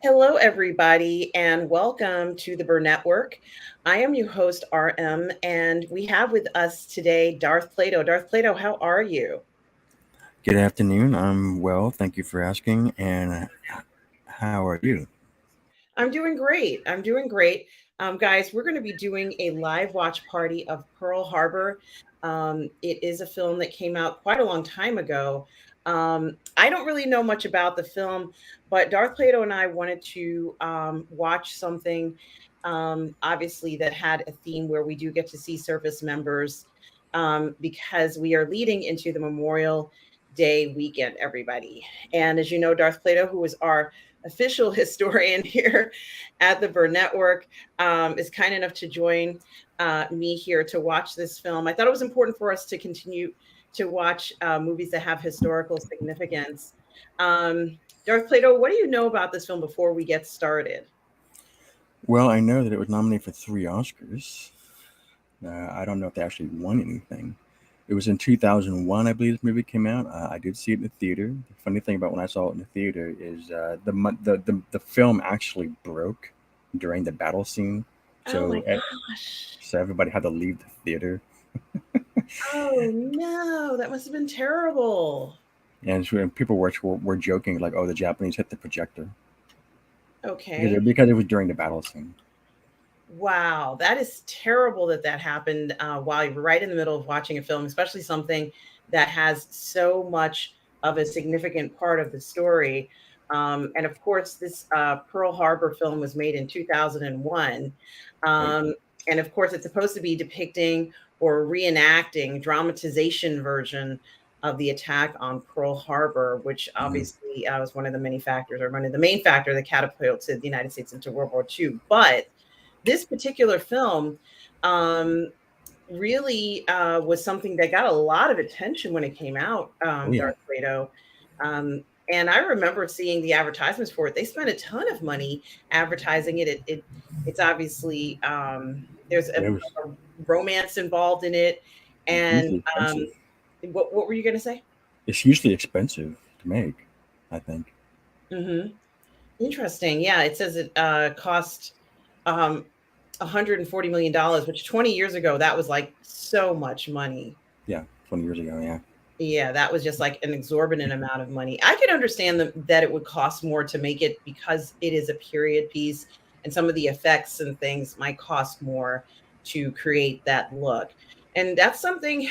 Hello, everybody, and welcome to the Burr Network. I am your host, RM, and we have with us today Darth Plato. Darth Plato, how are you? Good afternoon. I'm well. Thank you for asking. And how are you? I'm doing great. I'm doing great. Guys, we're going to be doing a live watch party of Pearl Harbor. It is a film that came out quite a long time ago. I don't really know much about the film, but Darth Plato and I wanted to watch something, obviously, that had a theme where we do get to see service members because we are leading into the Memorial Day weekend, everybody. And as you know, Darth Plato, who is our official historian here at the Burr Network, is kind enough to join me here to watch this film. I thought it was important for us to continue to watch movies that have historical significance. Darth Plato, what do you know about this film before we get started? Well, I know that it was nominated for three Oscars. I don't know if they actually won anything. It was in 2001, I believe this movie came out. I did see it in the theater. The funny thing about when I saw it in the theater is the film actually broke during the battle scene. Oh my So, e- gosh. so everybody had to leave the theater. Oh no, that must have been terrible. And people were joking, like, oh, the Japanese hit the projector. Okay. Because it was during the battle scene. Wow, that is terrible that that happened while you're right in the middle of watching a film, especially something that has so much of a significant part of the story. And of course, this Pearl Harbor film was made in 2001. Right. Um, and of course, it's supposed to be depicting or reenacting dramatization version of the attack on Pearl Harbor, which Mhm. obviously was one of the many factors or one of the main factor that catapulted the United States into World War II. But this particular film um, really was something that got a lot of attention when it came out, Oh yeah. Darth Plato. And I remember seeing the advertisements for it. They spent a ton of money advertising it. It's obviously there's Yeah, it a romance involved in it. was And hugely expensive. what were you going to say? It's hugely expensive to make, I think. Hmm. Interesting. Yeah, it says it cost um, $140 million, which 20 years ago, that was like so much money. Yeah, 20 years ago. Yeah. Yeah, that was just like an exorbitant amount of money. I could understand that it would cost more to make it because it is a period piece and some of the effects and things might cost more to create that look. And that's something,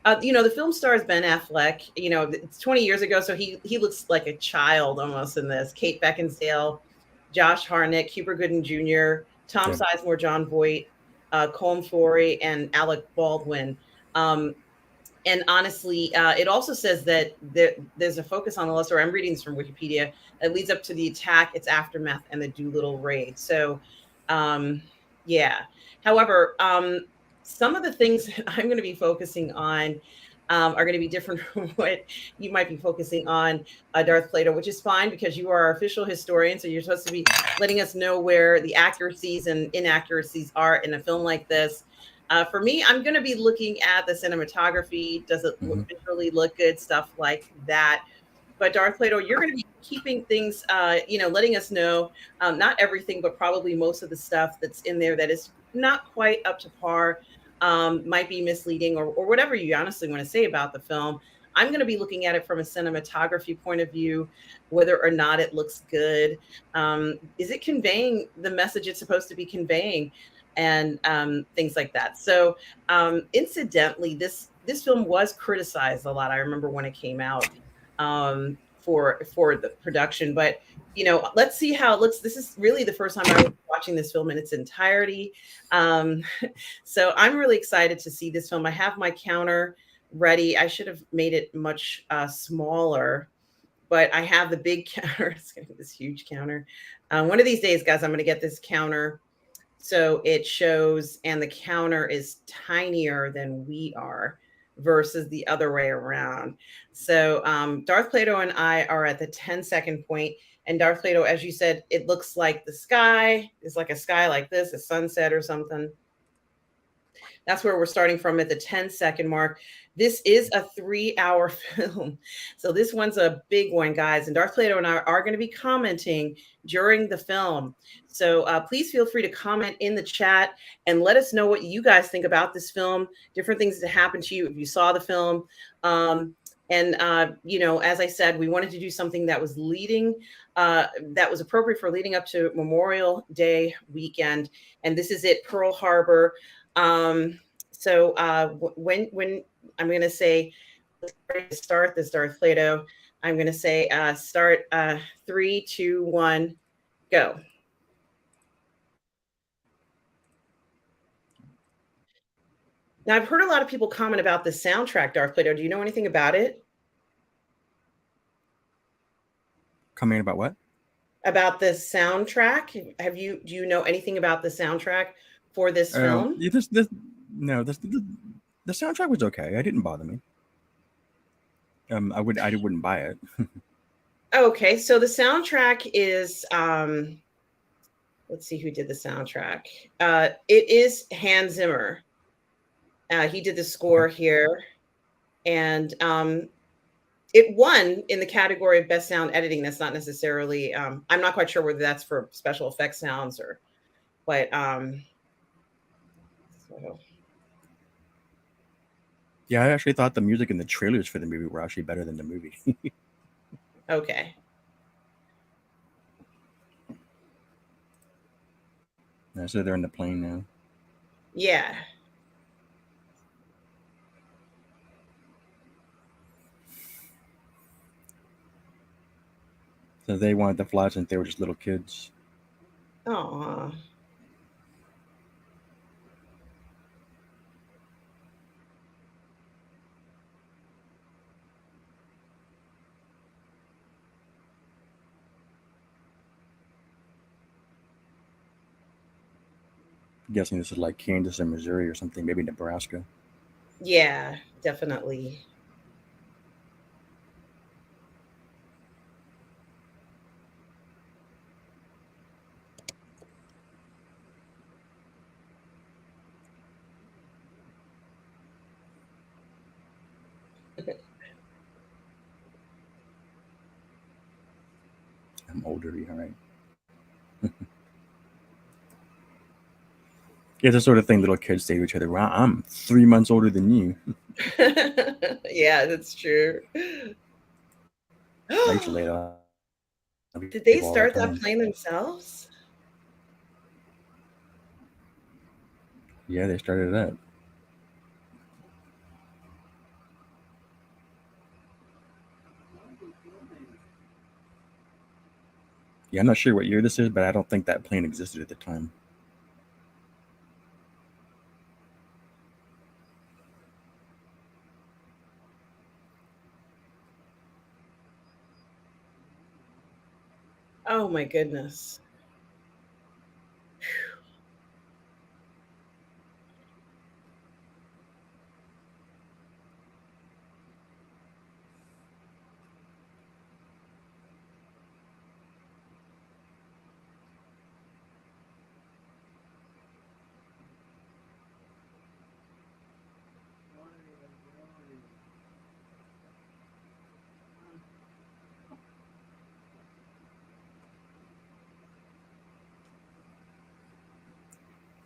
the film stars Ben Affleck. It's 20 years ago, so he looks like a child almost in this. Kate Beckinsale, Josh Hartnett, Cuba Gooding Jr., Tom Yeah. Sizemore, John Voight, Colm Flory, and Alec Baldwin. Um, and honestly, it also says that there's a focus on the lesser. I'm reading this from Wikipedia. That leads up to the attack, its aftermath, and the Doolittle raid. So, um, yeah. However, some of the things that I'm going to be focusing on are going to be different from what you might be focusing on, Darth Plato, which is fine because you are our official historian. So you're supposed to be letting us know where the accuracies and inaccuracies are in a film like this. For me, I'm going to be looking at the cinematography. Does it Hmm. visually look good? Stuff like that. But Darth Plato, you're going to be keeping things, letting us know not everything, but probably most of the stuff that's in there that is not quite up to par, might be misleading, or whatever you honestly want to say about the film. I'm going to be looking at it from a cinematography point of view, whether or not it looks good. Is it conveying the message it's supposed to be conveying? And things like that. So, incidentally, this film was criticized a lot. I remember when it came out for the production, but let's see how it looks. This is really the first time I was watching this film in its entirety. Um, so I'm really excited to see this film. I have my counter ready. I should have made it much smaller, but I have the big counter. It's going to be this huge counter. One of these days, guys, I'm going to get this counter so it shows, and the counter is tinier than we are versus the other way around. So Darth Plato and I are at the 10-second point. And Darth Plato, as you said, it looks like the sky is like a sky like this, a sunset or something. That's where we're starting from at the 10-second mark. This is a 3-hour film. So this one's a big one, guys. And Darth Plato and I are going to be commenting during the film. So please feel free to comment in the chat and let us know what you guys think about this film, different things that happened to you if you saw the film. And as I said, we wanted to do something that was that was appropriate for leading up to Memorial Day weekend. And this is it, Pearl Harbor. When I'm going to say start this, Darth Plato, I'm going to say start 3, 2, 1, go. Now, I've heard a lot of people comment about the soundtrack, Darth Plato. Do you know anything about it? Comment about what? About the soundtrack? Do you know anything about the soundtrack for this film? Yeah, no, the soundtrack was okay. It didn't bother me. I wouldn't buy it. Okay, so the soundtrack is let's see who did the soundtrack. It is Hans Zimmer. He did the score here, and it won in the category of best sound editing. That's not necessarily. I'm not quite sure whether that's for special effects sounds but so. Yeah, I actually thought the music and the trailers for the movie were actually better than the movie. Okay. So they're in the plane now. Yeah. So they wanted to fly since they were just little kids. Oh. I'm guessing this is like Kansas or Missouri or something, maybe Nebraska. Yeah, definitely. I'm older, all right. Yeah, it's the sort of thing little kids say to each other. Well, I'm 3 months older than you. Yeah, that's true. I used to lay it on Did people they all the start time. that plane themselves? Yeah, they started that. Yeah, I'm not sure what year this is, but I don't think that plane existed at the time. Oh my goodness.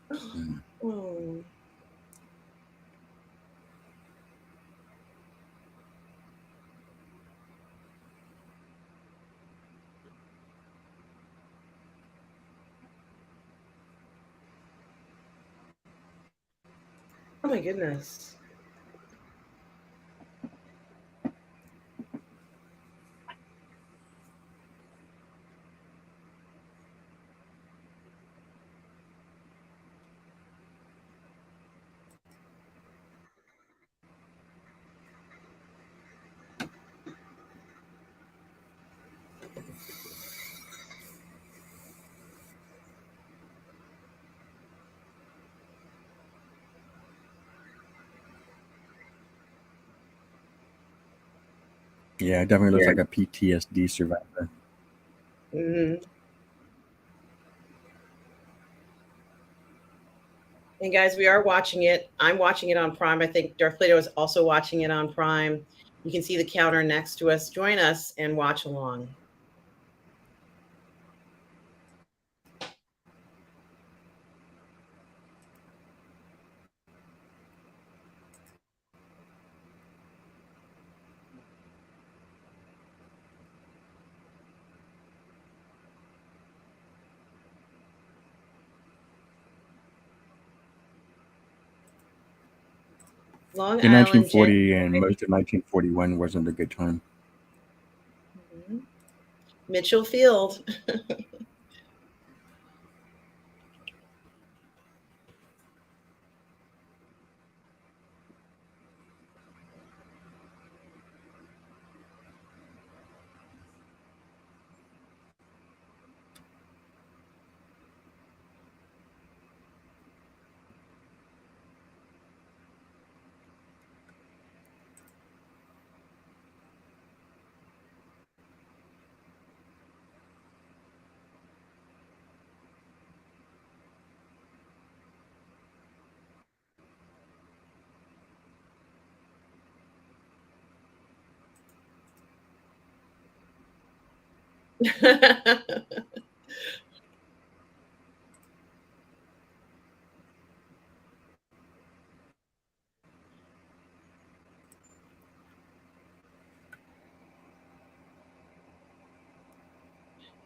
Mm. Oh, oh my goodness. Yeah, it definitely looks Yeah. like a PTSD survivor. Mhm. And guys, we are watching it. I'm watching it on Prime. I think Darth Plato is also watching it on Prime. You can see the counter next to us. Join us and watch along. Long In Island 1940 and January. most of 1941 wasn't a good time. Mhm. Mitchell Field.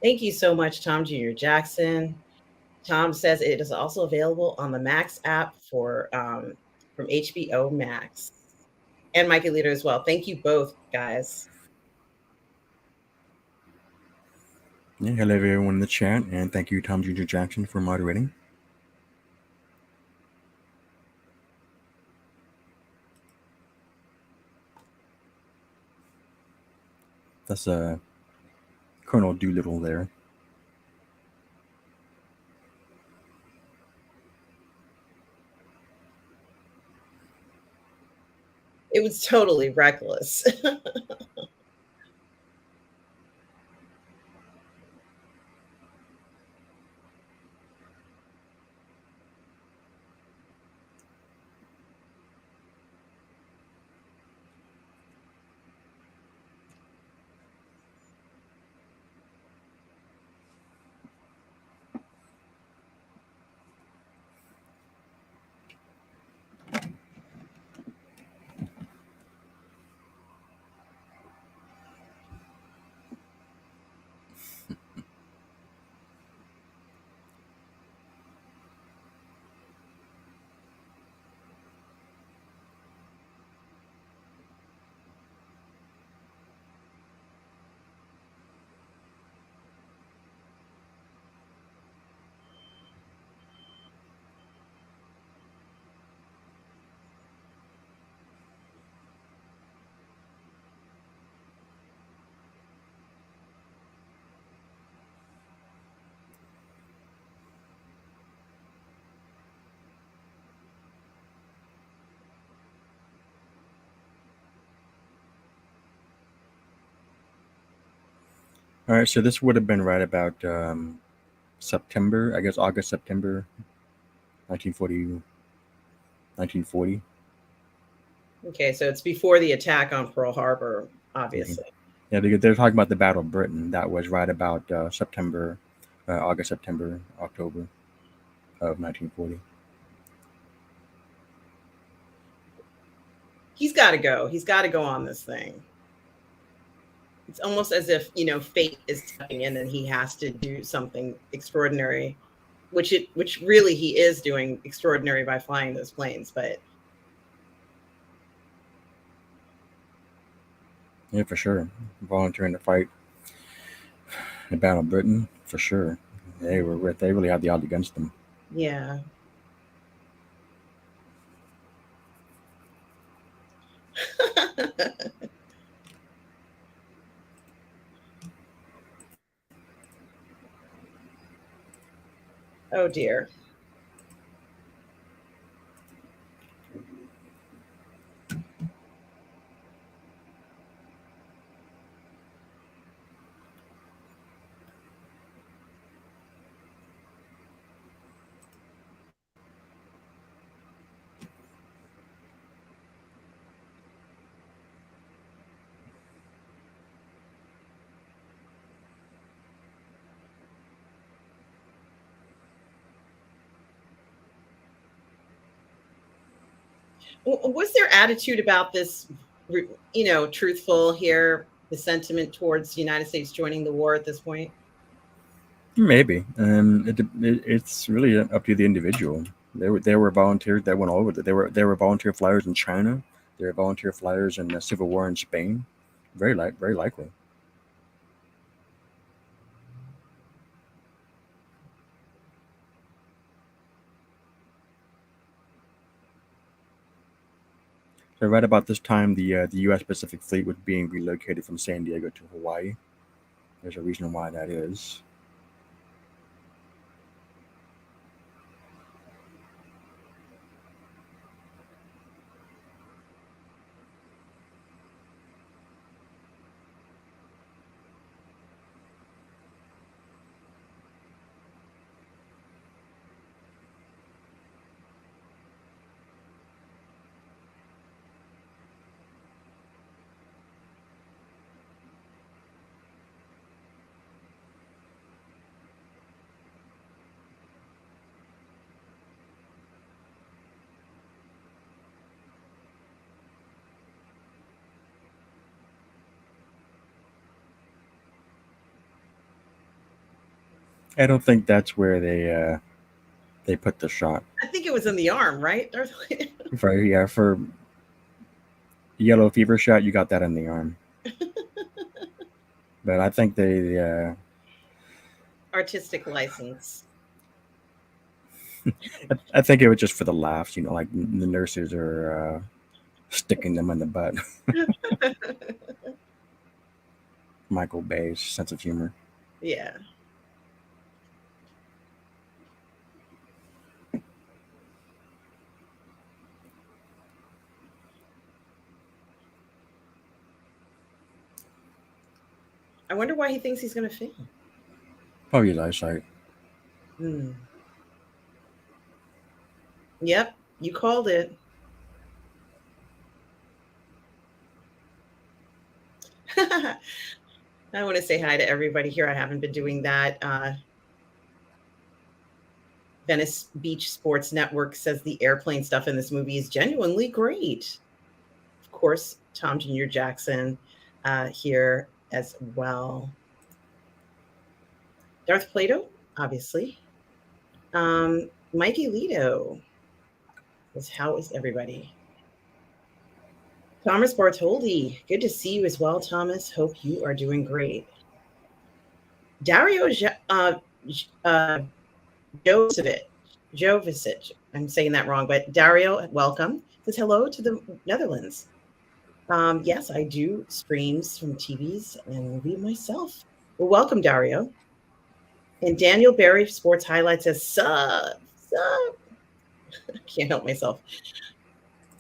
Thank you so much, Tom Jr. Jackson. Tom says it is also available on the Max app for from HBO Max. And Mikey Leader as well. Thank you both, guys. Yeah, hello everyone in the chat, and thank you, Tom Jr. Jackson, for moderating. That's Colonel Doolittle there. It was totally reckless. All right, so this would have been right about September, I guess August, September 1940. 1940. Okay, so it's before the attack on Pearl Harbor, Mhm. obviously. Yeah, because they're talking about the Battle of Britain. That was right about September, August, September, October of 1940. He's got to go. He's got to go on this thing. It's almost as if, fate is stepping in and he has to do something extraordinary, which really he is doing extraordinary by flying those planes, but Yeah, for sure. Volunteering to fight the Battle of Britain, for sure. They really had the odds against them. yeah. Oh dear. Was their attitude about this, truthful here, the sentiment towards the United States joining the war at this point? Maybe. It's really up to the individual. There were volunteers that went all over. There were volunteer flyers in China. There were volunteer flyers in the Civil War in Spain. Very likely. So right about this time, the U.S. Pacific Fleet was being relocated from San Diego to Hawaii. There's a reason why that is. I don't think that's where they put the shot. I think it was in the arm, right? For yellow fever shot, you got that in the arm. But I think Artistic license. I think it was just for the laughs. Like the nurses are sticking them in the butt. Michael Bay's sense of humor. Yeah. I wonder why he thinks he's going to fail. Probably his eyesight. Hmm. Yep, you called it. I want to say hi to everybody here. I haven't been doing that. Venice Beach Sports Network says the airplane stuff in this movie is genuinely great. Of course, Tom Jr. Jackson here as well. Darth Plato, obviously. Mikey Lito is how is everybody? Thomas Bartoldi, good to see you as well, Thomas. Hope you are doing great. Dario Jovicic, I'm saying that wrong, but Dario, welcome. Says hello to the Netherlands. Yes, I do streams from TVs and movie myself. Well, welcome, Dario. And Daniel Barry Sports Highlights says, sup. I can't help myself.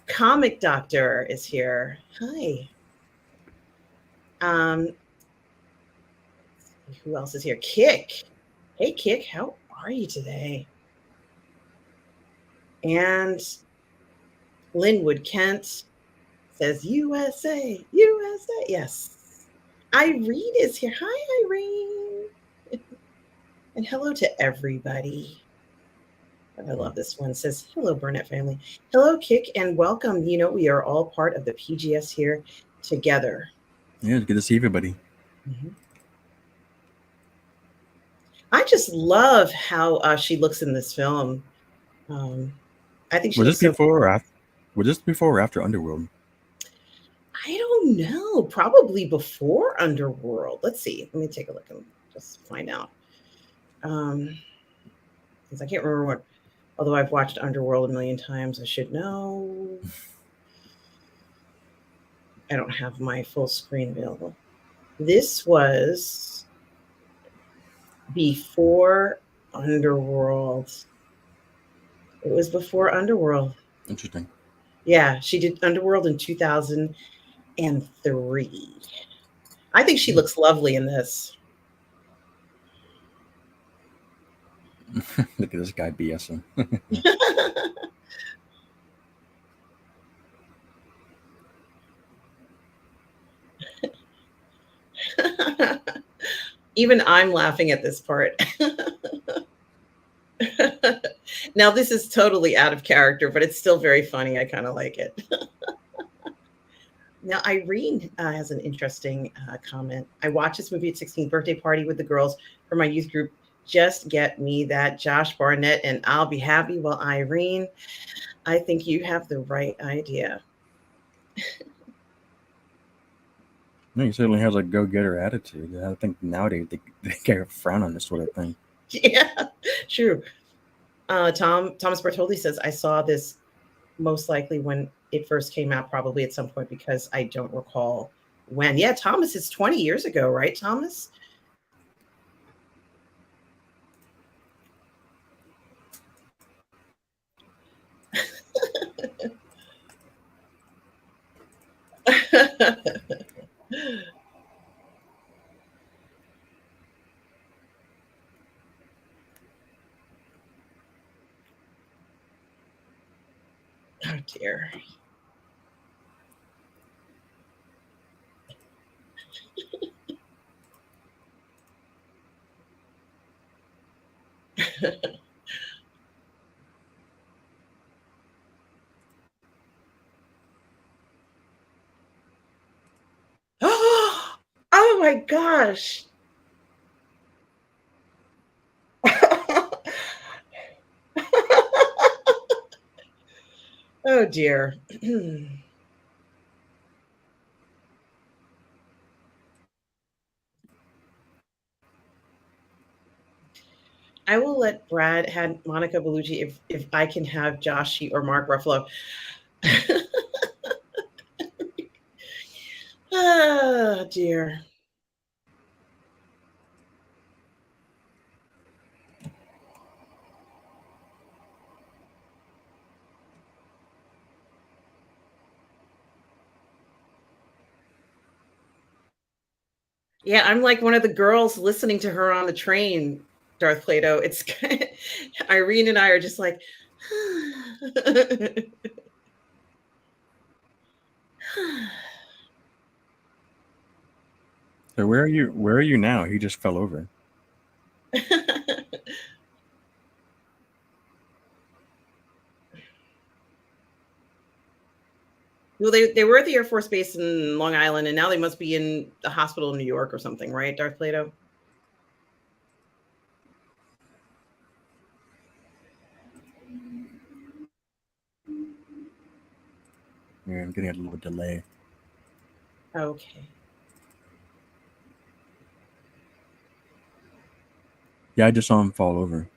Comic Doctor is here. Hi. Who else is here? Kick. Hey, Kick, how are you today? And Linwood Kent says, USA, USA. Yes. Irene is here. Hi, Irene. And hello to everybody. I love this one. It says, hello, Burnett family. Hello, Kick, and welcome. We are all part of the PGS here together. Yeah, it's good to see everybody. Mm-hmm. I just love how she looks in this film. I think she Was looks this so. before or after? Was this before or after Underworld? I don't know. Probably before Underworld. Let's see. Let me take a look and just find out. Because I can't remember what. Although I've watched Underworld a million times, I should know. I don't have my full screen available. This was before Underworld. It was before Underworld. Interesting. Yeah, she did Underworld in 2003. I think she looks lovely in this. Look at this guy BSing. Even I'm laughing at this part. Now, this is totally out of character, but it's still very funny. I kind of like it. Now, Irene has an interesting comment. I watched this movie at 16th birthday party with the girls from my youth group. Just get me that Josh Barnett and I'll be happy. Well, Irene, I think you have the right idea. No, he certainly has a go-getter attitude. I think nowadays they kind of frown on this sort of thing. Yeah, true. Thomas Bertoldi says, I saw this most likely when it first came out, probably at some point because I don't recall when. Yeah, Thomas, it's 20 years ago, right, Thomas? Oh dear. Oh my gosh. Oh dear. I will let Brad have Monica Bellucci if I can have Joshy or Mark Ruffalo. Oh dear. Yeah, I'm like one of the girls listening to her on the train, Darth Plato. It's Irene and I are just like, So where are you? Where are you now? He just fell over. well, they were at the Air Force Base in Long Island, and now they must be in the hospital in New York or something, right, Darth Plato? Yeah, I'm getting a little delay. Okay. Yeah, I just saw him fall over.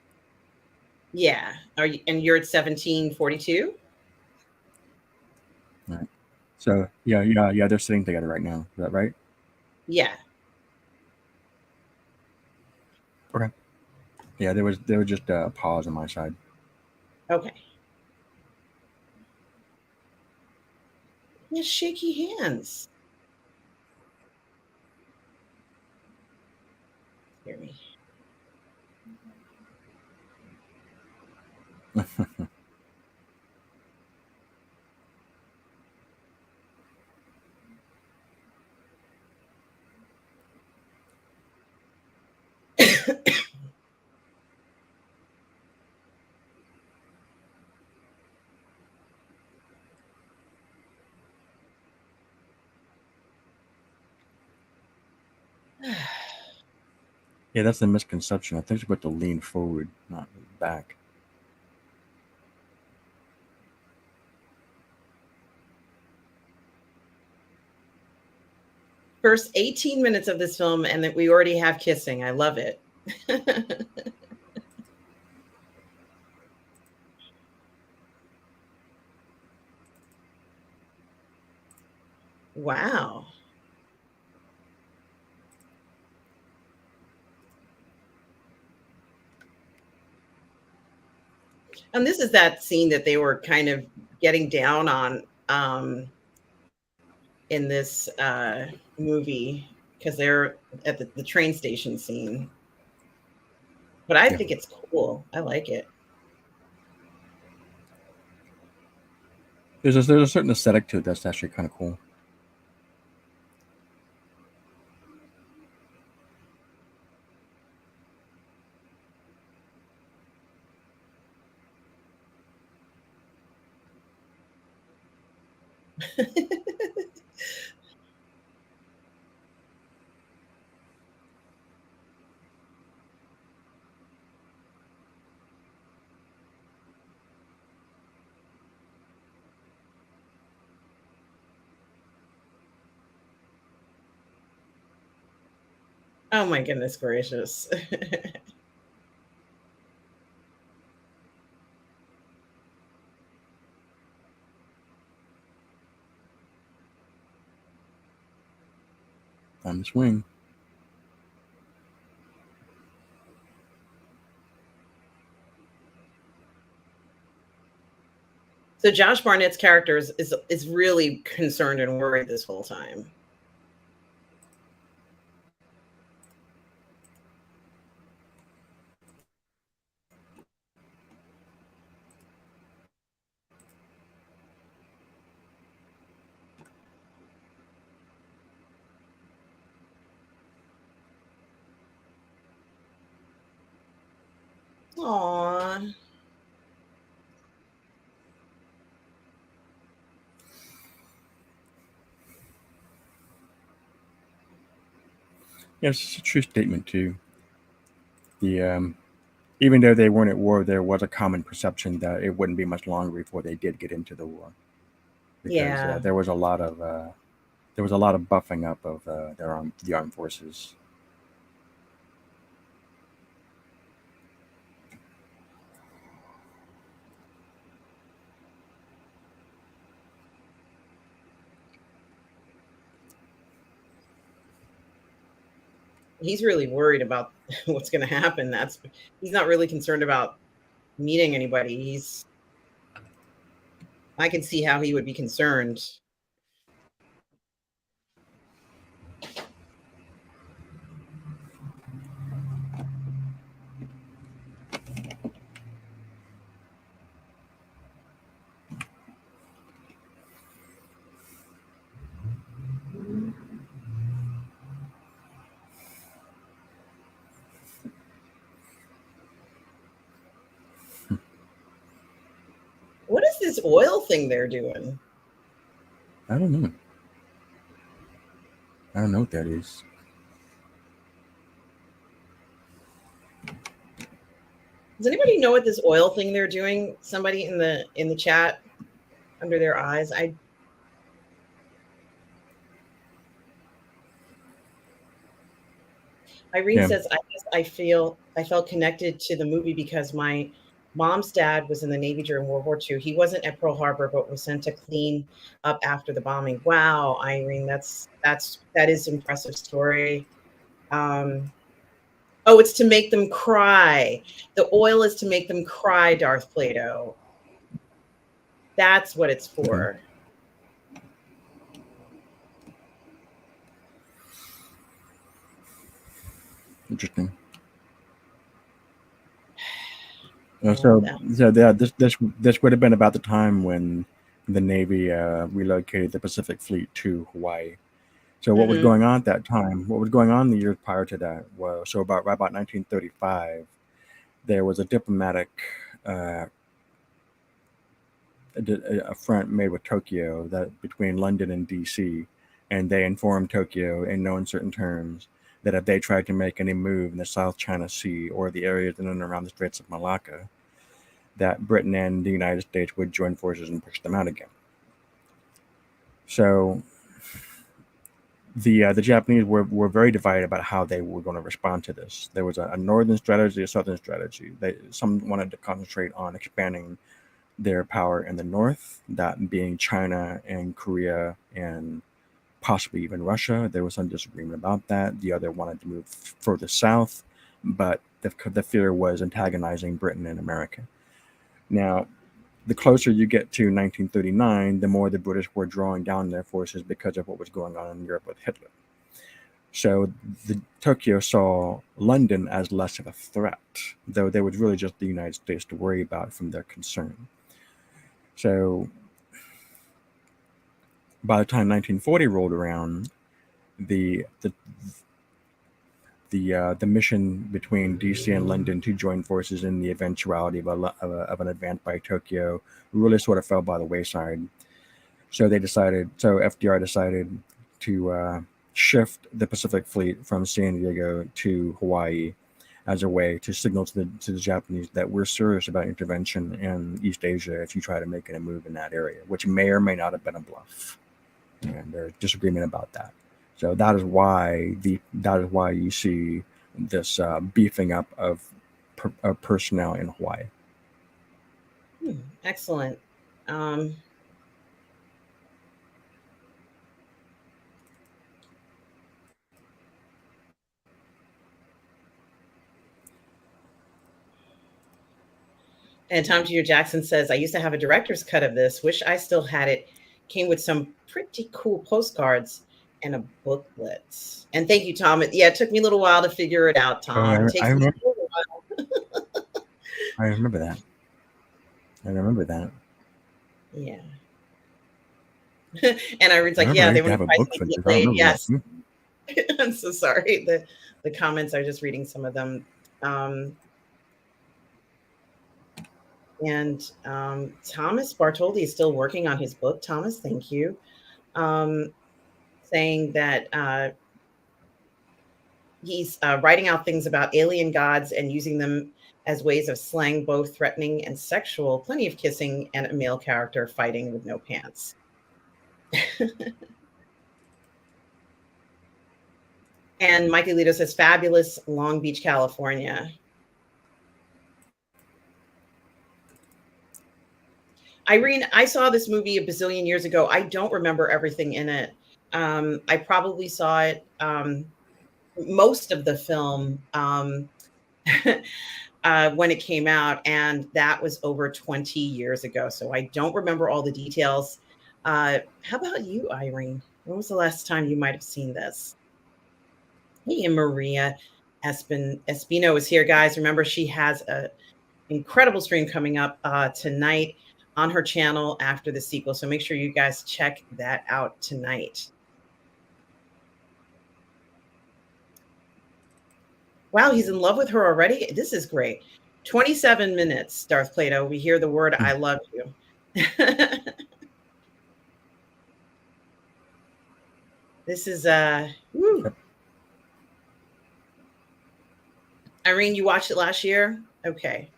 Yeah. Are you, and you're at 1742? Right. So yeah, they're sitting together right now. Is that right? Yeah. Okay. Yeah, there was just a pause on my side. Okay. Yeah, shaky hands. Hear me. Yeah, that's the misconception. I think you're supposed to lean forward, not back. First 18 minutes of this film, and that we already have kissing. I love it. Wow. And this is that scene that they were kind of getting down on in this movie because they're at the train station scene. But I Yeah. think it's cool. I like it. There's a certain aesthetic to it that's actually kind of cool. Oh my goodness gracious. On the swing. So Josh Barnett's character is really concerned and worried this whole time. Aw. Yes, it's a true statement too. The even though they weren't at war, there was a common perception that it wouldn't be much longer before they did get into the war, because Yeah. there was a lot of buffing up of the armed forces. He's really worried about what's going to happen. He's not really concerned about meeting anybody. I can see how he would be concerned. What is this oil thing they're doing? I don't know. I don't know what that is. Does anybody know what this oil thing they're doing? Somebody in the chat under their eyes. Irene Yeah. says, I felt connected to the movie because my mom's dad was in the Navy during World War II. He wasn't at Pearl Harbor, but was sent to clean up after the bombing. Wow, Irene, that is an impressive story. Oh, it's to make them cry. The oil is to make them cry, Darth Plato. That's what it's Okay. for. Interesting. Yeah, So yeah, this would have been about the time when the Navy relocated the Pacific Fleet to Hawaii. So what was Mhm. going on at that time? What was going on the years prior to that was right about 1935. There was a diplomatic uh, a front made with Tokyo that between London and DC, and they informed Tokyo in no uncertain terms that if they tried to make any move in the South China Sea or the areas in and around the Straits of Malacca, that Britain and the United States would join forces and push them out again. So the Japanese were very divided about how they were going to respond to this. There was a northern strategy, a southern strategy. Some wanted to concentrate on expanding their power in the north, that being China and Korea and possibly even Russia. There was some disagreement about that. The other wanted to move further south, but the fear was antagonizing Britain and America. Now, the closer you get to 1939, the more the British were drawing down their forces because of what was going on in Europe with Hitler. So Tokyo saw London as less of a threat, though there was really just the United States to worry about from their concern. So by the time 1940 rolled around, the the the mission between DC and London to join forces in the eventuality of an advance by Tokyo really sort of fell by the wayside. So FDR decided to shift the Pacific Fleet from San Diego to Hawaii as a way to signal to the Japanese that we're serious about intervention in East Asia if you try to make a move in that area, which may or may not have been a bluff. And there's disagreement about that. So that is why you see this beefing up of personnel in Hawaii. Excellent. And Tom Junior Jackson says, I used to have a director's cut of this. Wish I still had it. Came with some pretty cool postcards and a booklet. And thank you, Tom. Yeah, it took me a little while to figure it out, Tom. It takes me a little while. I remember that. Yeah. And Irene's like, yeah, they want to price like late. Yes. I'm so sorry. The comments, are just reading some of them. And Thomas Bartoldi is still working on his book. Thomas, thank you. Saying that he's writing out things about alien gods and using them as ways of slang, both threatening and sexual. Plenty of kissing and a male character fighting with no pants. And Mike Alito says, fabulous Long Beach, California. Irene, I saw this movie a bazillion years ago. I don't remember everything in it. I probably saw it, most of the film, when it came out, and that was over 20 years ago. So I don't remember all the details. How about you, Irene? When was the last time you might have seen this? Hey, and Maria Espino is here, guys. Remember, she has an incredible stream coming up tonight on her channel after the sequel. So make sure you guys check that out tonight. Wow, he's in love with her already. This is great. 27 minutes, Darth Plato. We hear the word, I love you. This is, woo. Irene, you watched it last year? Okay.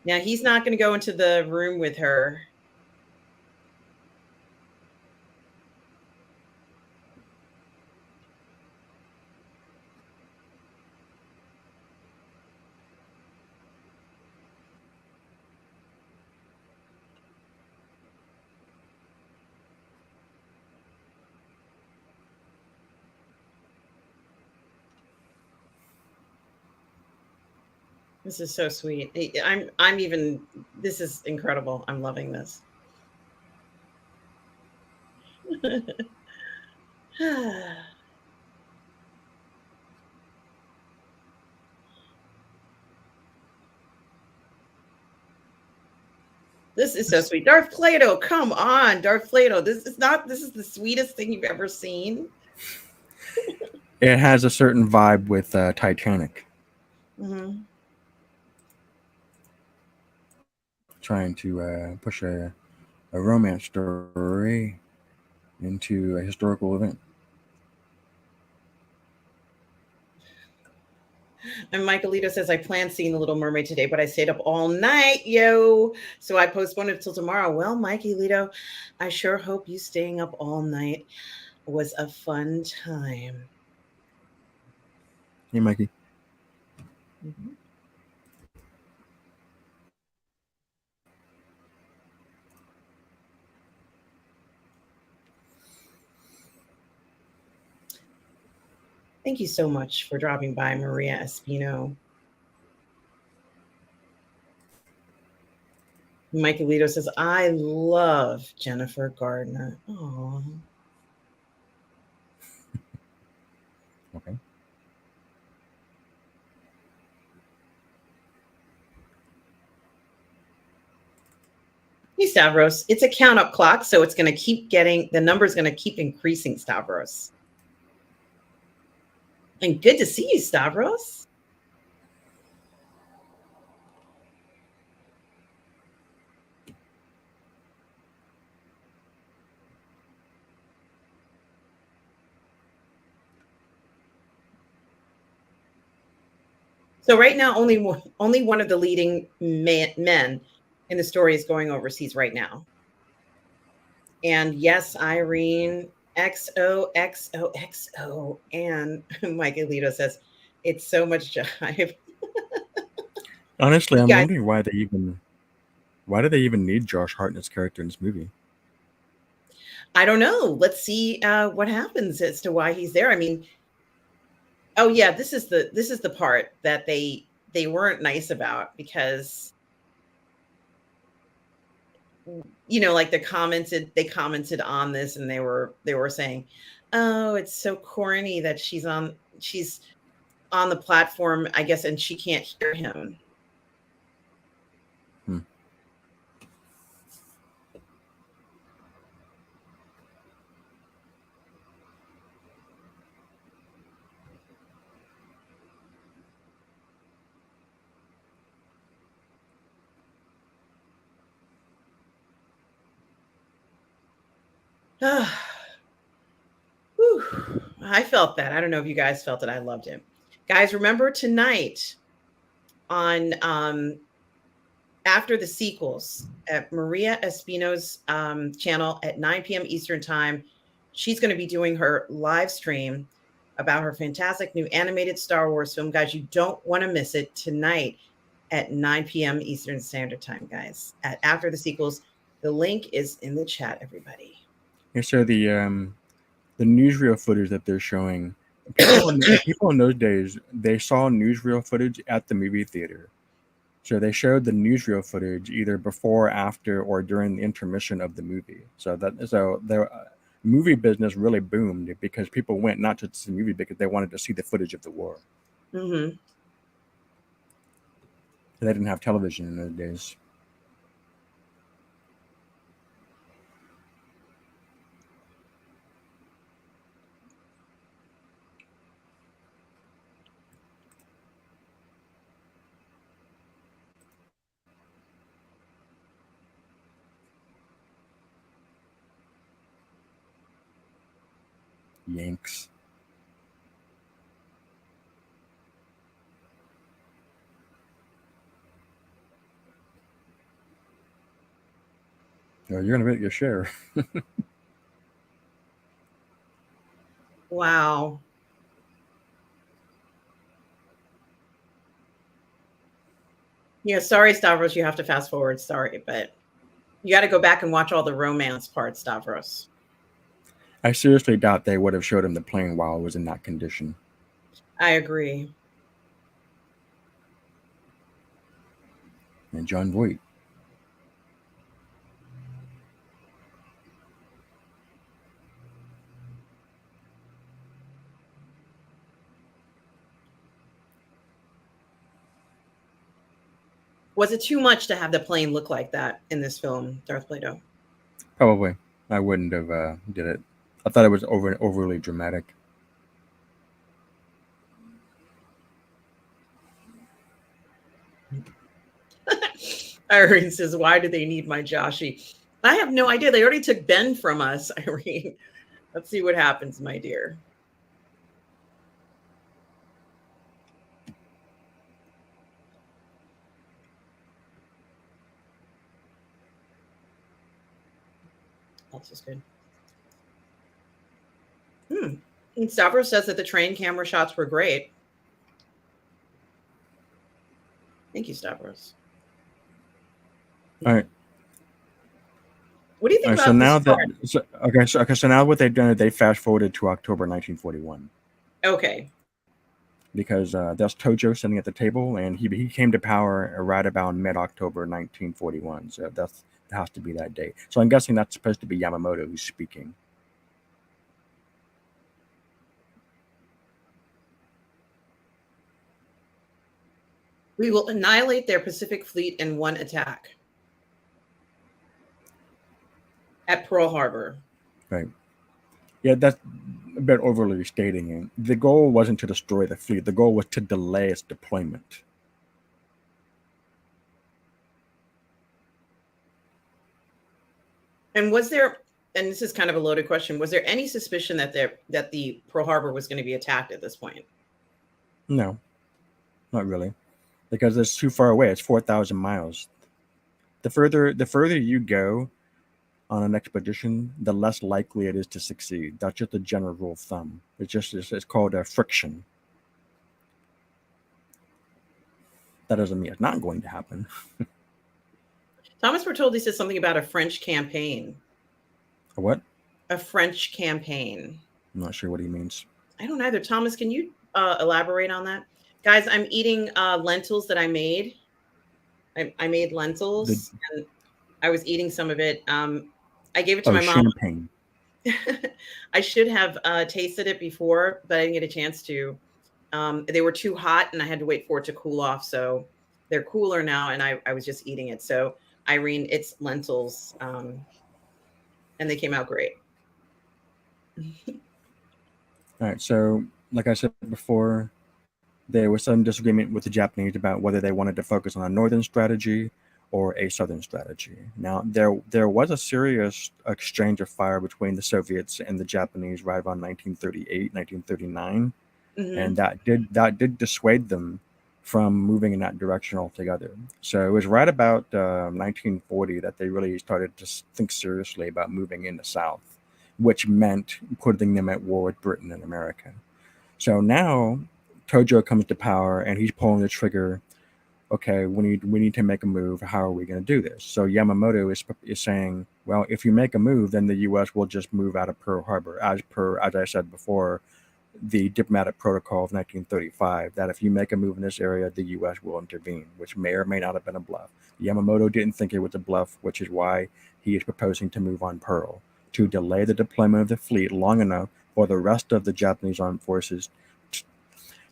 Now, he's not going to go into the room with her. This is so sweet. I'm even, this is incredible. I'm loving this. This is so sweet. Darth Plato, come on, Darth Plato. This is the sweetest thing you've ever seen. It has a certain vibe with Titanic. Mm-hmm. Trying to push a romance story into a historical event. And Michael Alito says, I planned seeing The Little Mermaid today, but I stayed up all night, yo. So I postponed it till tomorrow. Well, Mikey Alito, I sure hope you staying up all night was a fun time. Hey, Mikey. Mm-hmm. Thank you so much for dropping by, Maria Espino. Mike Alito says, I love Jennifer Gardner. Aww. Okay. Hey, Stavros. It's a count up clock, so it's going to keep getting, the number is going to keep increasing, Stavros. And good to see you, Stavros. So right now, only one of the leading men in the story is going overseas right now. And yes, Irene, XOXOXO. And Mike Alito says, it's so much jive. Honestly, You I'm guys, wondering why do they even need Josh Hartnett's character in this movie? I don't know. Let's see what happens as to why he's there. I mean, oh yeah, this is the part that they weren't nice about because like they commented on this and they were saying, "Oh, it's so corny that she's on the platform, I guess, and she can't hear him." Hmm. Whew, I felt that. I don't know if you guys felt it. I loved it. Guys, remember tonight on after the sequels at Maria Espino's channel at 9 p.m. Eastern Time. She's going to be doing her live stream about her fantastic new animated Star Wars film. Guys, you don't want to miss it tonight at 9 p.m. Eastern Standard Time, guys. At After the Sequels. The link is in the chat, everybody. Yeah, so the newsreel footage that they're showing, people in those days, they saw newsreel footage at the movie theater. So they showed the newsreel footage either before, after, or during the intermission of the movie. So the movie business really boomed because people went not just to see the movie because they wanted to see the footage of the war. Mm-hmm. They didn't have television in those days. Yanks. Oh, you're gonna get your share. Wow. Yeah, sorry, Stavros, you have to fast forward. Sorry, but you got to go back and watch all the romance parts, Stavros. I seriously doubt they would have showed him the plane while it was in that condition. I agree. And John Voight. Was it too much to have the plane look like that in this film, Darth Plato? Probably. I wouldn't have did it. I thought it was overly dramatic. Irene says, "Why do they need my Joshi?" I have no idea. They already took Ben from us, Irene. Let's see what happens, my dear. That's just good. And Stavros says that the train camera shots were great. Thank you, Stavros. All right. What do you think So about this now that part? so now what they've done is they fast forwarded to October 1941 Okay. because that's Tojo sitting at the table, and he came to power right about mid October 1941. So that has to be that day. So I'm guessing that's supposed to be Yamamoto who's speaking. We will annihilate their Pacific Fleet in one attack at Pearl Harbor. Right. Yeah, that's a bit overly stating it. The goal wasn't to destroy the fleet. The goal was to delay its deployment. And was there, and this is kind of a loaded question, was there any suspicion that the Pearl Harbor was going to be attacked at this point? No. not really, because it's too far away. It's 4,000 miles. The further you go on an expedition, the less likely it is to succeed. That's just a general rule of thumb. It's called friction. That doesn't mean it's not going to happen. Thomas, we're told he says something about a French campaign. What? A French campaign. I'm not sure what he means. I don't either. Thomas, can you elaborate on that? Guys, I'm eating lentils that I made. I made The lentils and I was eating some of it. I gave it to Oh, my mom. champagne. I should have tasted it before, but I didn't get a chance to. They were too hot and I had to wait for it to cool off. So they're cooler now and I was just eating it. So Irene, it's lentils and they came out great. All right. So, like I said before, there was some disagreement with the Japanese about whether they wanted to focus on a northern strategy or a southern strategy. Now, there was a serious exchange of fire between the Soviets and the Japanese right around 1938, 1939, and Hmm. that did dissuade them from moving in that direction altogether. So it was right about 1940 that they really started to think seriously about moving in the south, which meant putting them at war with Britain and America. So now Tojo comes to power and he's pulling the trigger. Okay, we need to make a move. How are we going to do this? So Yamamoto is saying, well, if you make a move, then the U.S. will just move out of Pearl Harbor, as I said before, the diplomatic protocol of 1935. That if you make a move in this area, the U.S. will intervene, which may or may not have been a bluff. Yamamoto didn't think it was a bluff, which is why he is proposing to move on Pearl to delay the deployment of the fleet long enough for the rest of the Japanese armed forces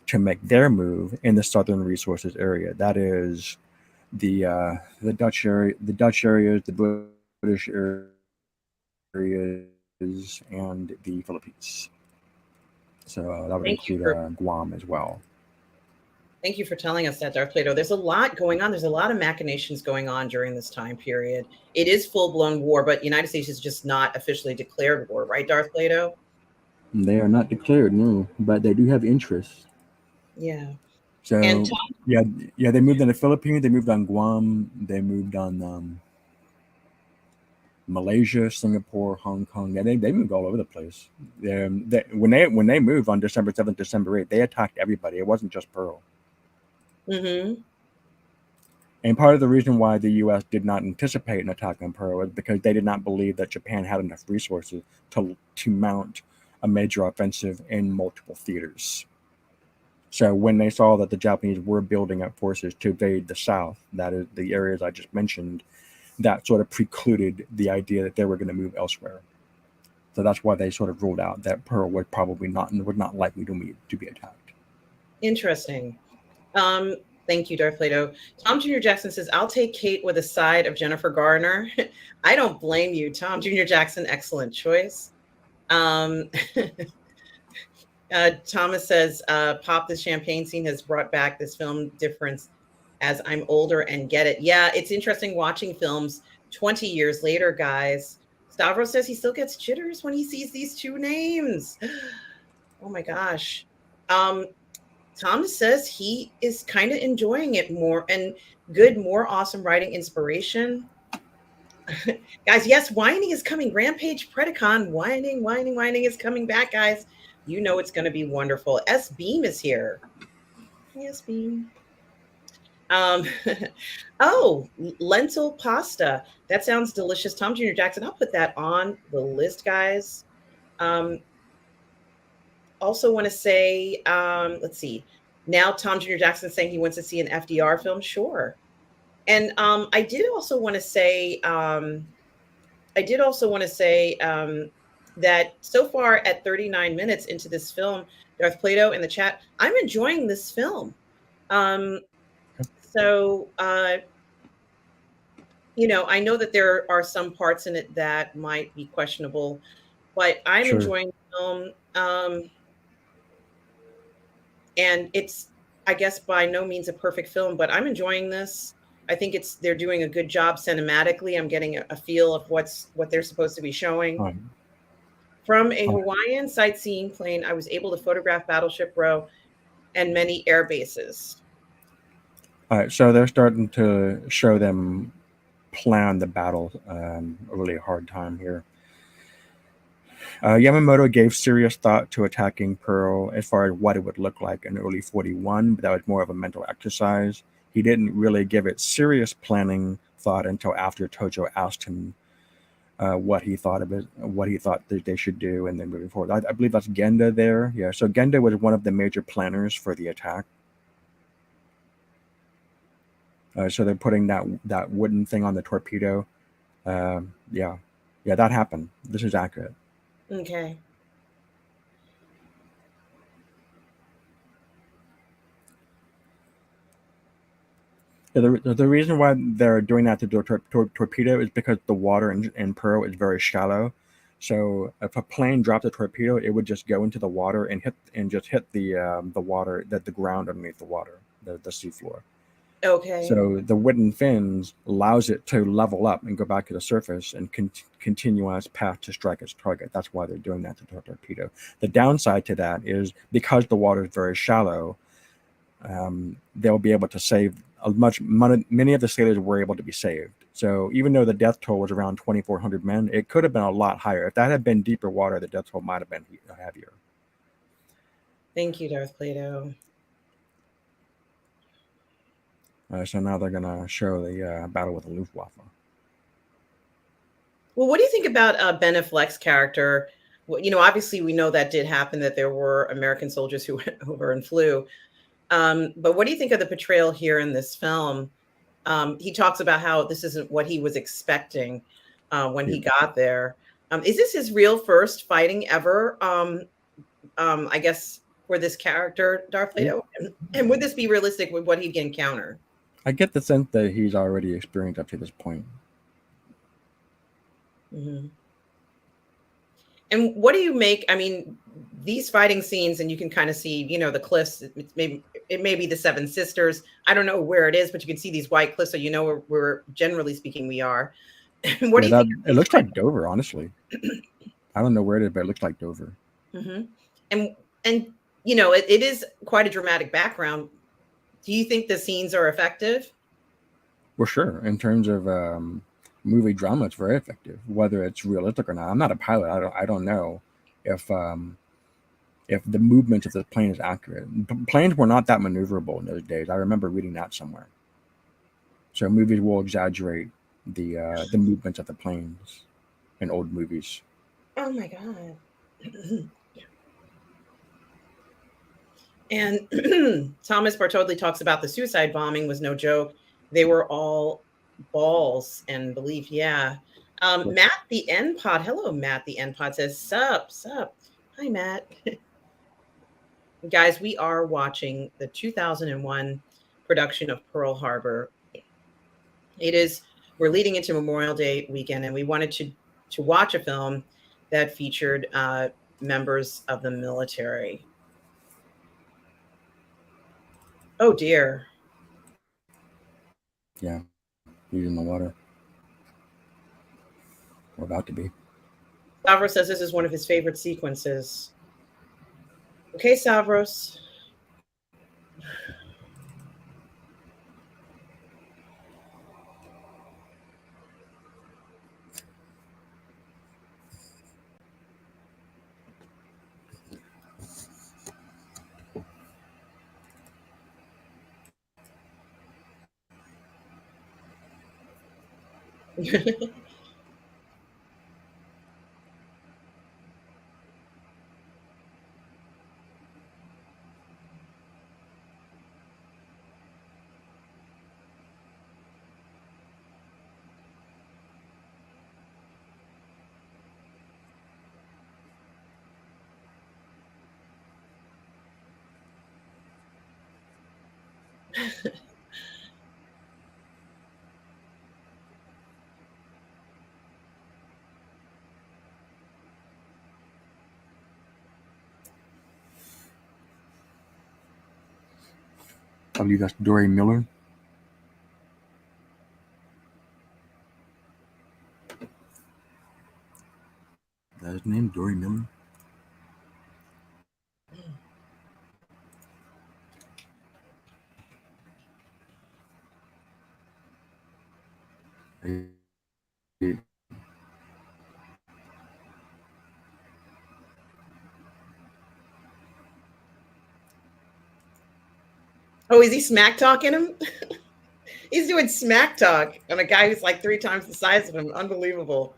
to make their move in the southern resources area. That is the Dutch area, the British areas, and the Philippines. So that would Thank you include for Guam as well. Thank you for telling us that, Darth Plato. There's a lot going on. There's a lot of machinations going on during this time period. It is full blown war, but the United States is just not officially declared war, right, Darth Plato? They are not declared, no, but they do have interests. Yeah. And So yeah, yeah, they moved on the Philippines, they moved on Guam, they moved on Malaysia, Singapore, Hong Kong. Yeah, they moved all over the place. When they moved on December 7th, December 8th, they attacked everybody. It wasn't just Pearl. mm-hmm. And part of the reason why the U.S. did not anticipate an attack on Pearl is because they did not believe that Japan had enough resources to mount a major offensive in multiple theaters. So when they saw that the Japanese were building up forces to invade the South, that is the areas I just mentioned, that sort of precluded the idea that they were going to move elsewhere. So that's why they sort of ruled out that Pearl would not likely to be attacked. Interesting. Um, Thank you, Darth Plato. Tom Jr. Jackson says, I'll take Kate with a side of Jennifer Garner. I don't blame you, Tom Jr. Jackson. Excellent choice. Um, Thomas says, Pop the Champagne scene has brought back this film difference as I'm older and get it. Yeah, it's interesting watching films 20 years later, guys. Stavros says he still gets jitters when he sees these two names. Oh my gosh. Um, Thomas says he is kind of enjoying it more and good, more awesome writing inspiration. Guys, yes, whining is coming. Rampage Predacon, whining is coming back, guys. You know it's going to be wonderful. S Beam is here. Yes, Beam. Um, oh, lentil pasta. That sounds delicious. Tom Jr. Jackson, I'll put that on the list, guys. Um, Also want to say, let's see. Now Tom Jr. Jackson saying he wants to see an FDR film. Sure. And I did also want to say that so far at 39 minutes into this film, Darth Plato in the chat, I'm enjoying this film. Um, so, I know that there are some parts in it that might be questionable, but I'm Sure. enjoying the film. And it's, I guess, by no means a perfect film, but I'm enjoying this. I think they're doing a good job cinematically. I'm getting a feel of what they're supposed to be showing. Um, From a um, Hawaiian sightseeing plane, I was able to photograph Battleship Row and many air bases. All right, so they're starting to show them plan the battle a really hard time here. Yamamoto gave serious thought to attacking Pearl as far as what it would look like in early 41, but that was more of a mental exercise. He didn't really give it serious planning thought until after Tojo asked him what he thought of it, what he thought that they should do, and then moving forward. I believe that's Genda there. Yeah, so Genda was one of the major planners for the attack. So they're putting that wooden thing on the torpedo. Yeah, yeah, that happened. This is accurate. Okay. The reason why they're doing that to do a torpedo is because the water in Pearl is very shallow. So if a plane dropped a torpedo, it would just go into the water and just hit the water, the ground underneath the water, the seafloor. Okay. So the wooden fins allows it to level up and go back to the surface and continue on its path to strike its target. That's why they're doing that to the torpedo. The downside to that is because the water is very shallow, they'll be able to save many of the sailors were able to be saved. So even though the death toll was around 2,400 men, it could have been a lot higher. If that had been deeper water, the death toll might have been heavier. Thank you, Darth Plato. So now they're going to show the battle with the Luftwaffe. Well, what do you think about Ben Affleck's character? Well, obviously we know that did happen, that there were American soldiers who went over and flew. But what do you think of the portrayal here in this film? He talks about how this isn't what he was expecting when Yeah. he got there. Is this his real first fighting ever? I guess for this character, Darth Yeah. Plato, and would this be realistic with what he'd encounter? I get the sense that he's already experienced up to this point. Mm-hmm. And what do you make? I mean, these fighting scenes, and you can kind of see, the cliffs. It may be the Seven Sisters. I don't know where it is, but you can see these white cliffs, so where generally speaking we are. What do Yeah, you think that of it these looks like Dover. Honestly, I don't know where it is, but it looks like Dover. hmm and it is quite a dramatic background. Do you think the scenes are effective? Well, sure. In terms of movie drama, it's very effective. Whether it's realistic or not, I'm not a pilot. I don't know if if the movement of the plane is accurate. Planes were not that maneuverable in those days. I remember reading that somewhere. So movies will exaggerate the movements of the planes in old movies. Oh my god. And Thomas Bartholdi talks about the suicide bombing was no joke. They were all balls and belief. Yeah. Matt the N Pod. Hello, Matt the N Pod says, sup, sup. Hi, Matt. Guys, we are watching the 2001 production of Pearl Harbor. We're leading into Memorial Day weekend, and we wanted to watch a film that featured members of the military. Oh dear. Yeah, he's in the water. We're about to be. Stavros says this is one of his favorite sequences. Okay, Stavros. I believe that's Dory Miller. Is that his name, Dory Miller? He- Oh, is he smack talking him? He's doing smack talk on a guy who's like 3 times the size of him. Unbelievable.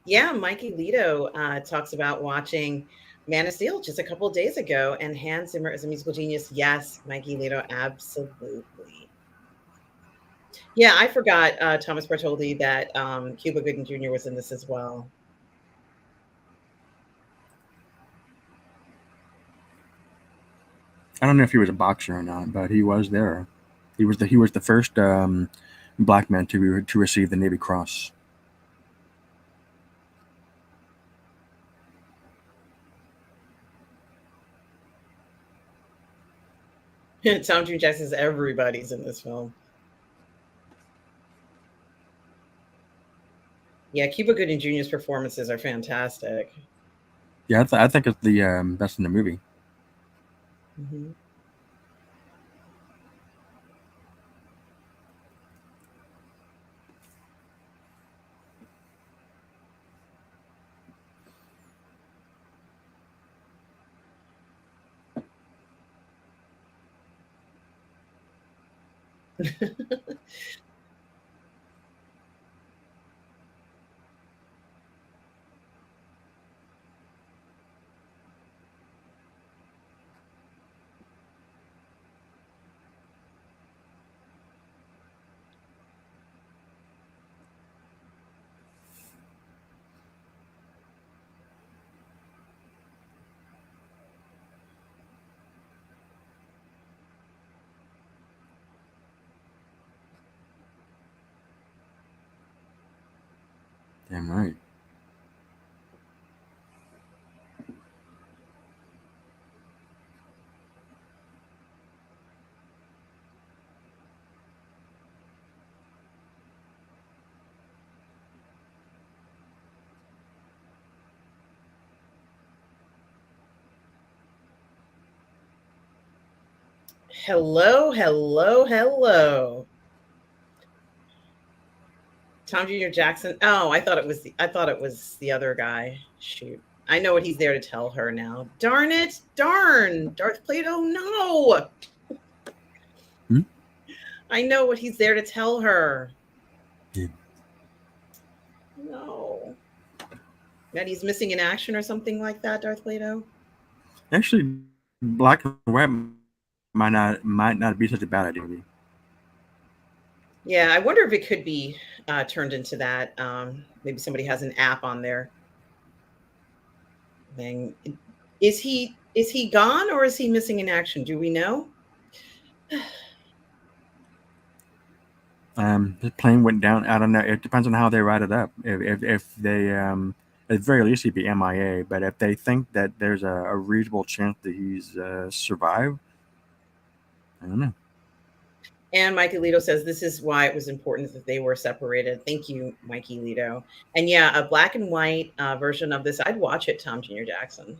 Yeah, Mikey Lito talks about watching Man of Steel just a couple of days ago, and Hans Zimmer is a musical genius. Yes, Mikey Lito, absolutely. Yeah, I forgot Thomas Bertoldi that Cuba Gooding Jr. was in this as well. I don't know if he was a boxer or not, but he was there. He was the first black man to receive the Navy Cross. Tom June Jackson's everybody's in this film. Yeah, Cuba Gooding Jr.'s performances are fantastic. Yeah, I think it's the best in the movie. Hmm. Damn right. Hello, hello, hello. Tom Jr. Jackson. Oh, I thought it was the other guy. Shoot. I know what he's there to tell her now. Darn it. Darn. Darth Plato, no. Hmm? I know what he's there to tell her. Yeah. No. That he's missing in action or something like that, Darth Plato? Actually, black and white might not be such a bad idea. Maybe. Yeah, I wonder if it could be turned into that. Maybe somebody has an app on their thing. Is he gone or is he missing in action? Do we know? The plane went down. I don't know. It depends on how they write it up. If they at the very least he'd be MIA. But if they think that there's a reasonable chance that he's survived, I don't know. And Mikey Lito says this is why it was important that they were separated. Thank you, Mikey Lito. And yeah, a black and white version of this, I'd watch it, Tom Jr. Jackson.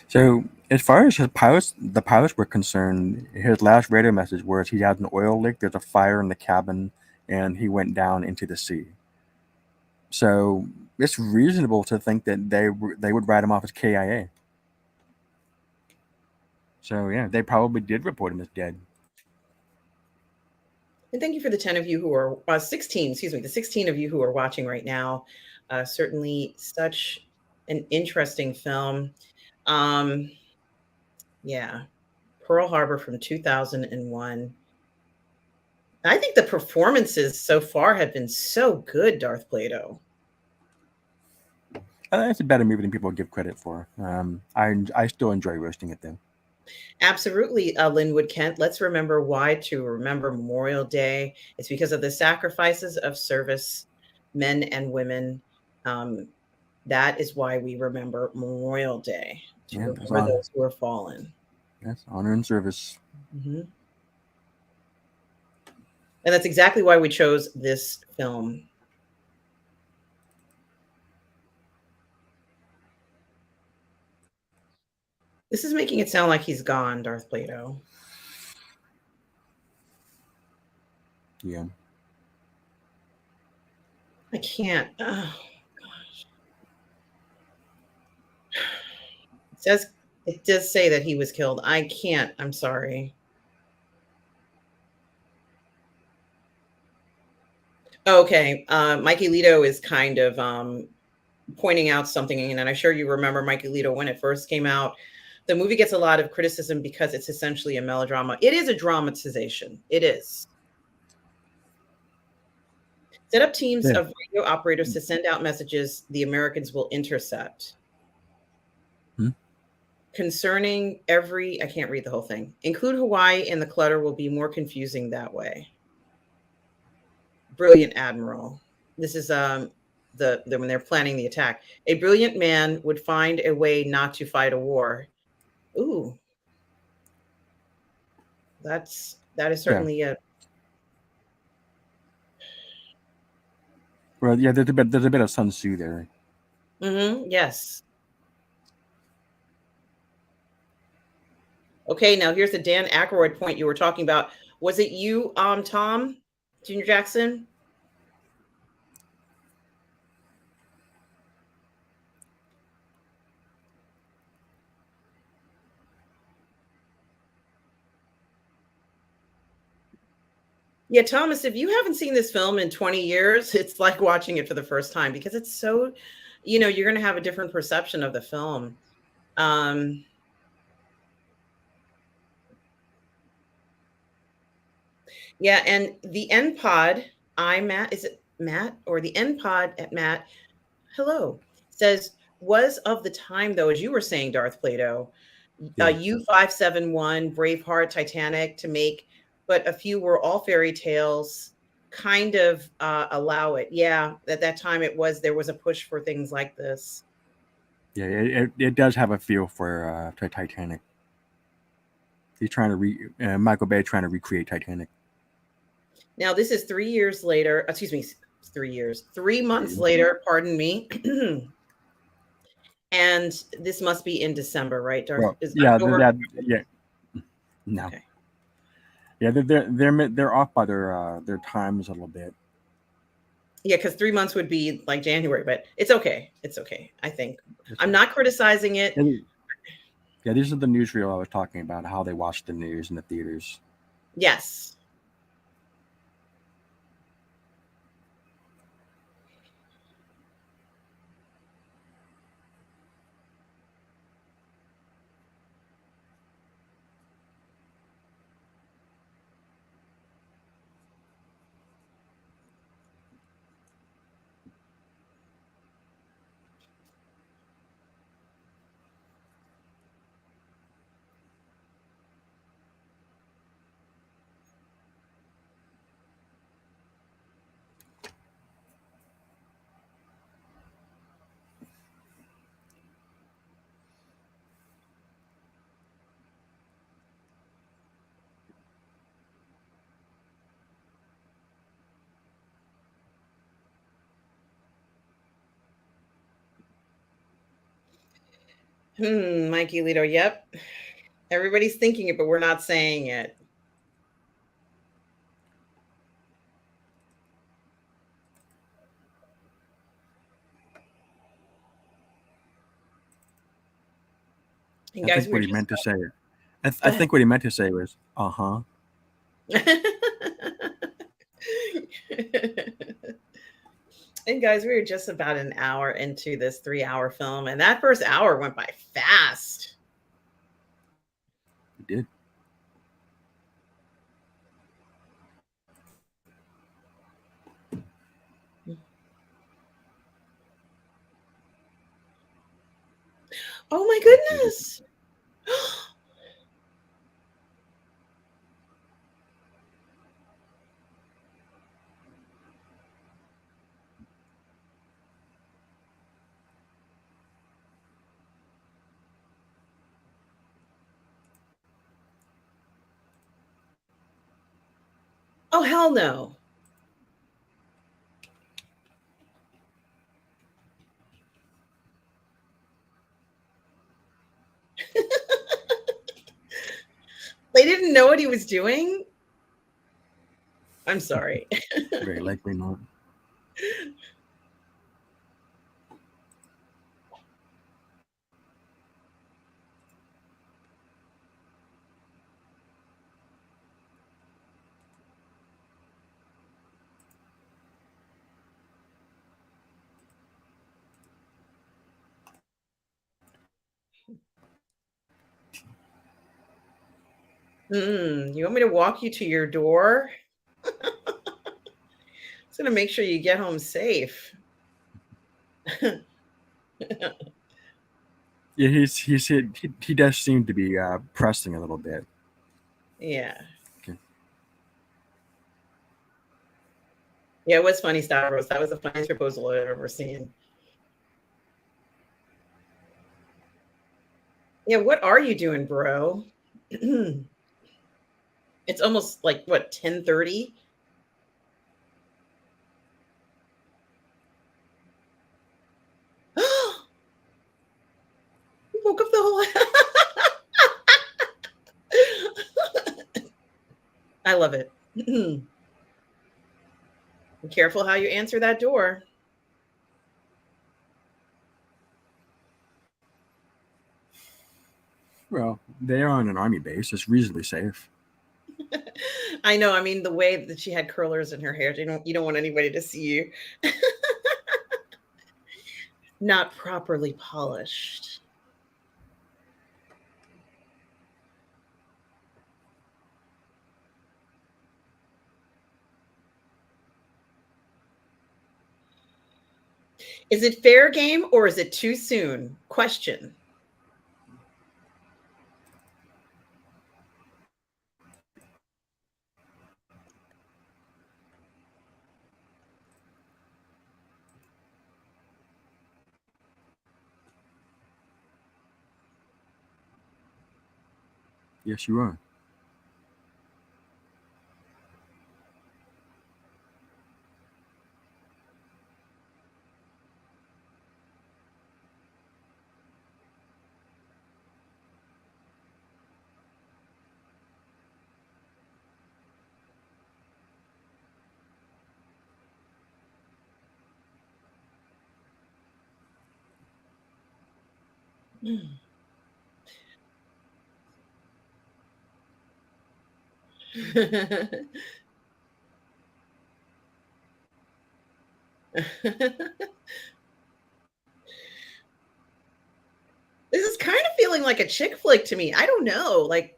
So as far as the pilots were concerned, his last radio message was he had an oil leak. There's a fire in the cabin, and he went down into the sea. So it's reasonable to think that they would write him off as KIA. So yeah, they probably did report him as dead. And thank you for the 10 of you who are 16, excuse me, the 16 of you who are watching right now. Certainly such an interesting film. Um, yeah, Pearl Harbor from 2001. I think the performances so far have been so good, Darth Plato. It's a better movie than people give credit for. I still enjoy roasting it though. Absolutely, Linwood Kent. Let's remember why to remember Memorial Day. It's because of the sacrifices of service men and women. Um, that is why we remember Memorial Day, to Yeah, that's remember on. those who are fallen. That's honor and service. Mhm. And that's exactly why we chose this film. This is making it sound like he's gone, Darth Plato. Yeah. I can't. Oh, it says it does say that he was killed. I can't. I'm sorry. Okay, Mikey Lito is kind of pointing out something, and I'm sure you remember Mikey Lito when it first came out. The movie gets a lot of criticism because it's essentially a melodrama. It is a dramatization. It is. Set up teams Yeah. of radio operators to send out messages the Americans will intercept. Hmm? Concerning every, I can't read the whole thing. Include Hawaii and the clutter will be more confusing that way. Brilliant admiral. This is the when they're planning the attack. A brilliant man would find a way not to fight a war. Ooh, that is Yeah. certainly a Well, yeah. There's a bit of Sun Tzu there. yes. Okay, now here's the Dan Aykroyd point you were talking about. Was it you, Tom, Junior Jackson? Yeah, Thomas, if you haven't seen this film in 20 years, it's like watching it for the first time because it's so, you're going to have a different perception of the film. Um, yeah, and the N pod, I Matt, is it Matt or the N pod at Matt? Hello, says was of the time though, as you were saying, Darth Plato, Yeah. U571, Braveheart, Titanic to make, but a few were all fairy tales. Kind of allow it. Yeah, at that time there was a push for things like this. Yeah. It does have a feel for Titanic. He's trying to Michael Bay trying to recreate Titanic. Now this is 3 years later. Excuse me, 3 years, 3 months later. Pardon me. And this must be in December, right? Darth Well, is yeah. October. Yeah. No. Okay. Yeah. They're off by their times a little bit. Yeah, because 3 months would be like January, but it's okay. It's okay. I think It's I'm fine. not criticizing it. Yeah, these are the newsreel I was talking about, how they watch the news in the theaters. Yes. Mikey Lito. Yep. Everybody's thinking it, but we're not saying it. And I guys, think we were what he just meant to say. go I ahead. think what he meant to say was, huh. And guys, we were just about an hour into this 3 hour film, and that first hour went by fast. He did. Oh my He did. goodness. Oh, hell no. They didn't know what he was doing. I'm sorry. Very likely not. You want me to walk you to your door? It's gonna make sure you get home safe. Yeah, he does seem to be pressing a little bit. Yeah. Okay. Yeah, it was funny, Stavros. That was the funniest proposal I've ever seen. Yeah, what are you doing, bro? It's almost like what, 10:30? You woke up the whole I love it. Be careful how you answer that door. Well, they are on an army base. It's reasonably safe. I know. I mean, the way that she had curlers in her hair, you don't want anybody to see you. Not properly polished. Is it fair game or is it too soon? Question. Yes, you are. This is kind of feeling like a chick flick to me. I don't know. Like,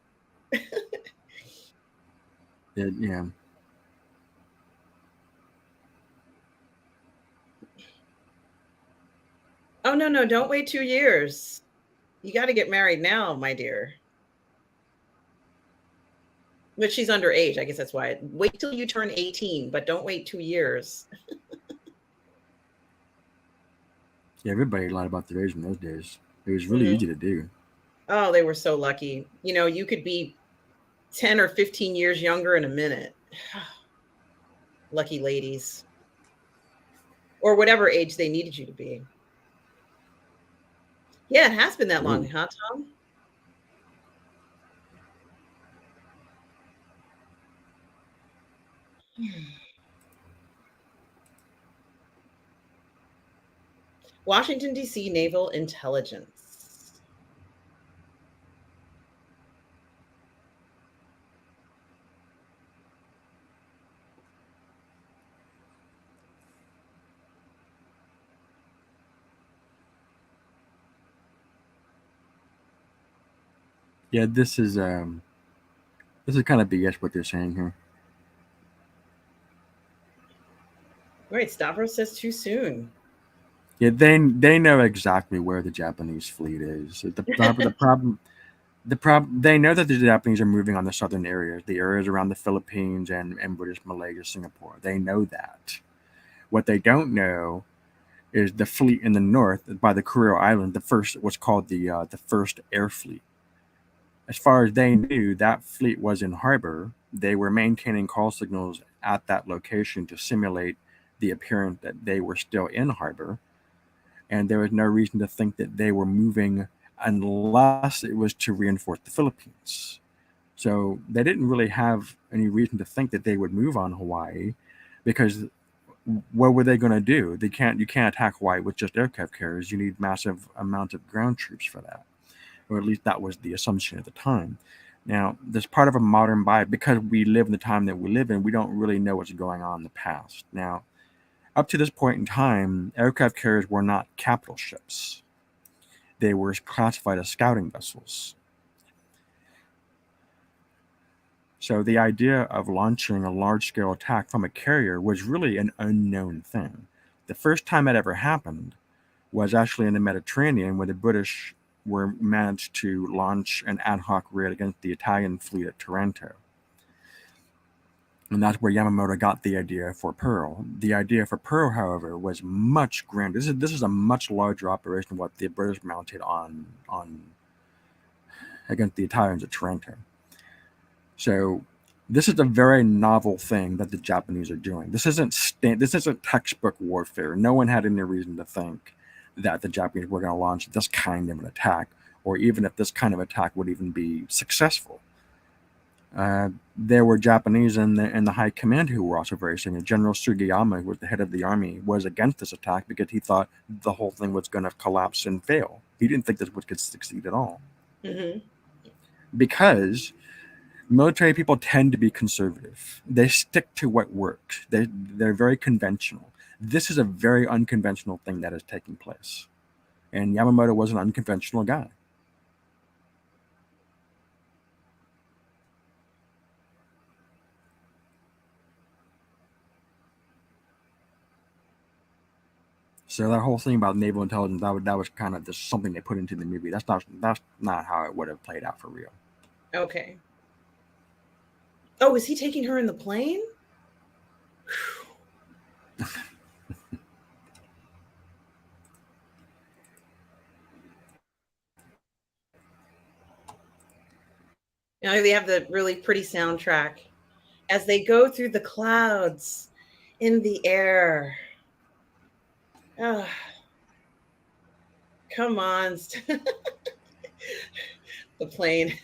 Yeah. oh, no, no, don't wait 2 years. You got to get married now, my dear. But she's underage. I guess that's why. Wait till you turn 18, but don't wait 2 years. Yeah, everybody lied about their age in those days. It was really Hmm. easy to do. Oh, they were so lucky. You could be 10 or 15 years younger in a minute. Lucky ladies. Or whatever age they needed you to be. Yeah, it has been that long, Whoa. huh, Tom? Washington, D.C. Naval Intelligence. Yeah, this is kind of BS what they're saying here. Right, Stavros says too soon. Yeah, they know exactly where the Japanese fleet is. The problem they know that the Japanese are moving on the southern areas, the areas around the Philippines and British Malaysia, Singapore. They know that. What they don't know is the fleet in the north by the Kuril Island, the first what's called the first air fleet. As far as they knew, that fleet was in harbor. They were maintaining call signals at that location to simulate the appearance that they were still in harbor, and there was no reason to think that they were moving unless it was to reinforce the Philippines. So they didn't really have any reason to think that they would move on Hawaii because what were they going to do? You can't attack Hawaii with just aircraft carriers. You need massive amounts of ground troops for that, or at least that was the assumption at the time. Now, there's part of a modern bias because we live in the time that we live in. We don't really know what's going on in the past. Now, up to this point in time, aircraft carriers were not capital ships. They were classified as scouting vessels. So the idea of launching a large scale attack from a carrier was really an unknown thing. The first time it ever happened was actually in the Mediterranean, where the British were managed to launch an ad hoc raid against the Italian fleet at Taranto. And that's where Yamamoto got the idea for Pearl. The idea for Pearl, however, was much grander. This is a much larger operation than what the British mounted on against the Italians at Taranto. So this is a very novel thing that the Japanese are doing. This isn't textbook warfare. No one had any reason to think that the Japanese were going to launch this kind of an attack, or even if this kind of attack would even be successful. There were Japanese in the high command who were also very senior. General Sugiyama, who was the head of the army, was against this attack because he thought the whole thing was going to collapse and fail. He didn't think this could succeed at all. Mm-hmm. Because military people tend to be conservative. They stick to what works. They're very conventional. This is a very unconventional thing that is taking place. And Yamamoto was an unconventional guy. So that whole thing about naval intelligence, that was kind of just something they put into the movie. That's not how it would have played out for real. Okay. Oh, is he taking her in the plane? Now they have the really pretty soundtrack as they go through the clouds in the air. Oh, come on. The plane.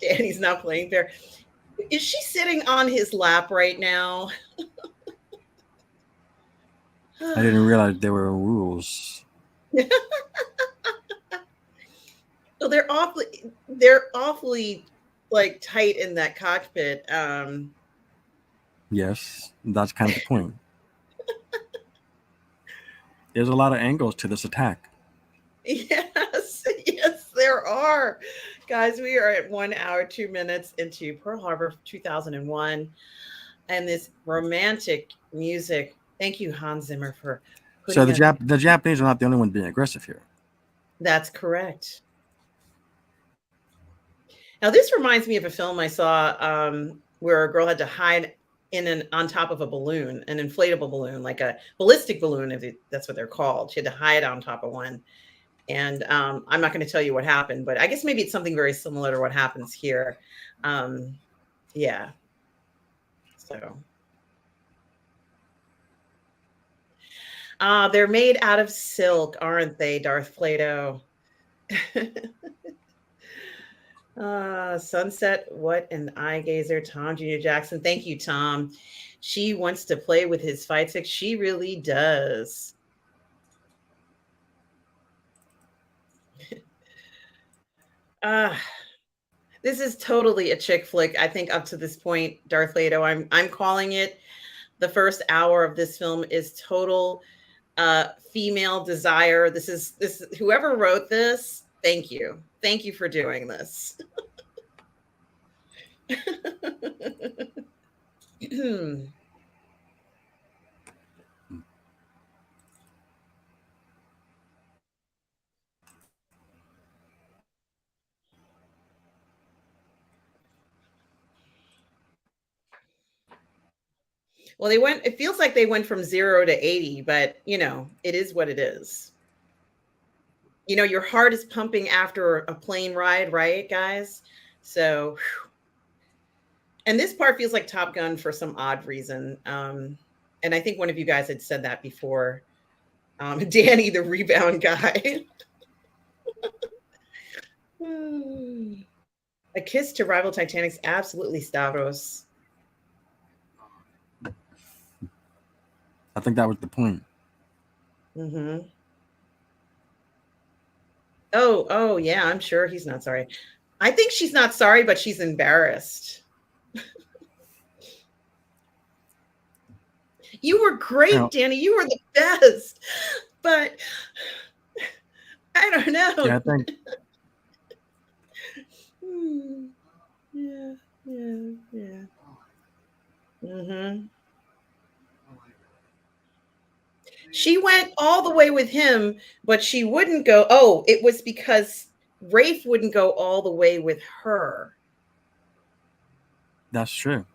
Danny's not playing fair. Is she sitting on his lap right now? I didn't realize there were rules. Well, they're awfully like tight in that cockpit. Yes, that's kind of the point. There's a lot of angles to this attack. Yes, yes, there are. Guys, we are at 1 hour, 2 minutes into Pearl Harbor 2001 and this romantic music. Thank you, Hans Zimmer, for So putting us. the Japanese are not the only ones being aggressive here. That's correct. Now, this reminds me of a film I saw where a girl had to hide on top of a balloon, an inflatable balloon, like a ballistic balloon, that's what they're called. She had to hide on top of one. And I'm not going to tell you what happened, but I guess maybe it's something very similar to what happens here. Yeah. So they're made out of silk, aren't they, Darth Plato? Sunset, what an eye gazer, Tom Jr. Jackson. Thank you, Tom. She wants to play with his fight stick. She really does. Uh, this is totally a chick flick. I think up to this point, Darth Leto, I'm calling it. The first hour of this film is total female desire. This whoever wrote this, thank you. Thank you for doing this. Well, it feels like they went from 0 to 80, but it is what it is. Your heart is pumping after a plane ride, right, guys? So, and this part feels like Top Gun for some odd reason. And I think one of you guys had said that before. Danny, the rebound guy. A kiss to rival Titanics, absolutely, Stavros. I think that was the point. Mm-hmm. Oh, yeah, I'm sure he's not sorry. I think she's not sorry, but she's embarrassed. You were great, Danny. You were the best. But I don't know. Yeah, I think Yeah, yeah, yeah. Hmm. She went all the way with him, but she wouldn't go. Oh, it was because Rafe wouldn't go all the way with her. That's true.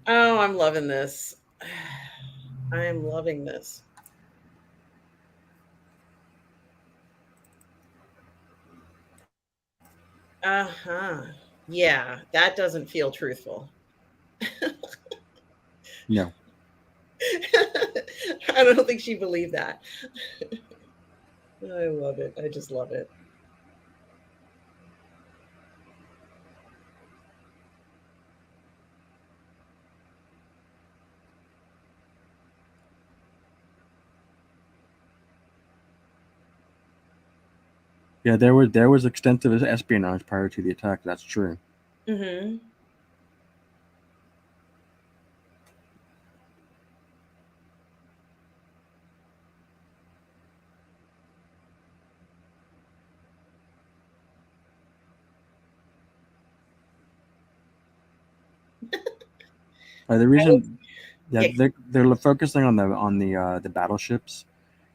Oh, I'm loving this. I am loving this. Uh-huh. Yeah, that doesn't feel truthful. No. I don't think she believed that. I love it. I just love it. Yeah, there was extensive espionage prior to the attack. That's true. Hmm. The reason, yeah, Yeah. they're focusing on the battleships.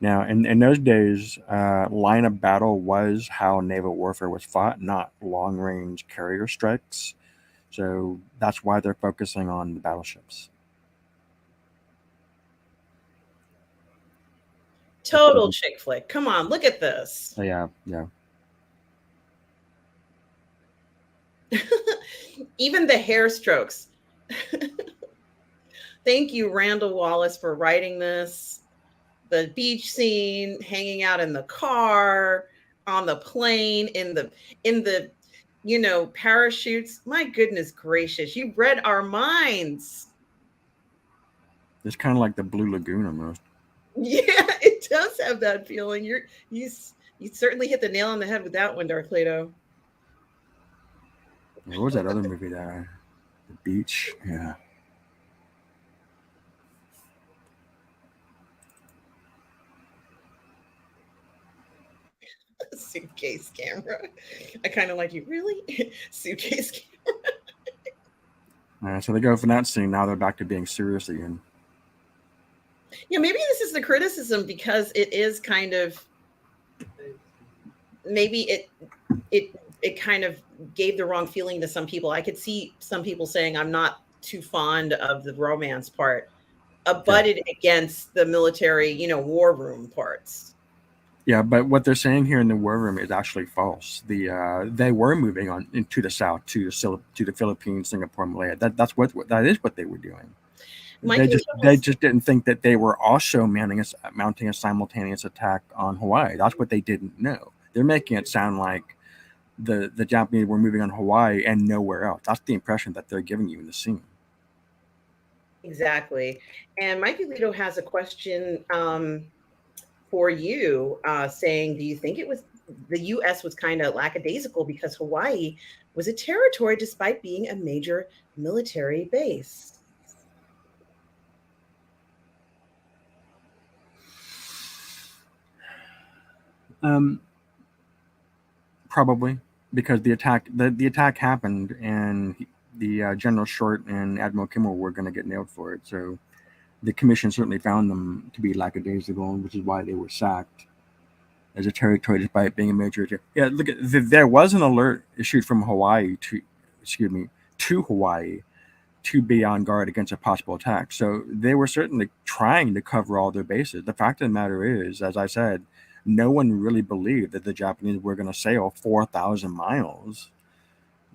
Now, in those days, line of battle was how naval warfare was fought, not long range carrier strikes. So that's why they're focusing on the battleships. That's Total the, chick flick. Come on, look at this. yeah, yeah. Even the hair strokes. Thank you, Randall Wallace, for writing this. The beach scene, hanging out in the car, on the plane, in the parachutes. My goodness gracious, you read our minds. It's kind of like the Blue Lagoon almost. Yeah, it does have that feeling. You certainly hit the nail on the head with that one, Dark Plato. What was that other movie that the beach? Yeah. Suitcase camera. I kind of like you. Really? Suitcase camera. So they go from that scene. Now they're back to being serious again. Yeah, maybe this is the criticism because it is kind of maybe it it kind of gave the wrong feeling to some people. I could see some people saying I'm not too fond of the romance part, Yeah. abutted against the military, war room parts. Yeah, but what they're saying here in the war room is actually false. They were moving on into the south to the Philippines, Singapore, Malaya. That is what they were doing. Mike They just Lito they has just didn't think that they were also mounting a simultaneous attack on Hawaii. That's what they didn't know. They're making it sound like the Japanese were moving on Hawaii and nowhere else. That's the impression that they're giving you in the scene. exactly. And Mike Lito has a question for you, saying, "Do you think it was the U.S. was kind of lackadaisical because Hawaii was a territory despite being a major military base?" Um, Probably because the attack happened and the General Short and Admiral Kimmel were going to get nailed for it. So the commission certainly found them to be lackadaisical, which is why they were sacked as a territory despite being a major. Yeah, look, there was an alert issued from Hawaii to, excuse me, to Hawaii to be on guard against a possible attack. So they were certainly trying to cover all their bases. The fact of the matter is, as I said, no one really believed that the Japanese were going to sail 4,000 miles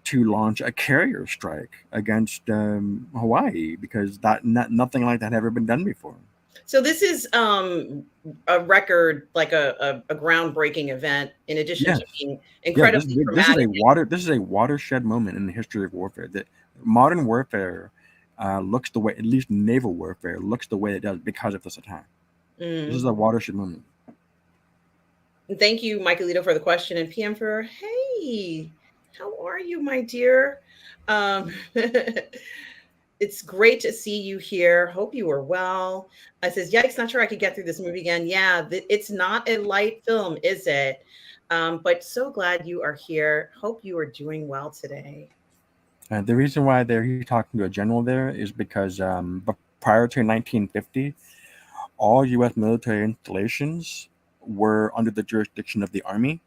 to launch a carrier strike against Hawaii because nothing like that had ever been done before. So this is a record, like a groundbreaking event, in addition to Yes. being Yeah, incredibly a dramatic. this is a watershed moment in the history of warfare. That modern warfare looks the way, at least naval warfare looks the way it does because of this attack. This is Mm. a watershed moment. And thank you, Michaelito, for the question, and PM for, hey, how are you, my dear? Um, It's great to see you here. Hope you are well. I says, yikes, not sure I could get through this movie again. Yeah, it's not a light film, is it? But so glad you are here. Hope you are doing well today. The reason why he's talking to a general there is because but prior to 1950, all U.S. military installations were under the jurisdiction of the Army,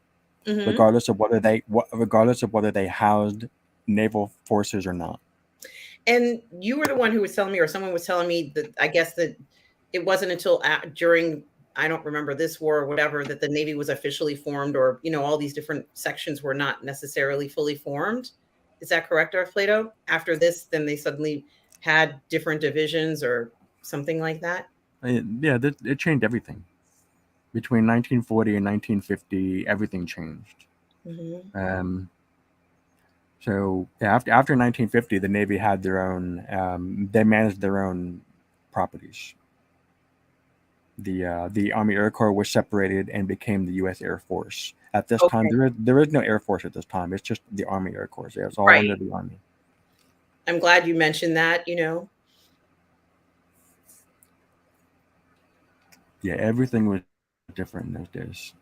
Hmm. regardless of whether they housed naval forces or not. And you were the one who was telling me, or someone was telling me that I guess that it wasn't until during, I don't remember this war or whatever, that the Navy was officially formed, or all these different sections were not necessarily fully formed. Is that correct, Darth Plato? After this, then they suddenly had different divisions or something like that. Yeah, it changed everything. Between 1940 and 1950, everything changed. Hmm. Um, so yeah, after 1950, the Navy had their own. They managed their own properties. The Army Air Corps was separated and became the U.S. Air Force. At this time, Okay, there is no Air Force at this time. It's just the Army Air Corps. Yeah, it's all right. under the Army. I'm glad you mentioned that. Yeah, everything was different in those days.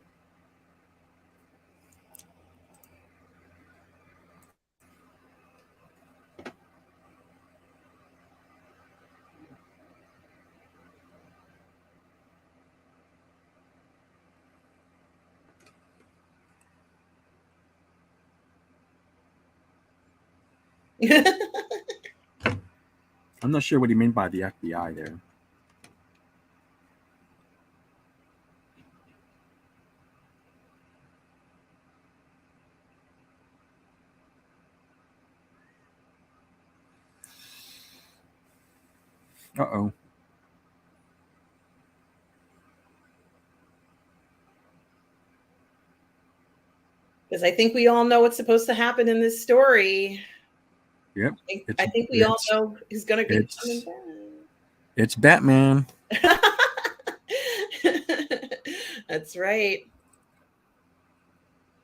I'm not sure what you mean by the FBI there. Uh-oh. Because I think we all know what's supposed to happen in this story. Yep. I It's think we all it's know he's going to be coming it's it's Batman. back. That's right.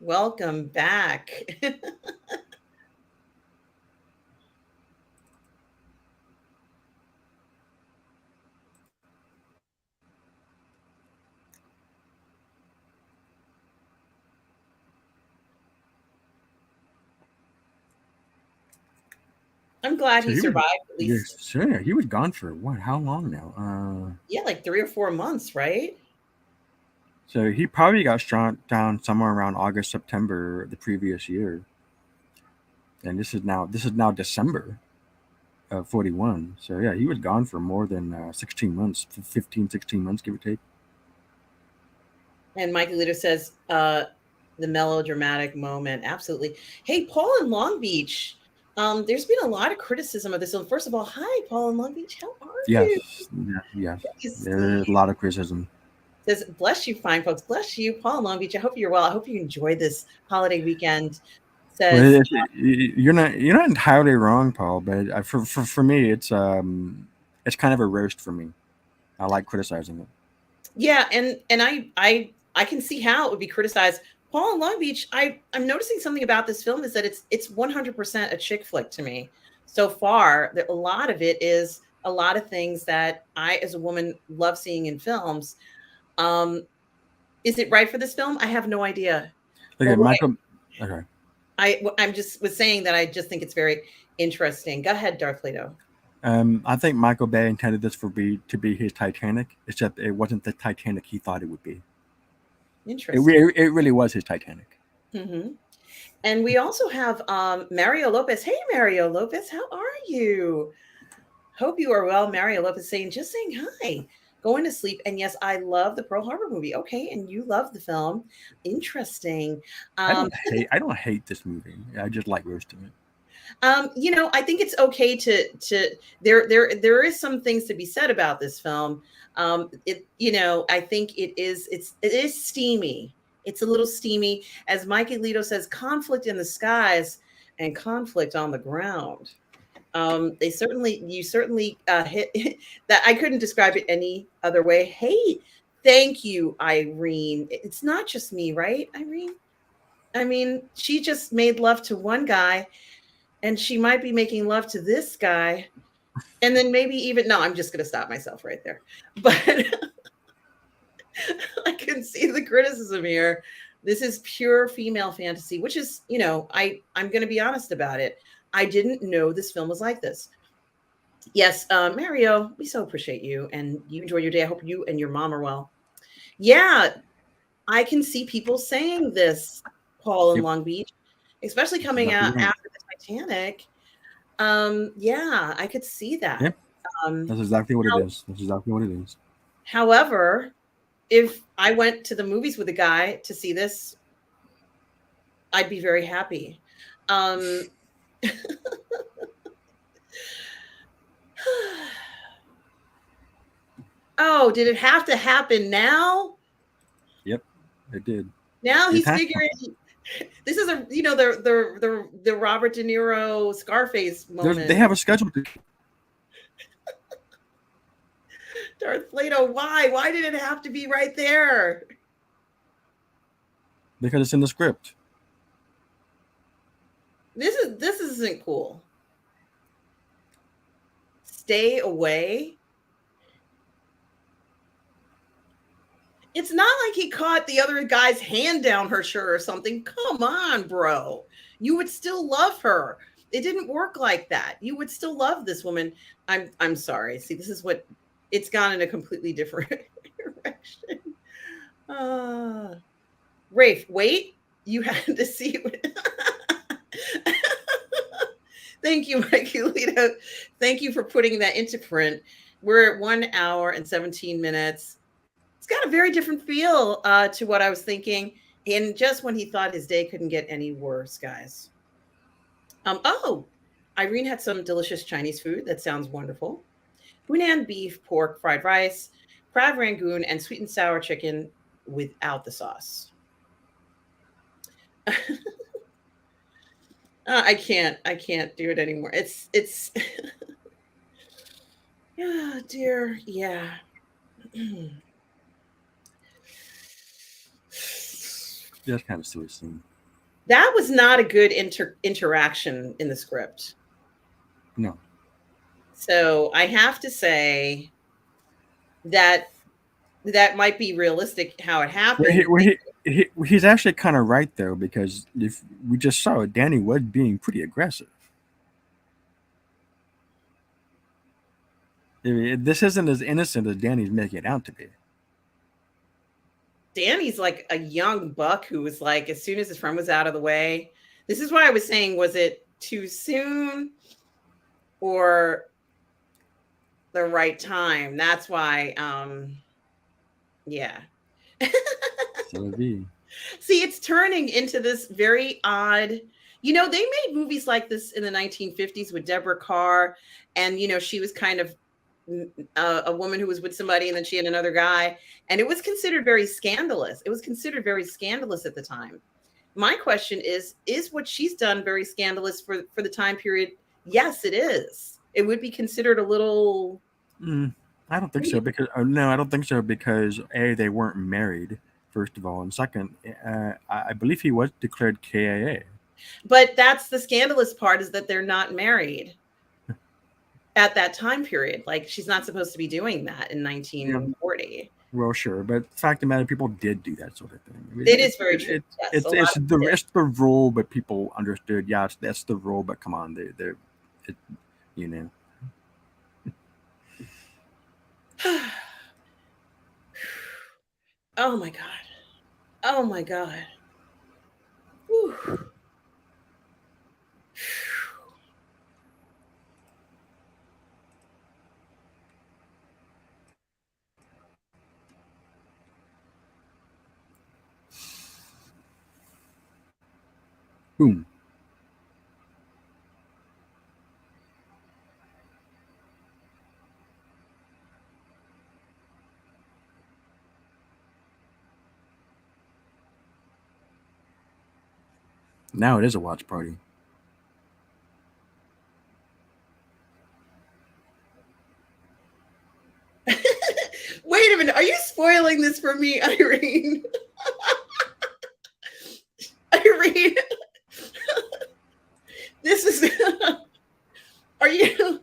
Welcome back. I'm glad So he he was survived at least. yes, so yeah, he was gone for what? How long now? Yeah, like 3 or 4 months, right? So he probably got shot down somewhere around August, September the previous year, and this is now December of 41. So yeah, he was gone for more than 16 months, 15, 16 months, give or take. And Michael Leader says, the melodramatic moment. Absolutely. Hey, Paul in Long Beach. There's been a lot of criticism of this film. First of all, hi, Paul in Long Beach. How are you? Yes, yeah, yes. Good to see There's a lot of criticism. Says, bless you, fine folks. Bless you, Paul in Long Beach. I hope you're well. I hope you enjoy this holiday weekend. Well, Says, you're not entirely wrong, Paul. But for me, it's kind of a roast for me. I like criticizing it. yeah, and I can see how it would be criticized. Paul in Long Beach, I'm noticing something about this film is that it's 100% a chick flick to me. So far, a lot of it is a lot of things that I, as a woman, love seeing in films. Um, is it right for this film? I have no idea. Okay, But what Michael. Okay. I'm just was saying that I just think it's very interesting. Go ahead, Darth Leto. I think Michael Bay intended this to be his Titanic, except it wasn't the Titanic he thought it would be. Interesting. It really was his Titanic. Hmm. And we also have Mario Lopez. Hey, Mario Lopez, how are you? Hope you are well. Mario Lopez saying hi, going to sleep. And yes, I love the Pearl Harbor movie. Okay, and you love the film. Interesting. Um, I don't hate this movie. I just like roasting it. I think it's okay to there is some things to be said about this film. I think it is steamy. It's a little steamy, as Mike Alito says, conflict in the skies and conflict on the ground. You certainly hit that. I couldn't describe it any other way. Hey, thank you, Irene. It's not just me, right, Irene? I mean, she just made love to one guy, and she might be making love to this guy. And then maybe even no, I'm just going to stop myself right there. But I can see the criticism here. This is pure female fantasy, which is, I'm going to be honest about it. I didn't know this film was like this. Yes, Mario, we so appreciate you and you enjoy your day. I hope you and your mom are well. Yeah, I can see people saying this, Paul in Yep, Long Beach, especially that's coming exactly out right. after the Titanic. Yeah, I could see that. Yep, Um, that's exactly what it how, is. That's exactly what it is. however, if I went to the movies with a guy to see this, I'd be very happy. Um, oh, did it have to happen now? Yep, it did. Now It he's has figuring this is the Robert De Niro Scarface they moment. have a schedule Darth Plato, why? Why did it have to be right there? because it's in the script. This isn't cool. Stay away. It's not like he caught the other guy's hand down her shirt or something. Come on, bro. You would still love her. It didn't work like that. You would still love this woman. I'm sorry. See, this is what it's gone in a completely different direction. Uh Rafe, wait. You had to see it. Thank you, Mikeulito. Thank you for putting that into print. We're at 1 hour and 17 minutes. It's got a very different feel to what I was thinking. And just when he thought his day couldn't get any worse, guys. Oh, Irene had some delicious Chinese food. That sounds wonderful. Hunan beef, pork, fried rice, crab rangoon, and sweet and sour chicken without the sauce. I can't do it anymore. It's yeah, dear, yeah. Yeah, it's kind of silly scene. That was not a good interaction in the script. No, So I have to say that that might be realistic how it where happened. he's actually kind of right though, because if we just saw it, Danny was being pretty aggressive. I mean, this isn't as innocent as Danny's making it out to be. Danny's like a young buck who was like, as soon as his friend was out of the way, this is why I was saying, was it too soon or the right time? That's why, yeah. So V. See, it's turning into this very odd. They made movies like this in the 1950s with Deborah Carr, and she was kind of a woman who was with somebody, and then she had another guy, and it was considered very scandalous. It was considered very scandalous at the time. My question is what she's done very scandalous for the time period? Yes, it is. It would be considered a little. Mm, I don't think so because no, I don't think so because a they weren't married first of all, and second, I believe he was declared KIA. But that's the scandalous part, is that they're not married at that time period. Like, she's not supposed to be doing that in Yeah, 1940. well, sure, but the fact of the matter, people did do that sort of thing. I mean, It is very true. Yes, a lot it's of them it's the rule, but people understood. Yeah, that's the rule, but come on, they're it, you know. did. Oh my god. Oh my god. Whew. Boom. Now it is a watch party. Wait a minute. Are you spoiling this for me, Irene? Irene, this is. Are you?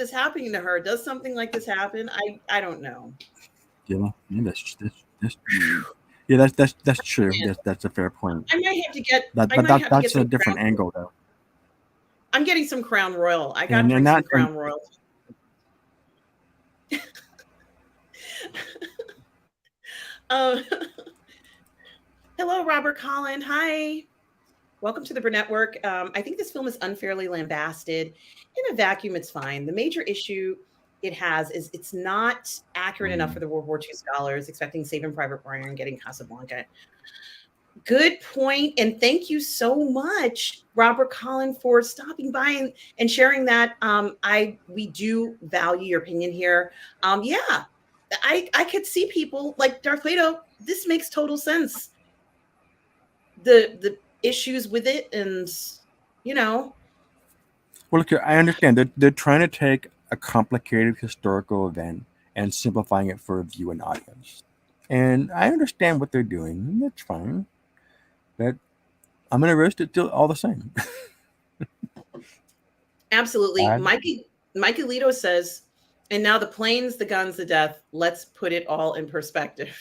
this happening to her. Does something like this happen? I don't know. Yeah, yeah, that's true. Man, That's a fair point. I might have to get That I but might that have to get that's a some different Crown. angle though. I'm getting some Crown Royal. I got to And drink some that and Crown Royal. Um, hello, Robert Collin. Hi. Welcome to the Burnett Work. I think this film is unfairly lambasted. In a vacuum, it's fine. The major issue it has is it's not accurate enough for mm, the World War II scholars expecting Saving Private Ryan and getting Casablanca. Good point, and thank you so much, Robert Collin, for stopping by and sharing that. We do value your opinion here. Yeah, I could see people like Darth Vader. This makes total sense. The issues with it, and you know, well, look, I understand they're trying to take a complicated historical event and simplifying it for a viewing audience, and I understand what they're doing. And that's fine. But I'm gonna roast it till all the same. absolutely. I, Mikey Lito says, and now the planes, the guns, the death. Let's put it all in perspective.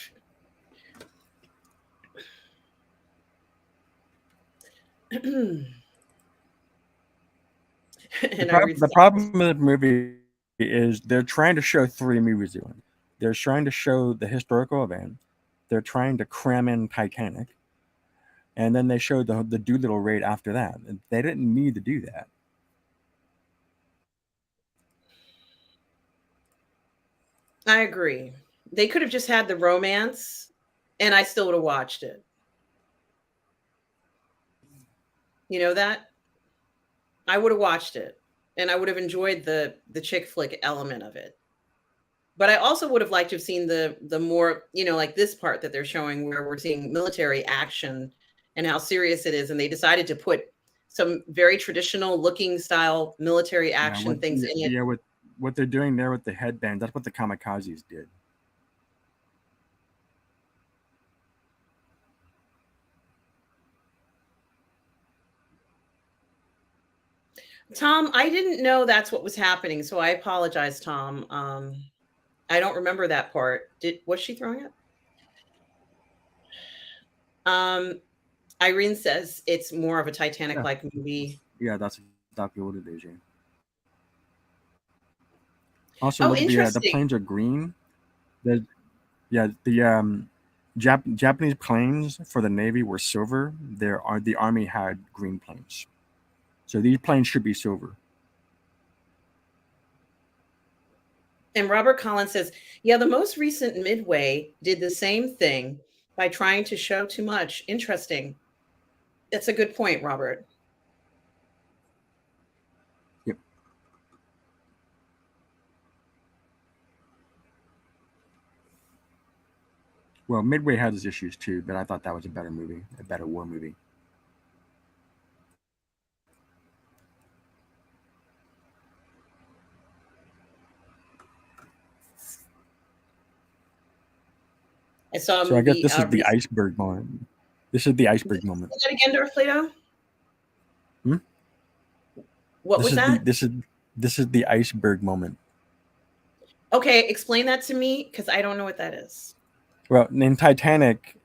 And Irene the says, problem with the movie is they're trying to show three movies at once. They're trying to show the historical event. They're trying to cram in Titanic, and then they showed the Doolittle raid after that. They didn't need to do that. I agree. They could have just had the romance, and I still would have watched it. You know that? I would have watched it, and I would have enjoyed the chick flick element of it. But I also would have liked to have seen the more, like this part that they're showing where we're seeing military action and how serious it is. And they decided to put some very traditional looking style military action things in it. Yeah, what they're doing there with the headband, that's what the kamikazes did. Tom, I didn't know that's what was happening, so I apologize, Tom. I don't remember that part. Was she throwing it? Um, Irene says it's more of a Titanic Yeah, like movie. yeah, that's exactly what it is. Yeah. Also, Oh, look, the interesting. planes are green. The Yeah, the Japanese planes for the Navy were silver. The Army had green planes. So these planes should be silver. And Robert Collins says, yeah, the most recent Midway did the same thing by trying to show too much. Interesting. That's a good point, Robert. Yep. Well, Midway had its issues too, but I thought that was a better movie, a better war movie. I saw a So I guess movie this is the recently. iceberg moment. This is the iceberg moment. Say that again, Darth Plato? Hmm? What This was is the that? this is the iceberg moment. Okay, explain that to me because I don't know what that is. Well, in Titanic,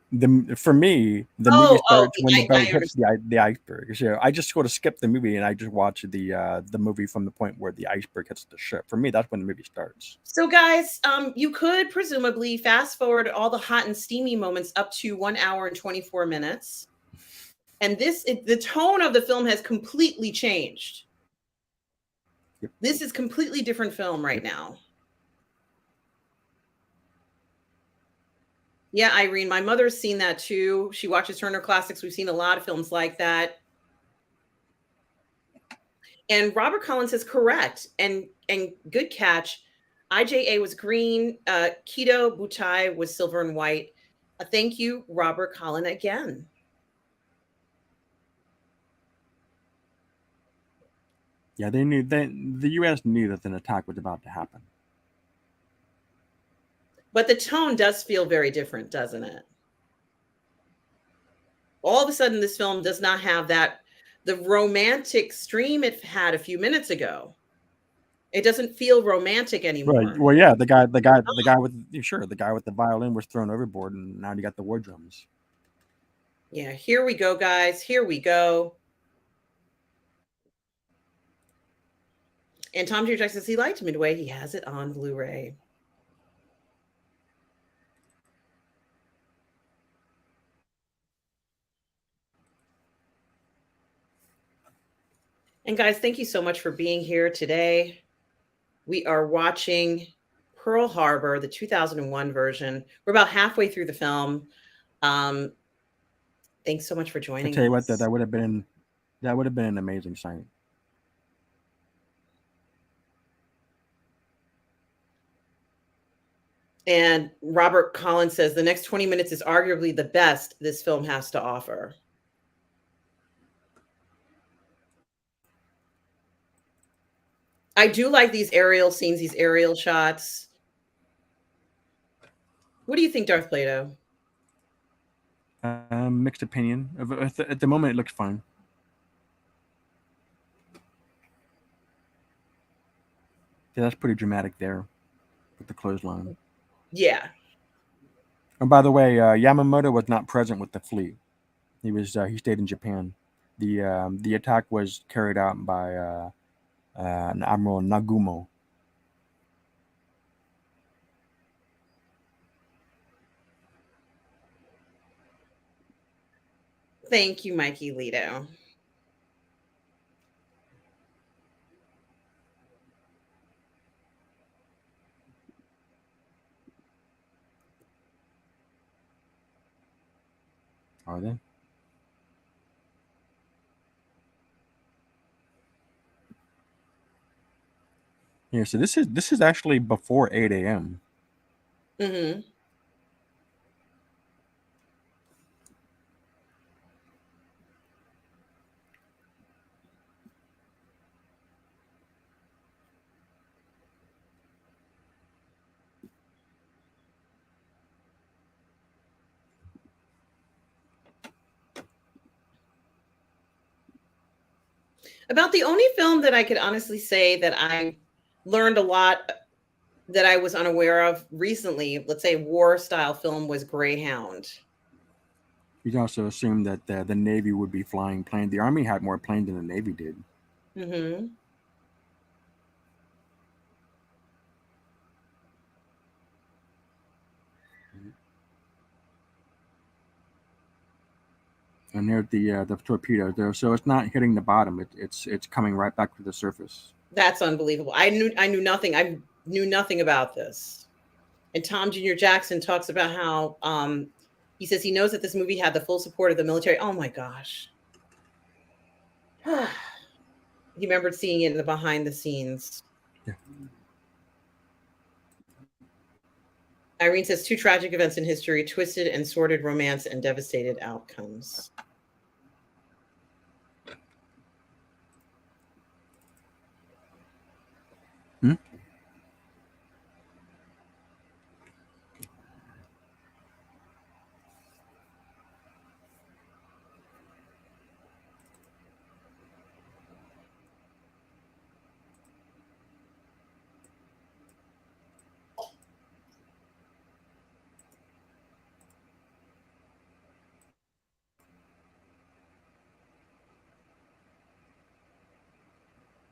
for me, the movie Oh, starts when the I boat hits understand. the iceberg. So I just sort of skip the movie and I just watch the movie from the point where the iceberg hits the ship. For me, that's when the movie starts. So, guys, you could presumably fast forward all the hot and steamy moments up to 1 hour and 24 minutes. And the tone of the film has completely changed. Yep. This is completely different film right Yep. now. Yeah, Irene, my mother's seen that too. She watches Turner Classics. We've seen a lot of films like that. And Robert Collins is correct. And good catch. IJA was green. Keto Butai was silver and white. Thank you, Robert Collin, again. Yeah, the U.S. knew that an attack was about to happen. But the tone does feel very different, doesn't it? All of a sudden, this film does not have the romantic stream it had a few minutes ago. It doesn't feel romantic Right. anymore. Well, yeah, the guy the guy with the violin was thrown overboard, and now you got the war drums. Yeah, here we go, guys. Here we go. And Tom J. Jackson says he liked Midway. He has it on Blu-ray. And guys, thank you so much for being here today. We are watching Pearl Harbor, the 2001 version. We're about halfway through the film. Thanks so much for I joining tell you what, us. that would have been an amazing sight. And Robert Collins says the next 20 minutes is arguably the best this film has to offer. I do like these aerial scenes, these aerial shots. What do you think, Darth Plato? Mixed opinion. At the moment, it looks fine. Yeah, that's pretty dramatic there with the clothesline. Yeah. And by the way, Yamamoto was not present with the fleet. He stayed in Japan. The attack was carried out by an Admiral Nagumo. Thank you, Mikey Lito. Are they? Yeah. So this is actually before 8 a.m. Mm-hmm. About the only film that I could honestly say that I learned a lot that I was unaware of recently, let's say war style film, was Greyhound. You'd also assume that the Navy would be flying planes. The Army had more planes than the Navy did. Mm-hmm. And there's the torpedoes there, so it's not hitting the bottom. It's coming right back to the surface. That's unbelievable. I knew nothing. I knew nothing about this. And Tom Jr. Jackson talks about how he says he knows that this movie had the full support of the military. Oh my gosh. He remembered seeing it in the behind the scenes. Yeah. Irene says two tragic events in history, twisted and sordid romance and devastated outcomes. Hmm?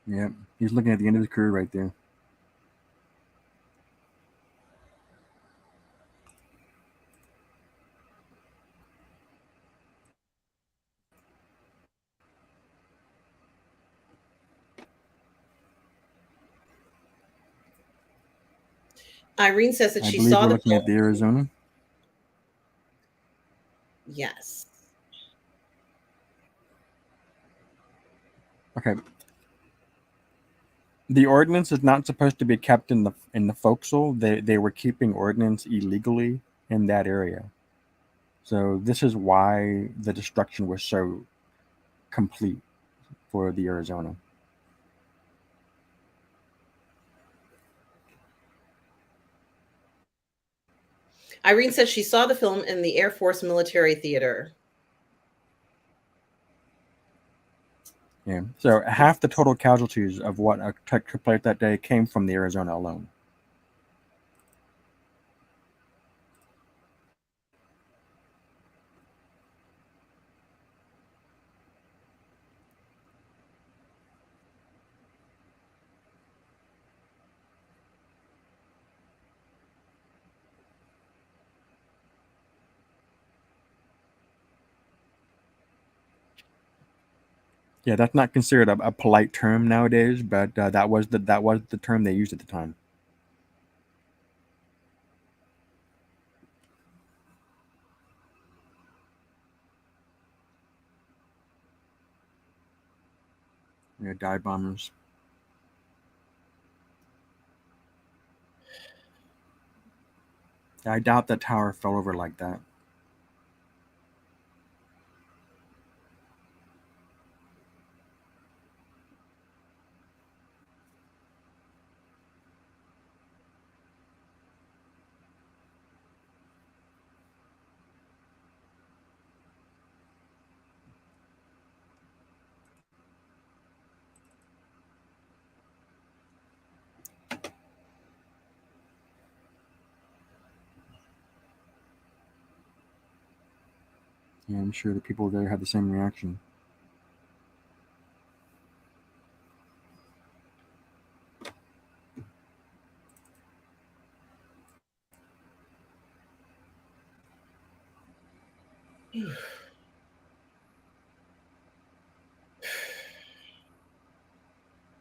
Yeah. He's looking at the end of his career right there. Irene says that I she believe saw we're the looking film. at the Arizona. Yes. Okay. The ordnance is not supposed to be kept in the forecastle. They were keeping ordnance illegally in that area. So this is why the destruction was so complete for the Arizona. Irene says she saw the film in the Air Force Military Theater. Yeah. So half the total casualties of what took place that day came from the Arizona alone. Yeah, that's not considered a polite term nowadays, but that was the term they used at the time. Yeah, dive bombers. I doubt that tower fell over like that. Yeah, I'm sure the people there had the same reaction.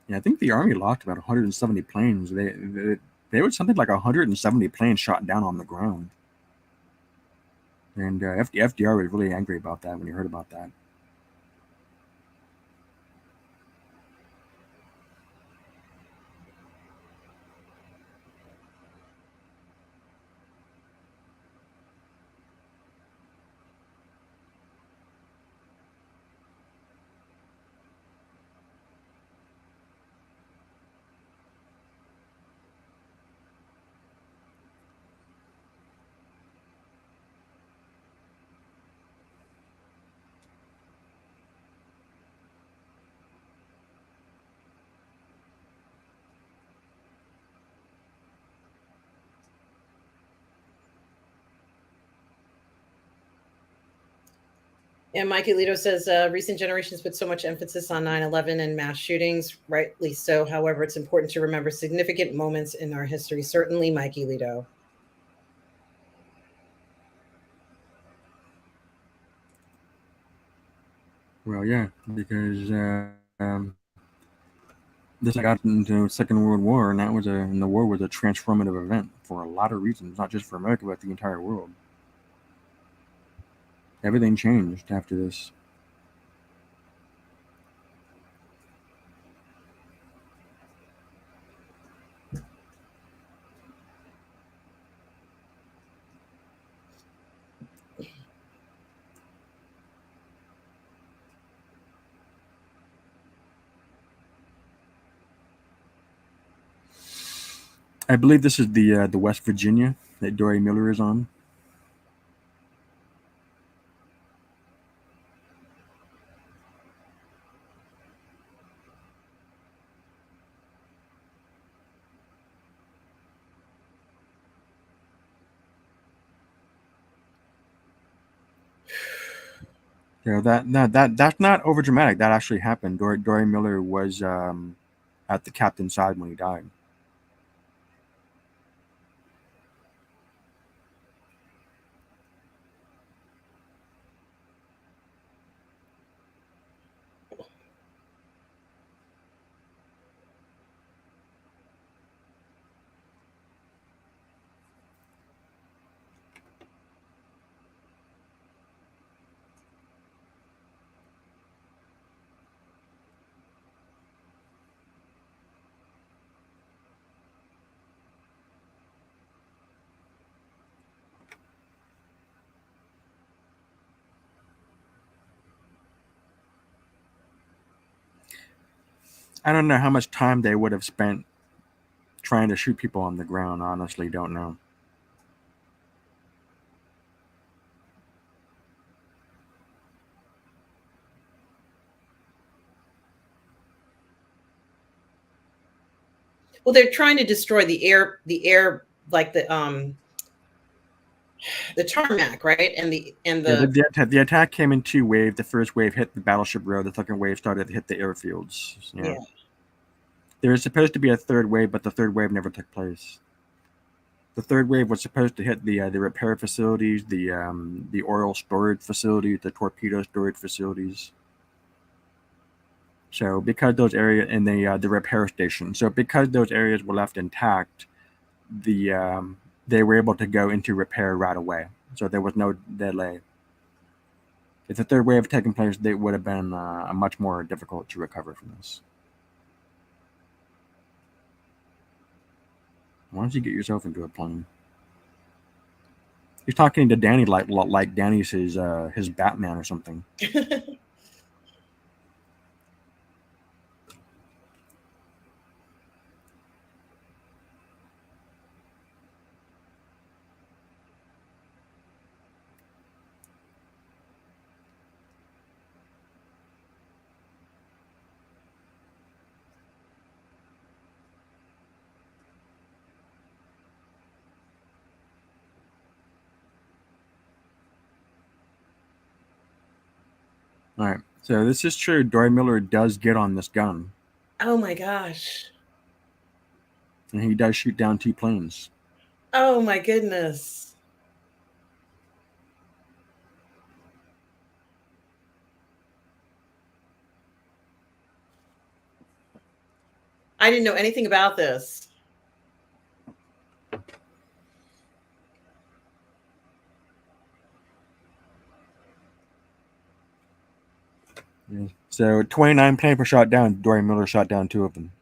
Yeah, I think the army lost about 170 planes. There was something like 170 planes shot down on the ground, and FDR was really angry about that when he heard about that. And Mikey Lito says recent generations put so much emphasis on 9/11 and mass shootings, rightly so. However, it's important to remember significant moments in our history. Certainly, Mikey Lito. Well, yeah, because this got into Second World War, and the war was a transformative event for a lot of reasons, not just for America but the entire world. Everything changed after this. I believe this is the West Virginia that Dory Miller is on. You know that's not over dramatic. That actually happened. Dory Miller was at the captain's side when he died. I don't know how much time they would have spent trying to shoot people on the ground. Honestly, don't know. Well, they're trying to destroy the air, like the tarmac, right? And Yeah, the the attack came in two waves. The first wave hit the battleship road. The second wave started to hit the airfields. Yeah. yeah. There was supposed to be a third wave, but the third wave never took place. The third wave was supposed to hit the repair facilities, the oil storage facilities, the torpedo storage facilities. So because those areas and the repair station, so because those areas were left intact, they were able to go into repair right away. So there was no delay. If the third wave had taken place, it would have been much more difficult to recover from this. Why don't you get yourself into a plane? He's talking to Danny like Danny's his Batman or something. All right. So this is true. Dory Miller does get on this gun, Oh my gosh. and he does shoot down two planes. Oh my goodness. I didn't know anything about this. Yeah. So 29 planes were shot down. Dory Miller shot down two of them.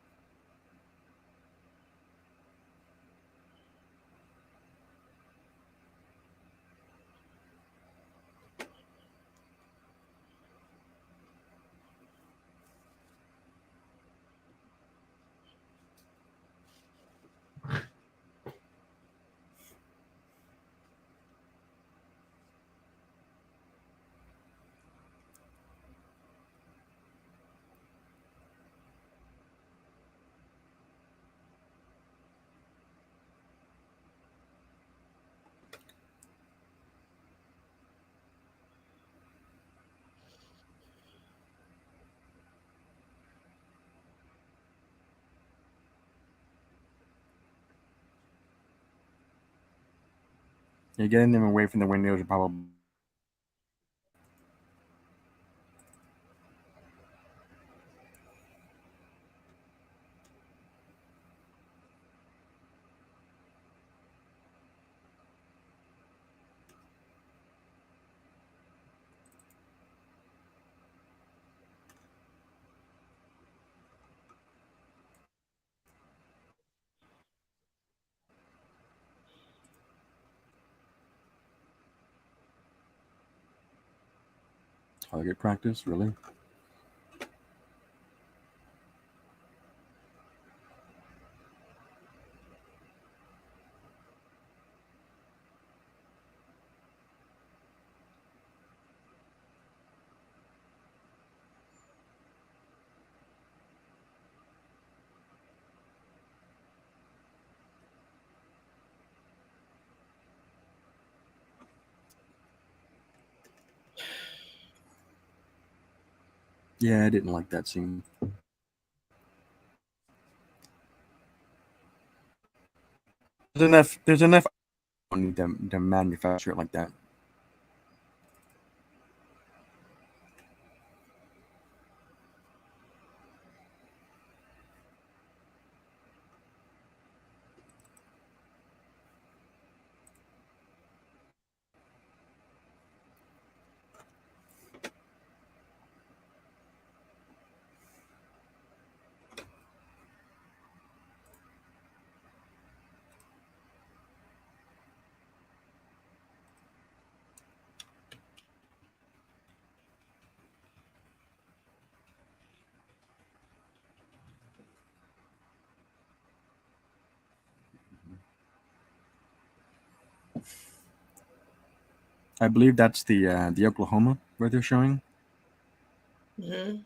Yeah, getting them away from the windows are probably. Target practice, really? Yeah, I didn't like that scene. There's enough. I don't need to manufacture it like that. I believe that's the Oklahoma where they're showing. Hmm.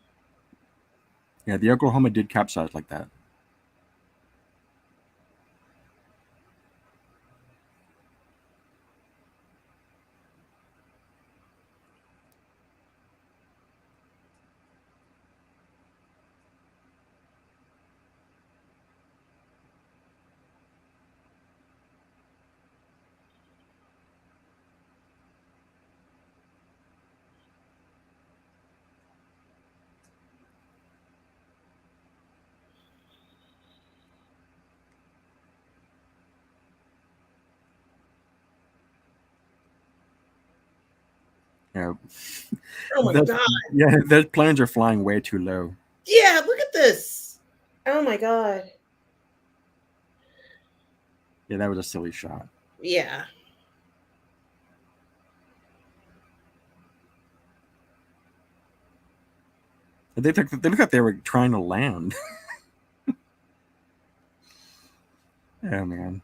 Yeah, the Oklahoma did capsize like that. You know, Oh my those, god. yeah, those planes are flying way too low. Yeah, look at this. Oh my god. Yeah, that was a silly shot. Yeah. They look like they were trying to land. Oh man.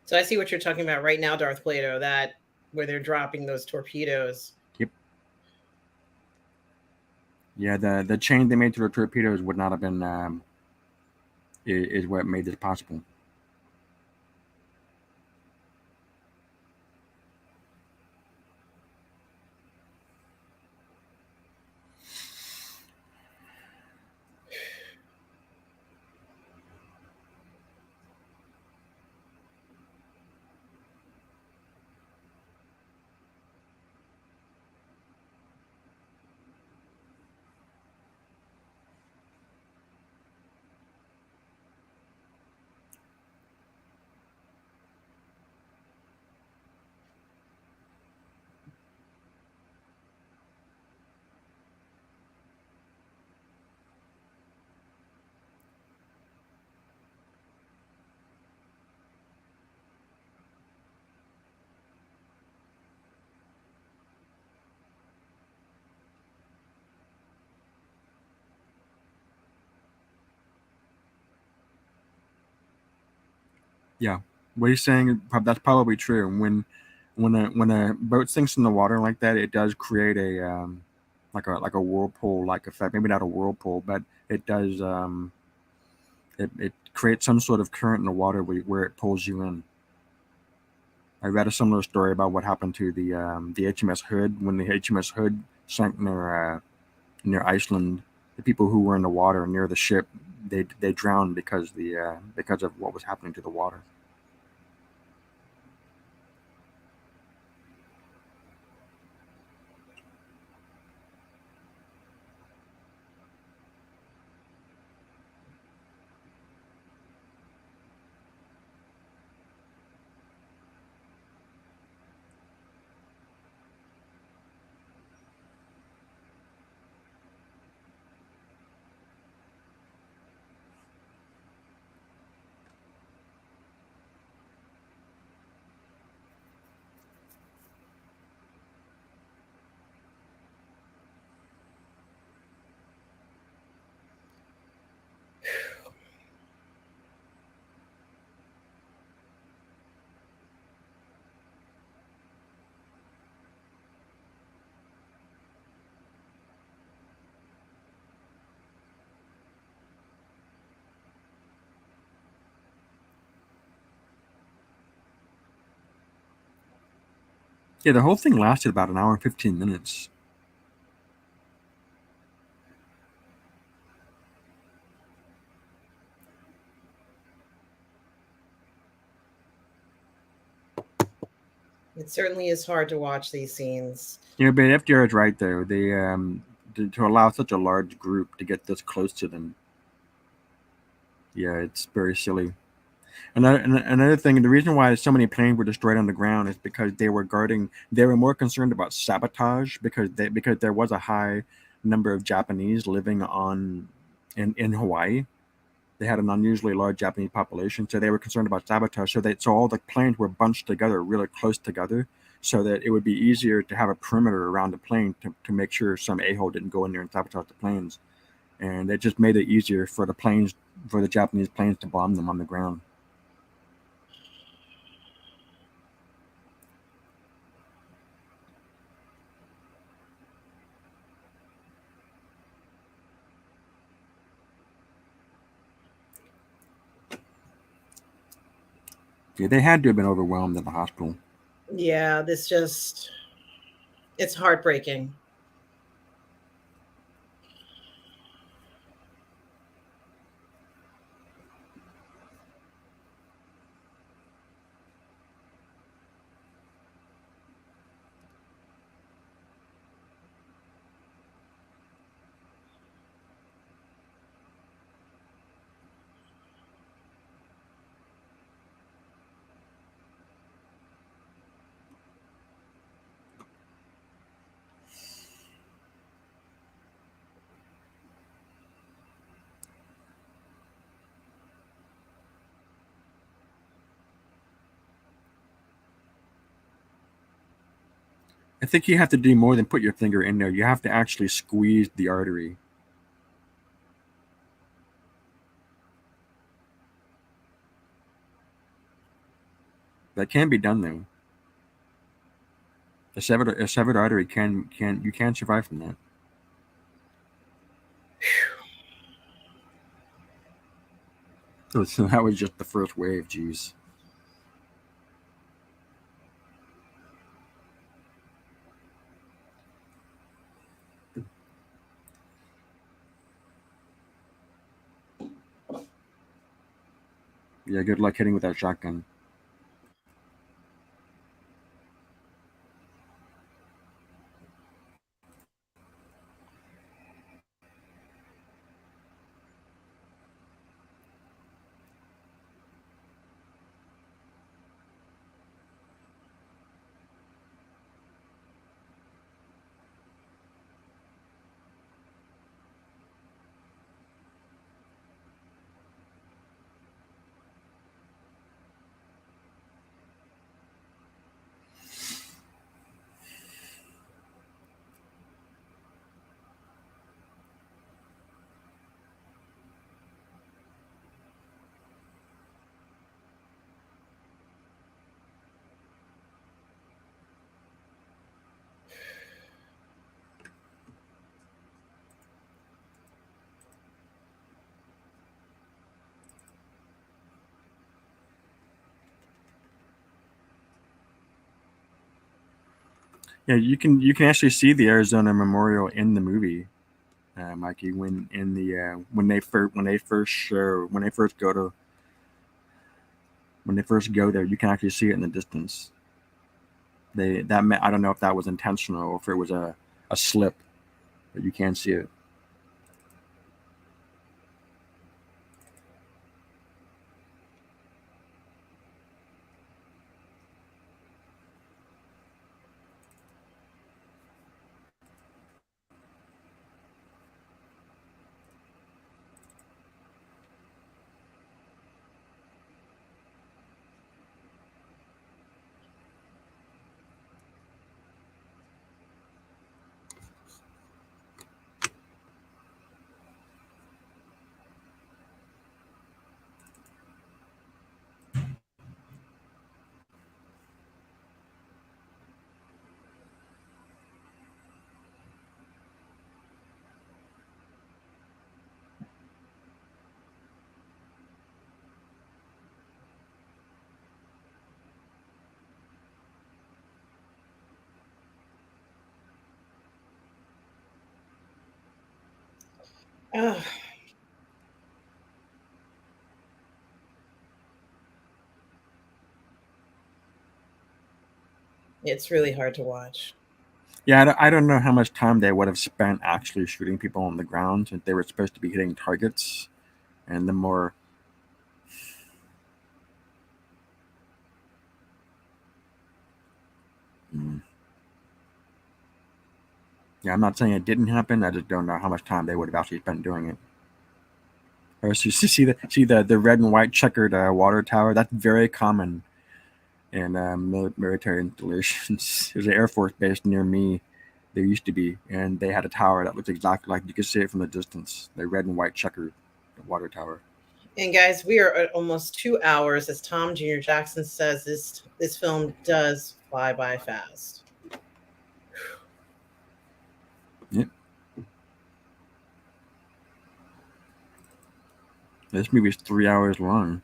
So I see what you're talking about right now, Darth Plato, that where they're dropping those torpedoes. Yep. Yeah, the chain they made to the torpedoes would not have been is what made this possible. Yeah, what he's saying that's probably true. When a boat sinks in the water like that, it does create a like a whirlpool like effect. Maybe not a whirlpool, but it does it creates some sort of current in the water where it pulls you in. I read a similar story about what happened to the HMS Hood when the HMS Hood sank near Iceland. The people who were in the water near the ship they drowned because of what was happening to the water. Yeah, the whole thing lasted about an hour and 15 minutes. It certainly is hard to watch these scenes. But FDR is right though. They to allow such a large group to get this close to them, yeah, it's very silly. Another thing, the reason why so many planes were destroyed on the ground is because they were guarding. They were more concerned about sabotage because there was a high number of Japanese living on in Hawaii. They had an unusually large Japanese population, so they were concerned about sabotage. So all the planes were bunched together, really close together, so that it would be easier to have a perimeter around the plane to make sure some a-hole didn't go in there and sabotage the planes. And it just made it easier for the Japanese planes to bomb them on the ground. Yeah, they had to have been overwhelmed at the hospital. Yeah, this just it's heartbreaking. I think you have to do more than put your finger in there. You have to actually squeeze the artery. That can be done though. A severed artery can you can survive from that. So that was just the first wave. Jeez. Yeah. Good luck hitting with that shotgun. Yeah, you can actually see the Arizona Memorial in the movie, Mikey. When they first go there, you can actually see it in the distance. I don't know if that was intentional or if it was a slip, but you can see it. Ugh, it's really hard to watch. Yeah, I don't know how much time they would have spent actually shooting people on the ground if they were supposed to be hitting targets. And the more, mm, yeah, I'm not saying it didn't happen. I just don't know how much time they would have actually spent doing it. Or so you see the red and white checkered water tower. That's very common in military installations. There's an Air Force base near me. There used to be, and they had a tower that looked exactly like you could see it from the distance. The red and white checkered water tower. And guys, we are at almost 2 hours. As Tom Jr. Jackson says, this film does fly by fast. Yep. This movie is 3 hours long,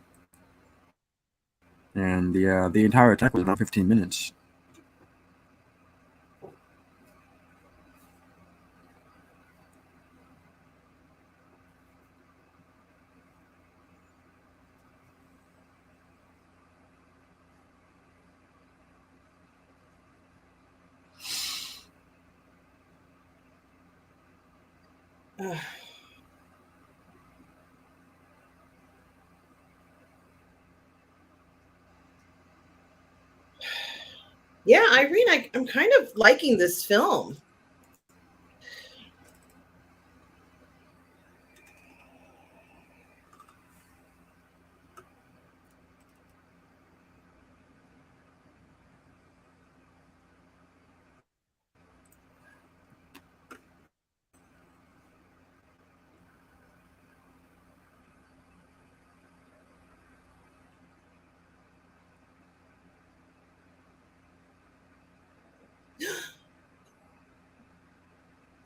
and the entire attack was about 15 minutes. Ugh. Yeah, Irene, I'm kind of liking this film.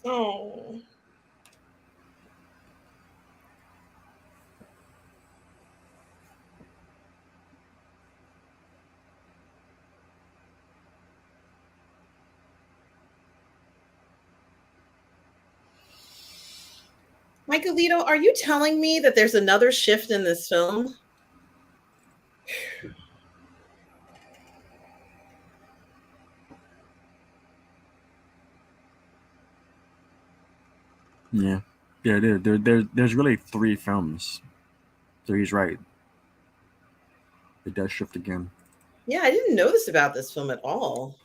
Oh. Michaelito, are you telling me that there's another shift in this film? Yeah, yeah, there's really three films. So he's right. It does shift again. Yeah, I didn't know this about this film at all.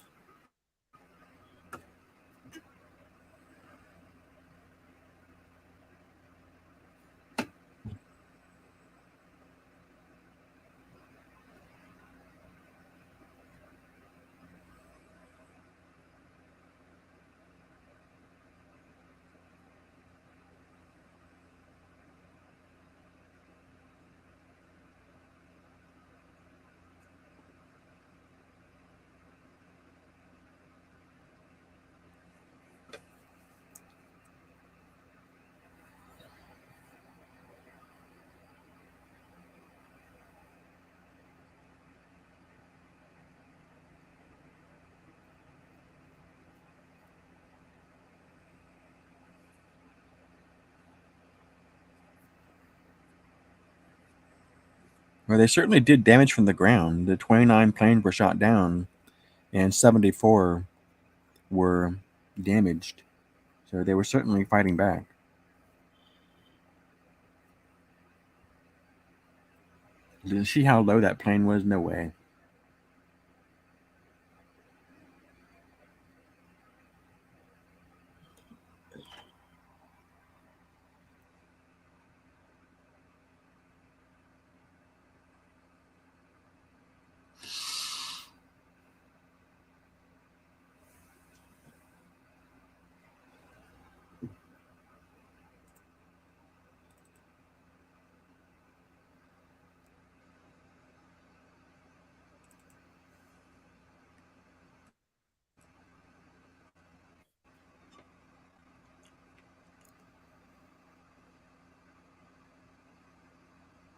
Well, they certainly did damage from the ground. The 29 planes were shot down, and 74 were damaged. So they were certainly fighting back. Did you see how low that plane was? No way.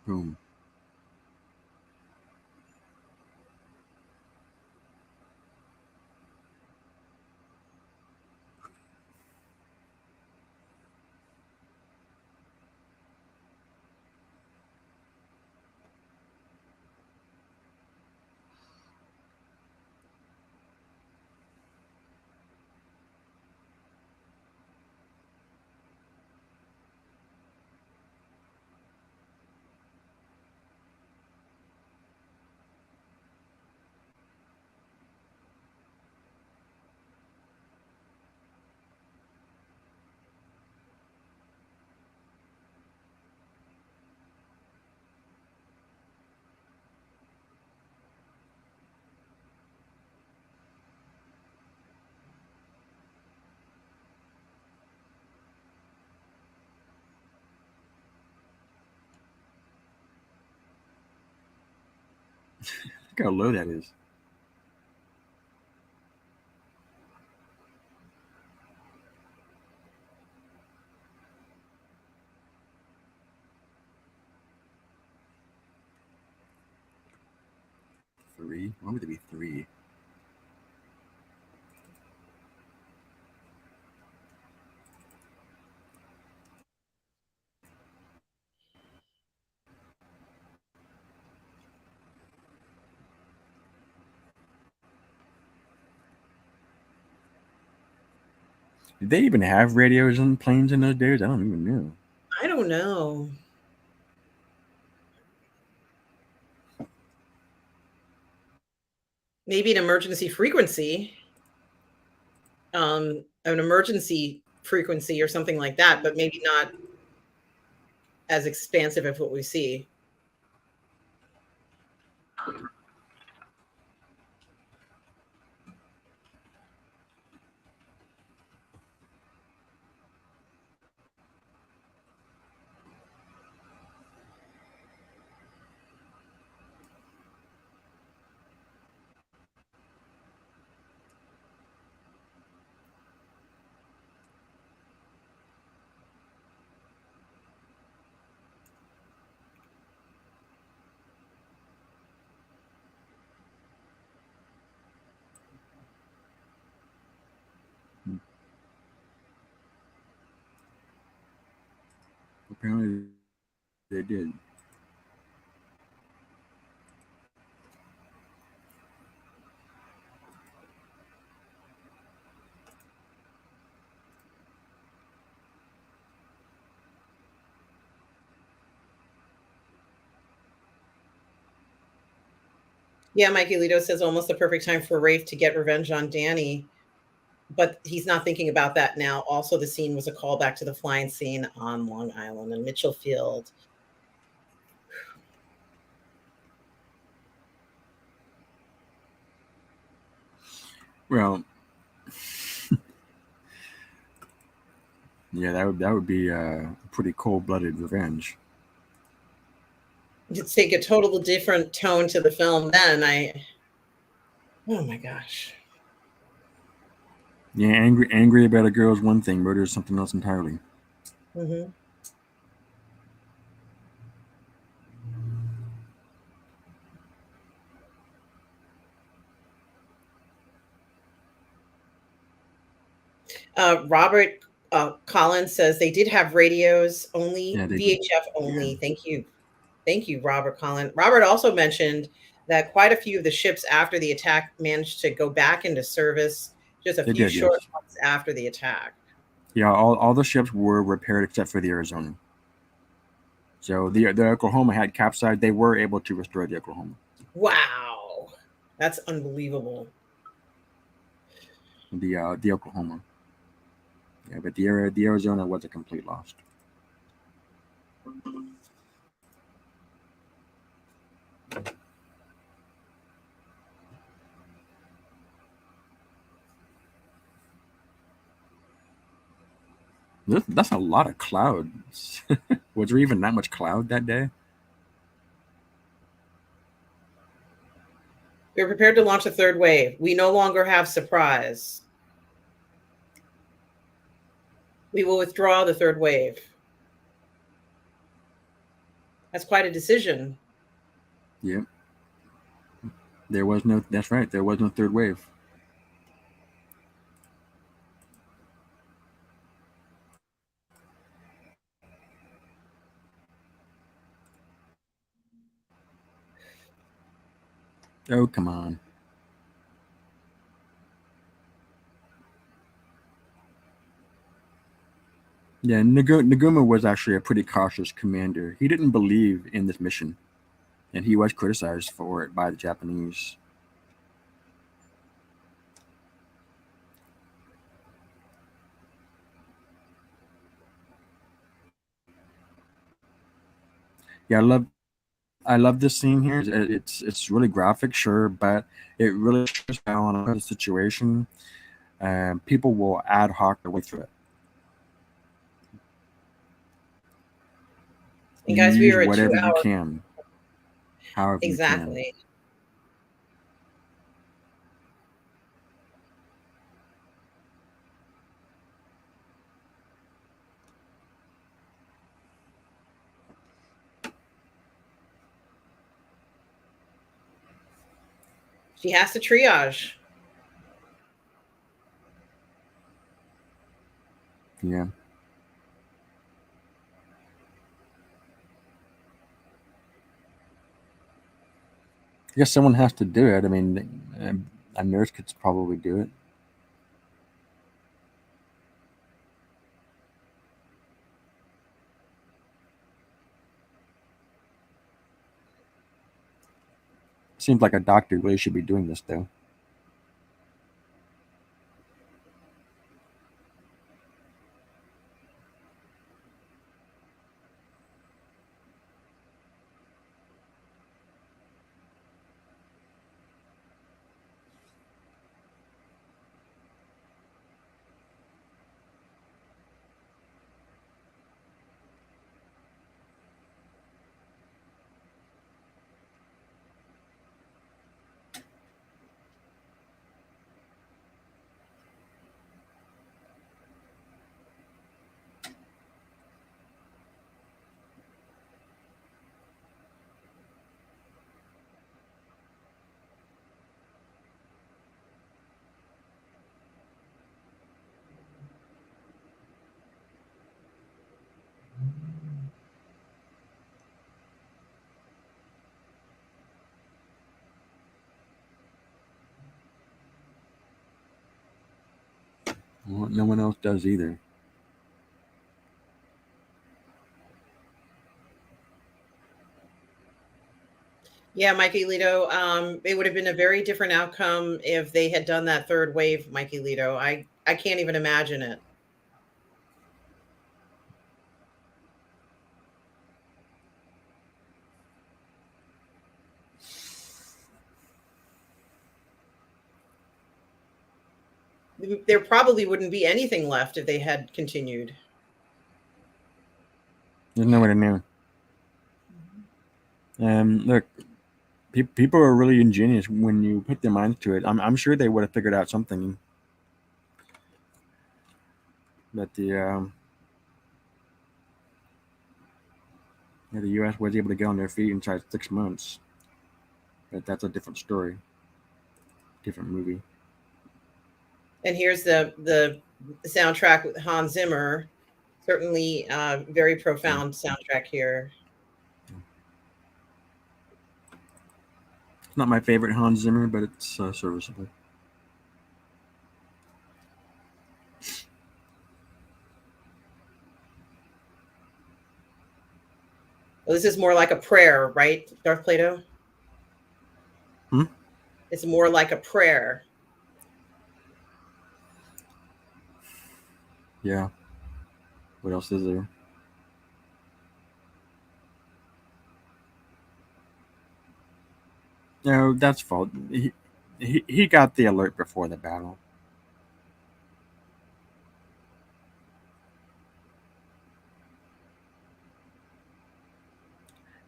Boom. Look how low that is. Three? Why would there be three? Did they even have radios on planes in those days? I don't even know. I don't know. Maybe an emergency frequency or something like that, but maybe not as expansive as what we see. apparently they did. Yeah, Mikey Lito says almost the perfect time for Rafe to get revenge on Danny, but he's not thinking about that now. Also, the scene was a callback to the flying scene on Long Island and Mitchell Field. Well, yeah, that would be a pretty cold blooded revenge. To take a total different tone to the film, then oh my gosh. Yeah, angry about a girl is one thing. Murder is something else entirely. Mm-hmm. Robert Collins says they did have radios only, Yeah, they did. VHF Yeah, only. Thank you, Robert Collins. Robert also mentioned that quite a few of the ships after the attack managed to go back into service just a they few did. short Yes. months after the attack. Yeah, all the ships were repaired except for the Arizona. So the Oklahoma had capsized. They were able to restore the Oklahoma. Wow, that's unbelievable. The Oklahoma. Yeah, but the Arizona was a complete loss. That's a lot of clouds. Was there even that much cloud that day? We're prepared to launch a third wave. We no longer have surprise. We will withdraw the third wave. That's quite a decision. Yep. There was no. That's right. There was no third wave. Oh, come on. Yeah, Naguma was actually a pretty cautious commander. He didn't believe in this mission, and he was criticized for it by the Japanese. Yeah, I love this scene here. It's really graphic, sure, but it really shows how on a situation, people will ad hoc their way through it. And You guys, we use are at two whatever you hours. can, however you can. Exactly. She has to triage. Yeah. I guess someone has to do it. I mean, a nurse could probably do it. Seems like a doctor really should be doing this, though. Well, no one else does either. Yeah, Mikey Lito. It would have been a very different outcome if they had done that third wave, Mikey Lito. I can't even imagine it. There probably wouldn't be anything left if they had continued. There's no way to know. Look, people are really ingenious when you put their minds to it. I'm sure they would have figured out something that the U.S. was able to get on their feet inside 6 months. But that's a different story, different movie. And here's the soundtrack with Hans Zimmer. Certainly, very Yeah. profound soundtrack here. It's not my favorite Hans Zimmer, but it's serviceable. Well, this is more like a prayer, right, Darth Plato? Hmm? It's more like a prayer. Yeah. What else is there? No, that's fault. He got the alert before the battle.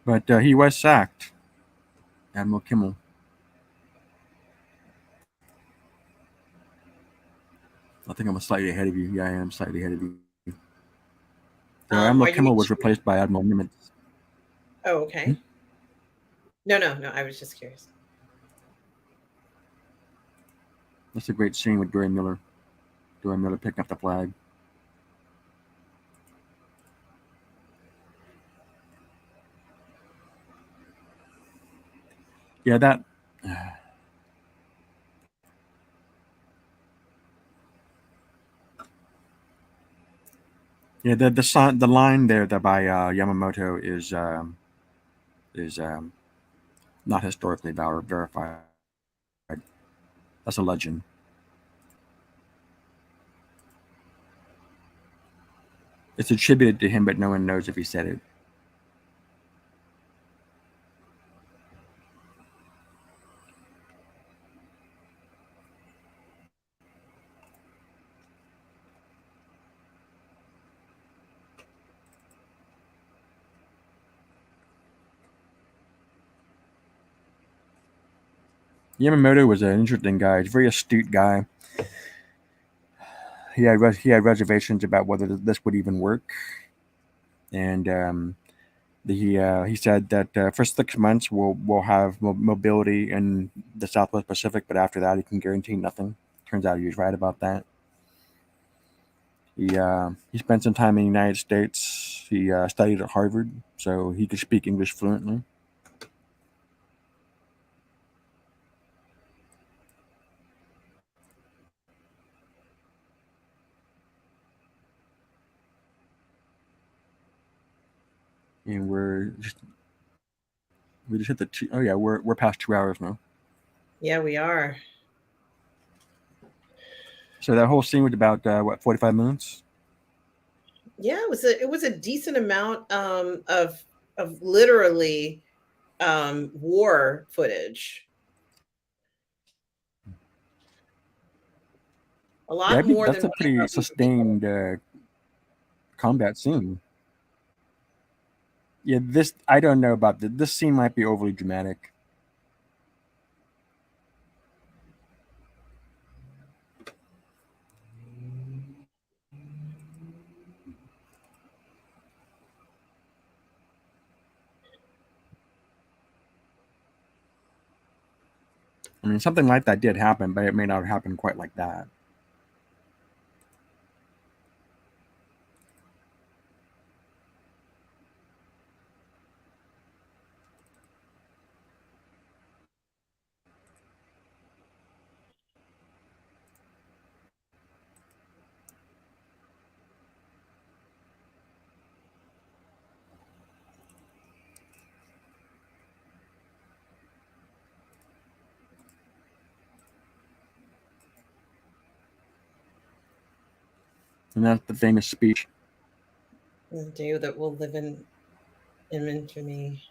But he was sacked, Admiral Kimmel. I think I'm slightly ahead of you. Yeah, I am slightly ahead of you. So Admiral Are you Kimmel was each? replaced by Admiral Nimitz. Oh, Hmm? okay. No, no, no. I was just curious. That's a great scene with Dory Miller. Dory Miller picking up the flag. Yeah, that. Yeah, the line there that by Yamamoto is not historically verified. That's a legend. It's attributed to him, but no one knows if he said it. Yamamoto was an interesting guy. He's a very astute guy. He had reservations about whether this would even work, and he said that for 6 months we'll have mobility in the Southwest Pacific, but after that he can guarantee nothing. Turns out he was right about that. He spent some time in the United States. He studied at Harvard, so he could speak English fluently. And we just hit the two, oh yeah, we're past 2 hours now. Yeah, we are. So that whole scene was about what 45 minutes. Yeah, it was a decent amount of literally war footage. A Yeah, lot more that's than a what I pretty thought we would be getting. sustained combat scene. Yeah, this I don't know about this scene might be overly dramatic. I mean, something like that did happen, but it may not happen quite like that. And that's the famous speech. The day that will live in infamy.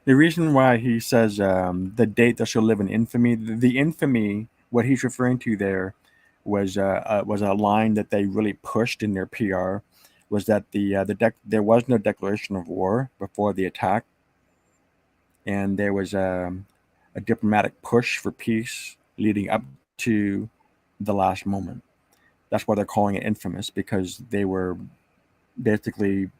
The reason why he says the date that shall live in infamy, the infamy, what he's referring to there was a line that they really pushed in their PR, was that there was no declaration of war before the attack, and there was a diplomatic push for peace leading up to the last moment. That's why they're calling it infamous, because they were basically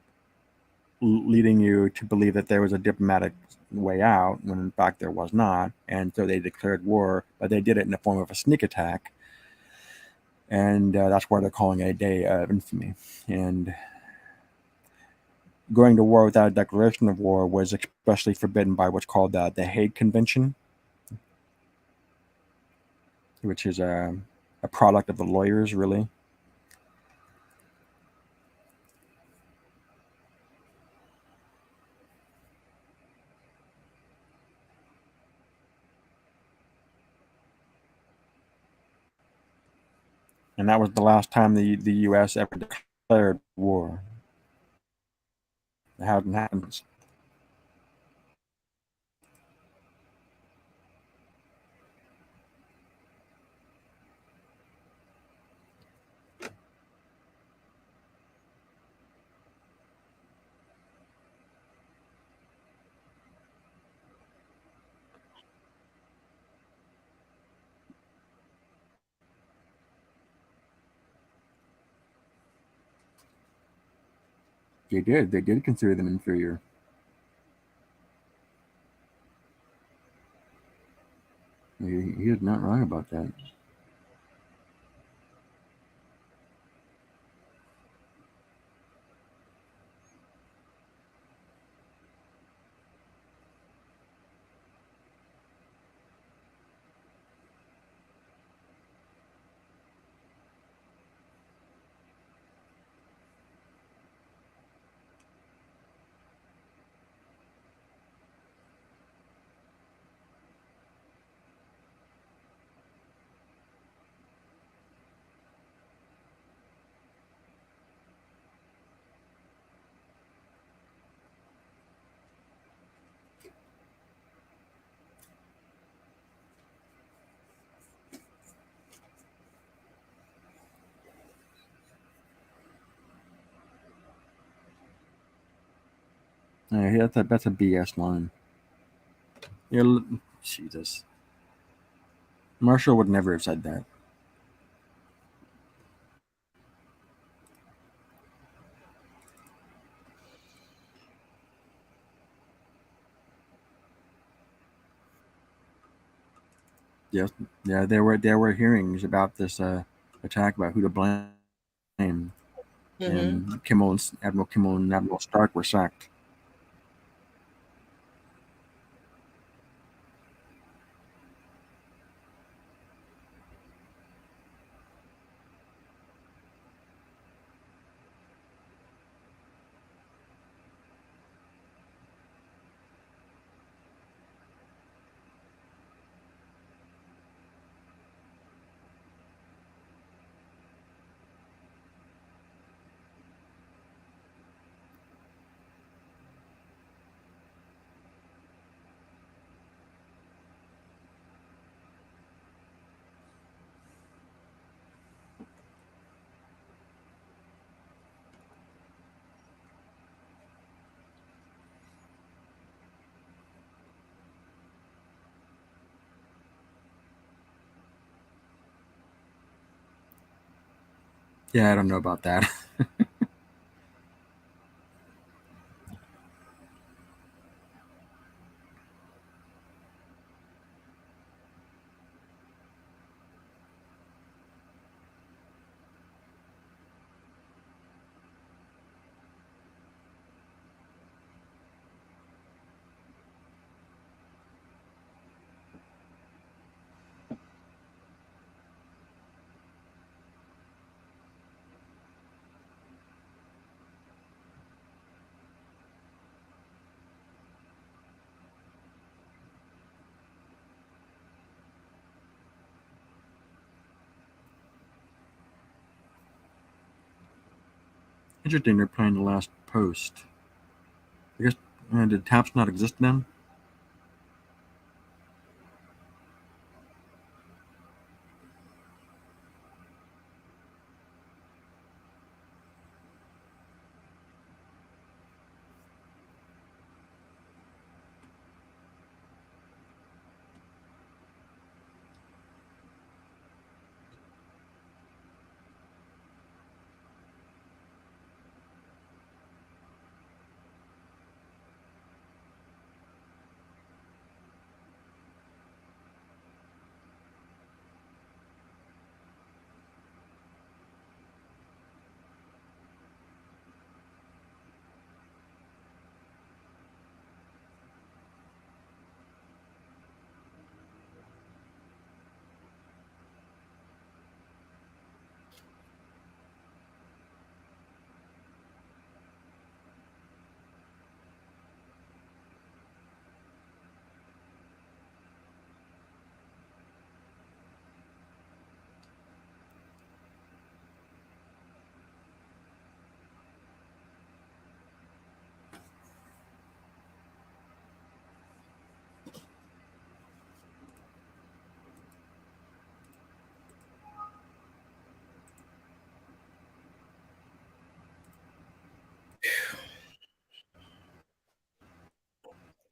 leading you to believe that there was a diplomatic way out when in fact there was not. And so they declared war, but they did it in the form of a sneak attack. And that's why they're calling it a day of infamy. And going to war without a declaration of war was especially forbidden by what's called the Hague Convention, which is a product of the lawyers, really. And that was the last time the U.S. ever declared war. It hasn't happened. They did. They did consider them inferior. He is not wrong about that. That's a BS line. Yeah, Jesus. Marshall would never have said that. Yes, yeah, there were hearings about this attack, about who to blame, Mm-hmm. and Admiral Kimmel and Admiral Stark were sacked. Yeah, I don't know about that. Interesting. They're playing the last post. I guess did taps not exist then?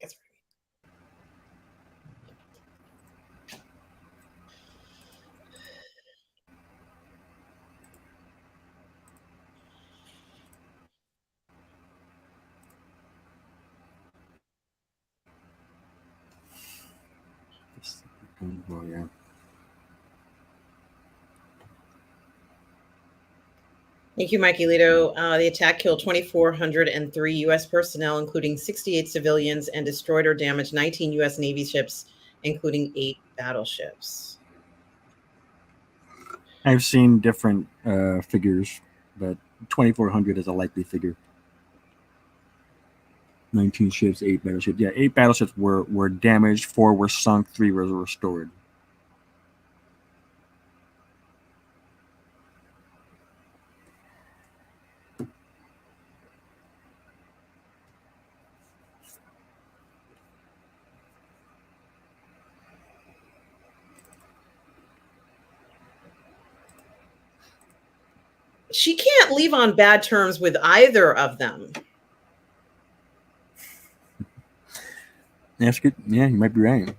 That's Well, yeah. Thank you, Mikey Lito. The attack killed 2,403 U.S. personnel, including 68 civilians, and destroyed or damaged 19 U.S. Navy ships, including 8 battleships. I've seen different figures, but 2,400 is a likely figure. 19 ships, 8 battleships. Yeah, 8 battleships were damaged, 4 were sunk, 3 were restored. She can't leave on bad terms with either of them. That's good. Yeah, you might be right.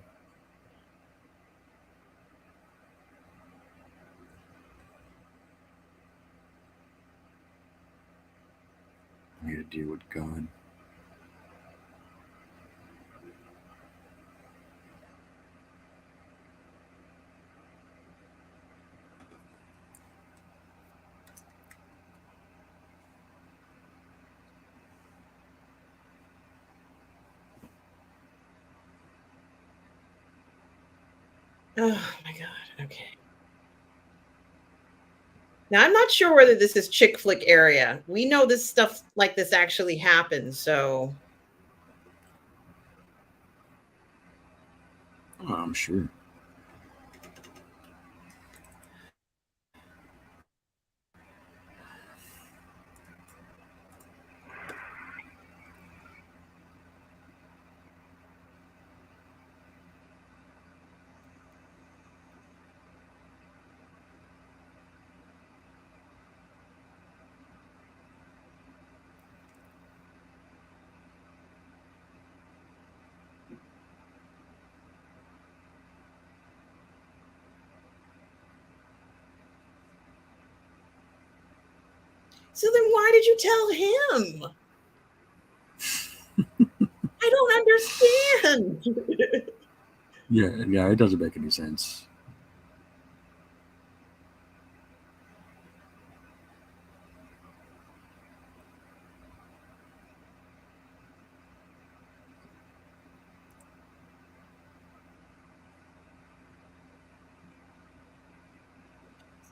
I need to deal with God. Oh my God. Okay. Now, I'm not sure whether this is chick flick area. We know this stuff like this actually happens. So, Oh, I'm sure. so then why did you tell him? I don't understand. Yeah, it doesn't make any sense.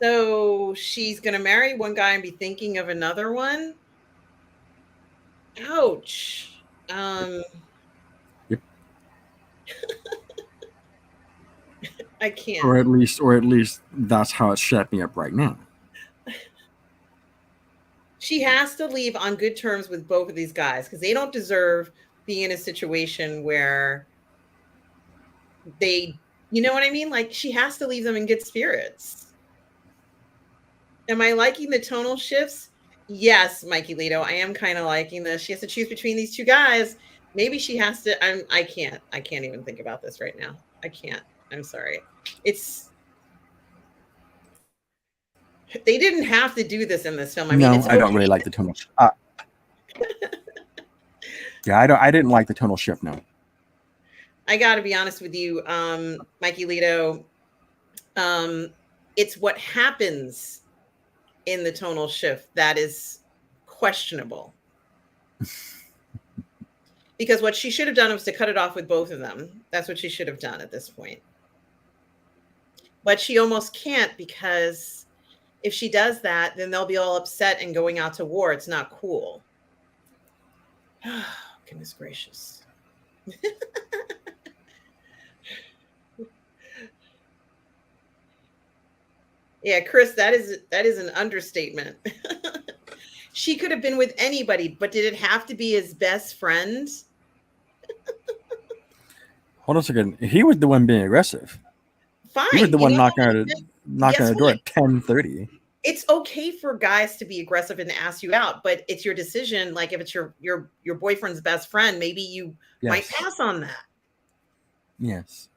So she's going to marry one guy and be thinking of another one? Ouch. Yep. I can't. Or at least, that's how it's shaping up right now. She has to leave on good terms with both of these guys because they don't deserve being in a situation where they, you know what I mean? Like she has to leave them in good spirits. Am I liking the tonal shifts? Yes, Mikey Lito, I am kind of liking this. She has to choose between these two guys. Maybe she has to. I can't. I can't even think about this right now. I can't. I'm sorry. It's they didn't have to do this in this film. I mean, No, it's I don't really okay. like the tonal. Yeah, I didn't like the tonal shift. No. I got to be honest with you, Mikey Lito. It's what happens in the tonal shift that is questionable. Because what she should have done was to cut it off with both of them. That's what she should have done at this point. But she almost can't because if she does that, then they'll be all upset and going out to war. It's not cool. Goodness gracious. Yeah, Chris, that is an understatement. She could have been with anybody, but did it have to be his best friend? Hold on a second. He was the one being aggressive. He was Fine. the You one know what? knocking on Guess the door what? at 10:30. It's okay for guys to be aggressive and ask you out, but it's your decision. Like if it's your boyfriend's best friend, maybe you might Yes. pass on that. Yes.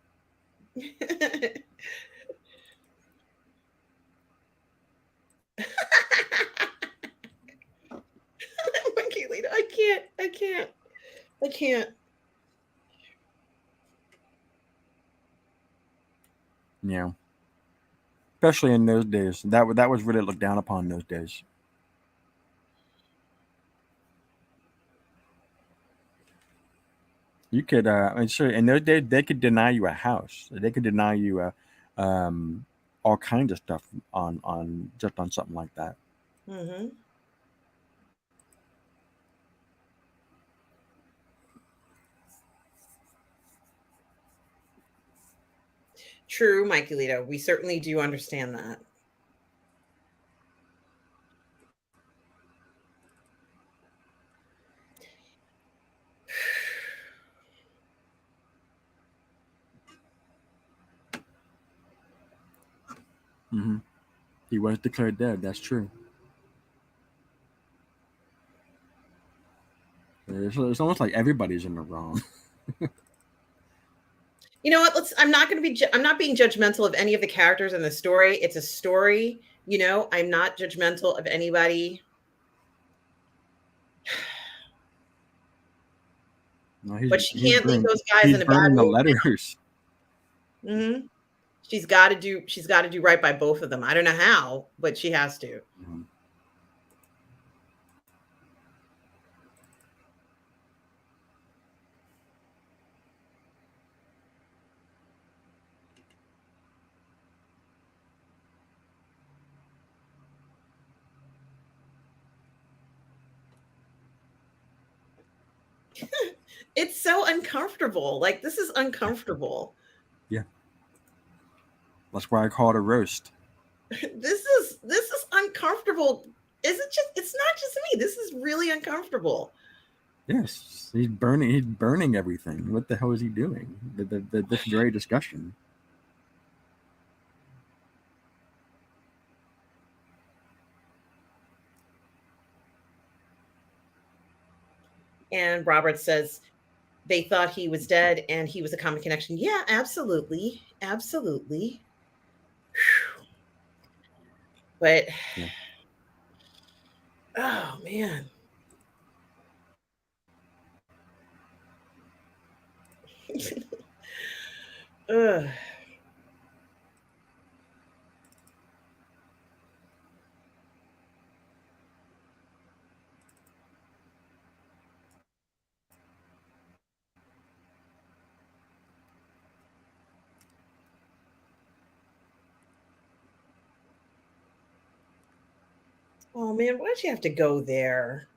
Kayleen, I can't. I can't. I can't. Yeah. Especially in those days. That was really looked down upon in those days. You could, I mean, sure, in those days, they could deny you a house. They could deny you all kinds of stuff on just on something like that. Mm-hmm. True, Mikey Lito. We certainly do understand that. Hmm. He was declared dead. That's true. It's almost like everybody's in the wrong. You know what? I'm not going to be. I'm not being judgmental of any of the characters in the story. It's a story. You know, I'm not judgmental of anybody. No, But she can't leave those guys he's in a bad burning the mood. letters. Mm-hmm. She's got to do. She's got to do right by both of them. I don't know how, but she has to. Mhm. It's so uncomfortable. Like this is uncomfortable. Yeah, that's why I call it a roast. This is uncomfortable. Is it just? It's not just me. This is really uncomfortable. Yes, he's burning. He's burning everything. What the hell is he doing? This very discussion. And Robert says they thought he was dead and he was a common connection. Yeah, absolutely. Absolutely. But Yeah. oh man. Ugh. Oh man, why'd you have to go there?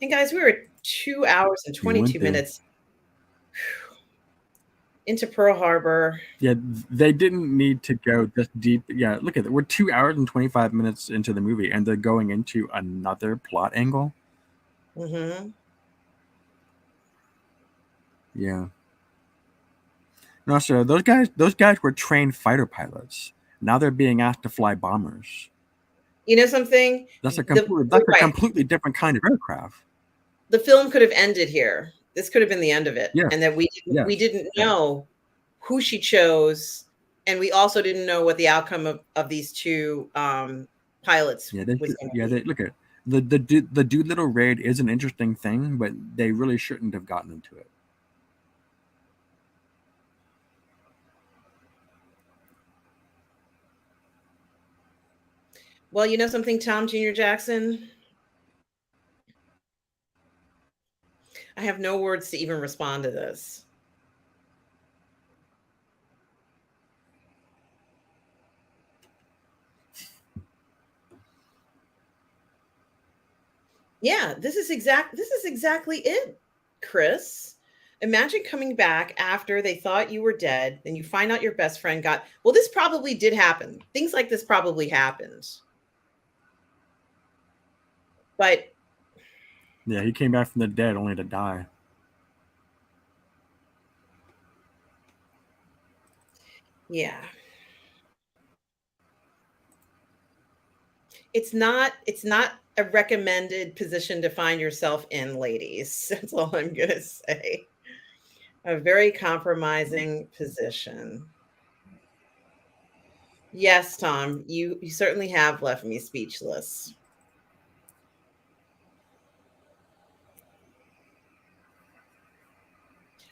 And guys, we were at 2 hours and He went 22 there. minutes. into Pearl Harbor. Yeah, they didn't need to go this deep. Yeah, look at it. We're 2 hours and 25 minutes into the movie, and they're going into another plot angle. Hmm. Yeah. And also, those guys were trained fighter pilots. Now they're being asked to fly bombers. You know something? That's You're a right. completely different kind of aircraft. The film could have ended here. This could have been the end of it, Yes, and that we yes, didn't yes. know who she chose, and we also didn't know what the outcome of these two pilots Yeah, they was should, going to yeah, be. they look at the Doolittle raid is an interesting thing, but they really shouldn't have gotten into it. Well, you know something, Tom Jr. Jackson? I have no words to even respond to this. Yeah, this is exactly it, Chris. Imagine coming back after they thought you were dead, and you find out your best friend got, well, this probably did happen. Things like this probably happened. But Yeah, he came back from the dead only to die. yeah, it's not a recommended position to find yourself in, ladies. That's all I'm going to say. A very compromising position. Yes, Tom, you certainly have left me speechless.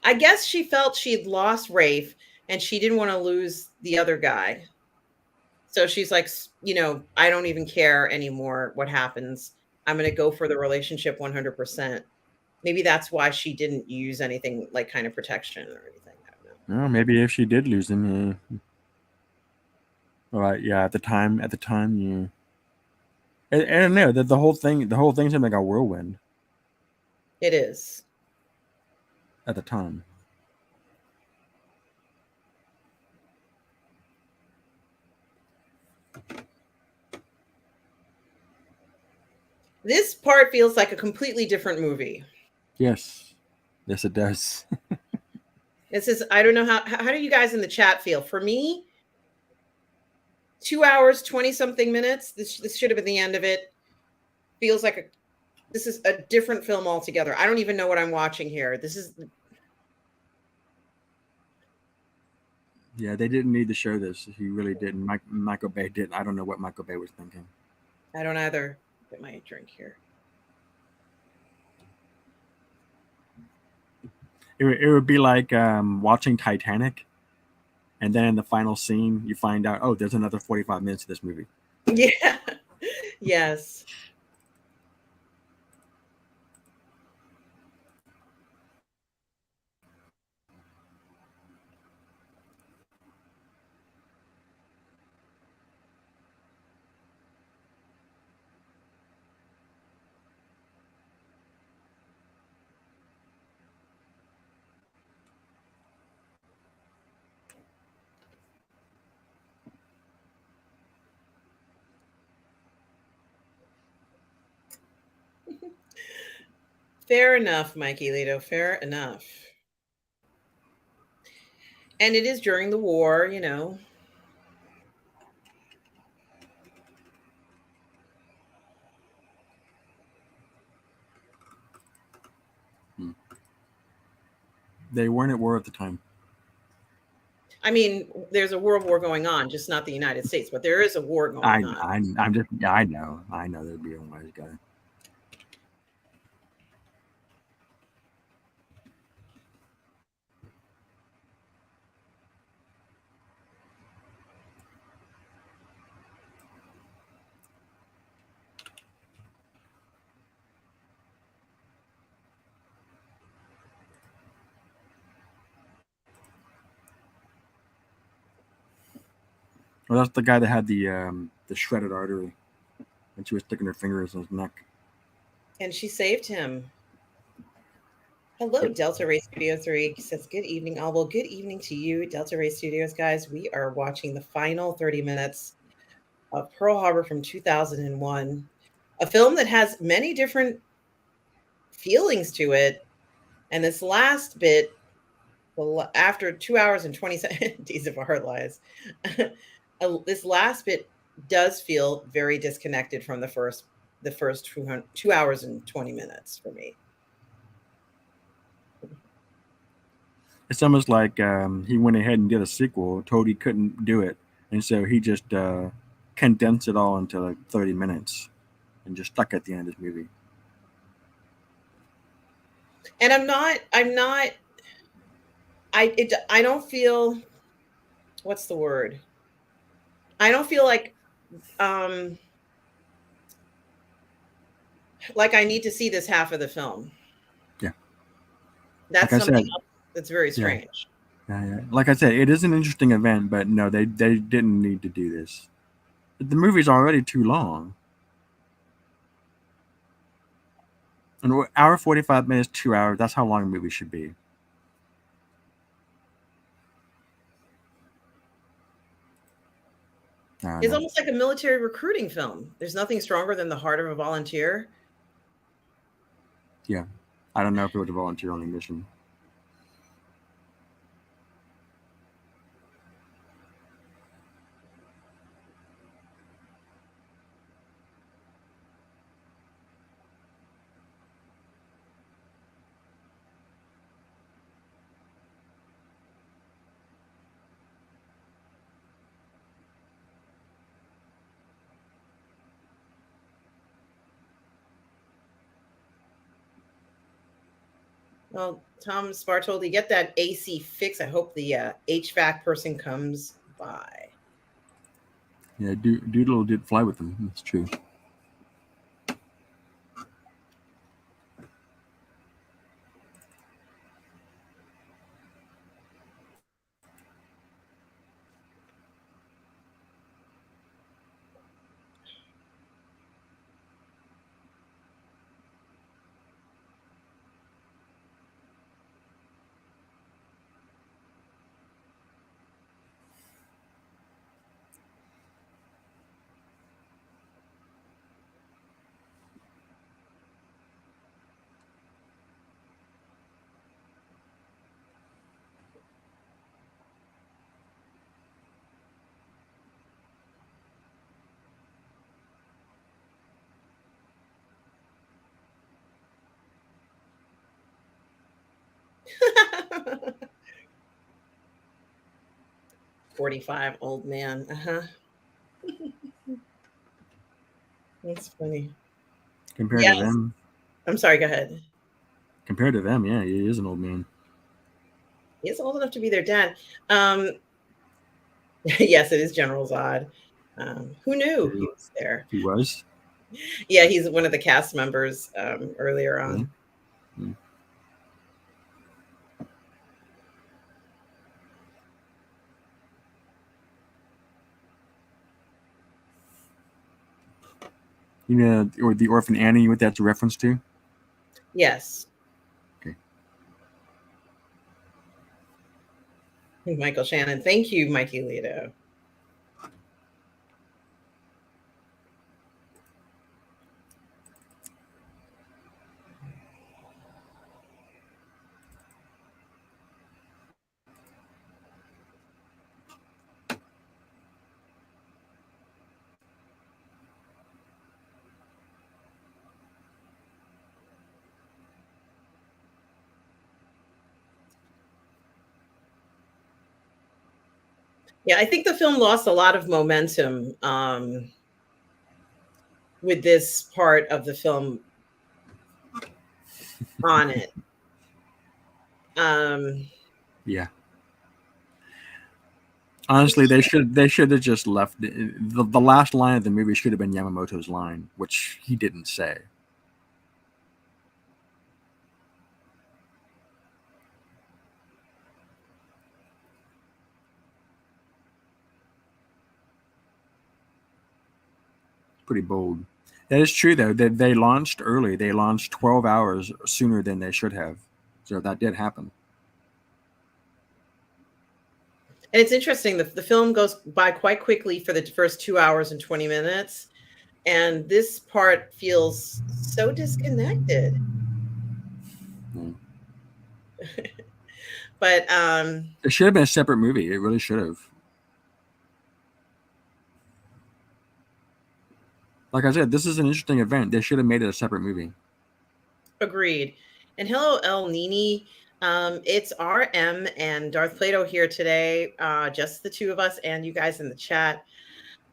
I guess she felt she'd lost Rafe and she didn't want to lose the other guy. So she's like, I don't even care anymore what happens. I'm going to go for the relationship 100%. Maybe that's why she didn't use anything like kind of protection or anything. I don't know. Well, maybe if she did lose him, yeah. Well, yeah, at the time, yeah. I don't know that the whole thing seemed like a whirlwind It is. at the time. This part feels like a completely different movie. Yes, yes, it does. This is, I don't know how do you guys in the chat feel? For me, 2 hours, 20 something minutes. This should have been the end of it. Feels like this is a different film altogether. I don't even know what I'm watching here. This is, Yeah, they didn't need to show this. He really didn't. Michael Bay didn't. I don't know what Michael Bay was thinking. I don't either. Get my drink here. It would be like watching Titanic, and then in the final scene, you find out, oh, there's another 45 minutes of this movie. Yeah. Yes. Fair enough, Mikey Lito. Fair enough. And it is during the war. Hmm. They weren't at war at the time. I mean, there's a world war going on, just not the United States, but there is a war going on. I'm just, yeah, I know there'd be a wise guy. Well, that's the guy that had the shredded artery, and she was sticking her fingers in his neck. And she saved him. Hello, Delta Ray Studios. Rick says, good evening, all. Well, good evening to you, Delta Ray Studios, guys. We are watching the final 30 minutes of Pearl Harbor from 2001, a film that has many different feelings to it. And this last bit, well, after 2 hours and 20 days of our lives, this last bit does feel very disconnected from the first 2 hours and 20 minutes for me. It's almost like he went ahead and did a sequel, told he couldn't do it, and so he just condensed it all into like 30 minutes and just stuck at the end of this movie. And I don't feel, what's the word? I don't feel um like I need to see this half of the film. Yeah. Like That's I something said, else that's very yeah, strange. yeah. Like I said, it is an interesting event, but no, they didn't need to do this. The movie's already too long. An hour 45 minutes, 2 hours. That's how long a movie should be. I don't It's know. almost like a military recruiting film. There's nothing stronger than the heart of a volunteer. Yeah, I don't know if it was a volunteer only mission. Well, Tom Spartoldi, get that AC fix. I hope the HVAC person comes by. Yeah, Doodle did fly with them. That's true. "45, old man." Uh-huh. That's funny. Compared to Yes. them, I'm sorry, go ahead. yeah, he is an old man. He's old enough to be their dad. Um, yes, it is General Zod. Who knew he was there? He was. Yeah, he's one of the cast members earlier Really? on. Hmm. You know, or the orphan Annie, what that's a reference to? Yes. Okay. Michael Shannon. Thank you, Mikey Lito. Yeah, I think the film lost a lot of momentum with this part of the film on it. Um, Yeah. Honestly, they should have just left the last line of the movie should have been Yamamoto's line, which he didn't say. Pretty bold. That is true though. That they launched early. They launched 12 hours sooner than they should have. So that did happen. And it's interesting, the film goes by quite quickly for the first 2 hours and 20 minutes, and this part feels so disconnected. Yeah. But, It should have been a separate movie. It really should have. Like I said, this is an interesting event. They should have made it a separate movie. agreed. And hello, El Nini. It's RM and Darth Plato here today, just the two of us and you guys in the chat.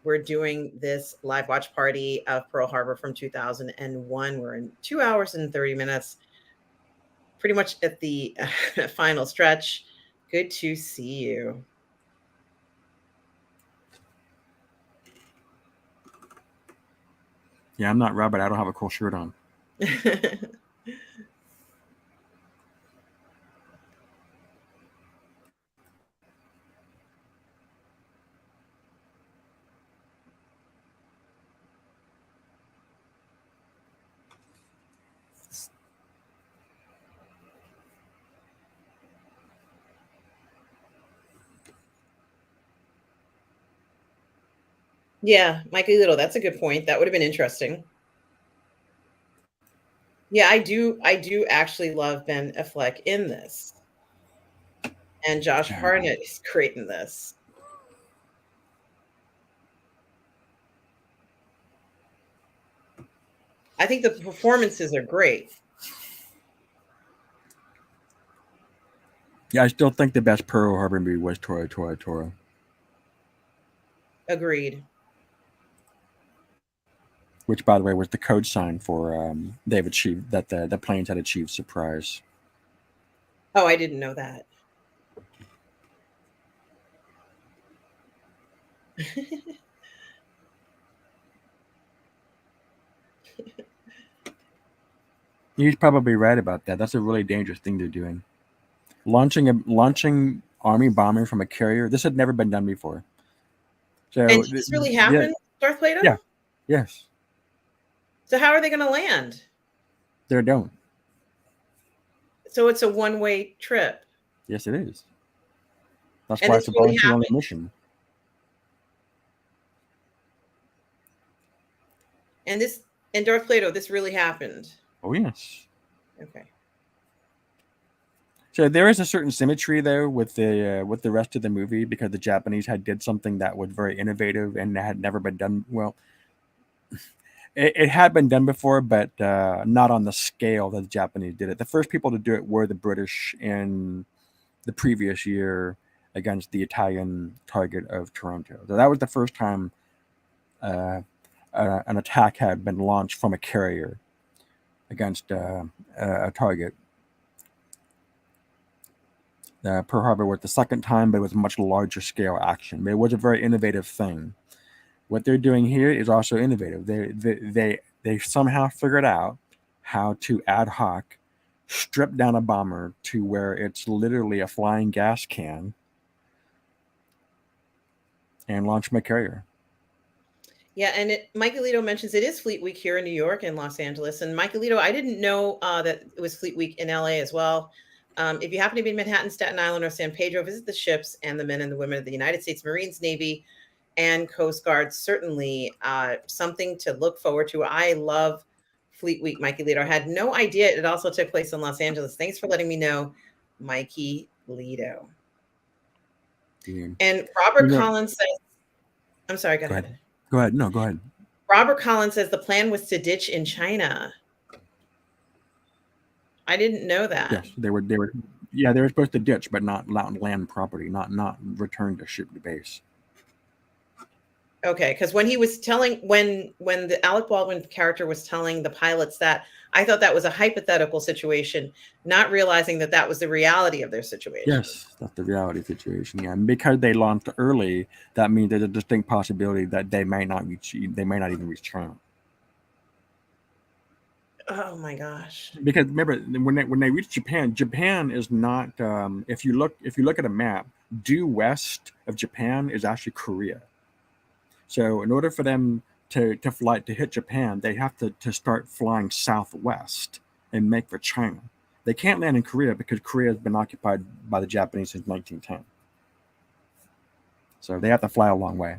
We're doing this live watch party of Pearl Harbor from 2001. We're in 2 hours and 30 minutes, pretty much at the final stretch. Good to see you. Yeah, I'm not Robert. I don't have a cool shirt on. Yeah, Mikey Little, that's a good point. That would have been interesting. Yeah, I do actually love Ben Affleck in this. And Josh Hartnett is great in this. I think the performances are great. Yeah, I still think the best Pearl Harbor movie was Tora Tora Tora. Agreed. Which, by the way, was the code sign for they've achieved that the planes had achieved surprise. Oh, I didn't know that. He's probably right about that. That's a really dangerous thing they're doing. Launching army bombers from a carrier. This had never been done before. So And did this really yeah, happen, Darth Plato? yeah, yes, So how are they going to land? they don't. So it's a one-way trip. Yes, it is. That's And why this it's a really volunteer only happened? mission. And Darth Plato, this really happened. Oh yes. Okay. So there is a certain symmetry there with the rest of the movie because the Japanese had did something that was very innovative and had never been done. Well, it had been done before, but not on the scale that the Japanese did it. The first people to do it were the British in the previous year against the Italian target of Toronto. So that was the first time an attack had been launched from a carrier against a target. Pearl Harbor was the second time, but it was a much larger scale action. But it was a very innovative thing. What they're doing here is also innovative. They somehow figured out how to ad hoc strip down a bomber to where it's literally a flying gas can and launch from a carrier. Yeah, and Michaelito mentions it is Fleet Week here in New York and Los Angeles. And Michaelito, I didn't know that it was Fleet Week in LA as well. If you happen to be in Manhattan, Staten Island, or San Pedro, visit the ships and the men and the women of the United States Marines, Navy, and Coast Guard. Certainly something to look forward to. I love Fleet Week, Mikey Lido. I had no idea it also took place in Los Angeles. Thanks for letting me know, Mikey Lido. Yeah. And Robert Collins says, I'm sorry, go ahead. Go ahead. No, go ahead. Robert Collins says the plan was to ditch in China. I didn't know that. Yes, they were. Yeah, they were supposed to ditch, but not land property, not return to ship to base. Okay, because when he was telling when the Alec Baldwin character was telling the pilots that, I thought that was a hypothetical situation, not realizing that that was the reality of their situation. Yes, that's the reality situation. Yeah, and because they launched early, that means there's a distinct possibility that they might not even reach China. Oh my gosh! Because remember, when they reach Japan, Japan is not. If you look at a map, due west of Japan is actually Korea. So in order for them to hit Japan, they have to start flying southwest and make for China. They can't land in Korea because Korea has been occupied by the Japanese since 1910. So they have to fly a long way.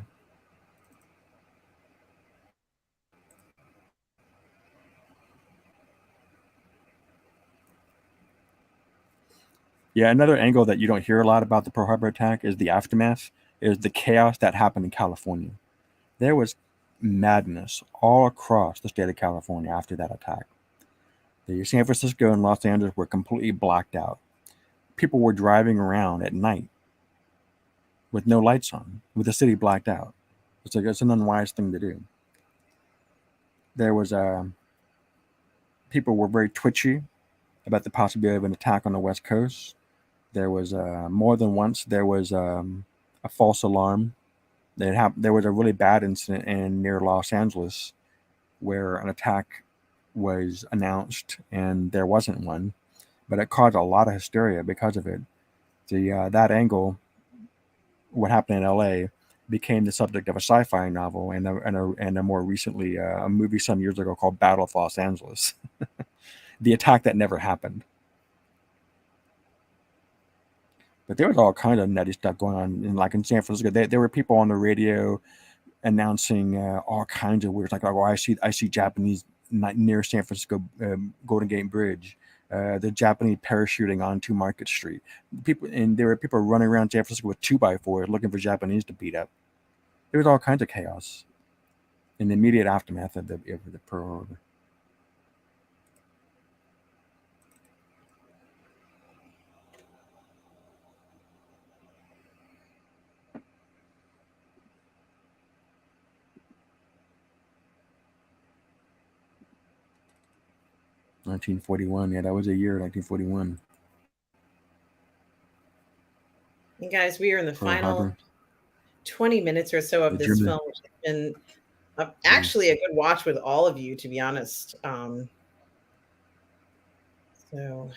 Yeah, another angle that you don't hear a lot about the Pearl Harbor attack is the aftermath, is the chaos that happened in California. There was madness all across the state of California after that attack. The San Francisco and Los Angeles were completely blacked out. People were driving around at night with no lights on, with the city blacked out. It's like it's an unwise thing to do. There was people were very twitchy about the possibility of an attack on the West Coast. There was more than once there was a false alarm. There was a really bad incident in near Los Angeles where an attack was announced and there wasn't one, but it caused a lot of hysteria because of it. The that angle, what happened in L.A., became the subject of a sci-fi novel and a more recently a movie some years ago called Battle of Los Angeles, the attack that never happened. But there was all kind of nutty stuff going on, like in San Francisco. There were people on the radio announcing all kinds of weird, like, oh, I see Japanese near San Francisco Golden Gate Bridge. The Japanese parachuting onto Market Street. There were people running around San Francisco with 2x4s looking for Japanese to beat up. There was all kinds of chaos in the immediate aftermath of the Pearl Harbor. 1941, yeah, that was a year, 1941. And guys, we are in the Pearl final Harbor, 20 minutes or so of the this German, film, which has been yeah. actually a good watch with all of you, to be honest. So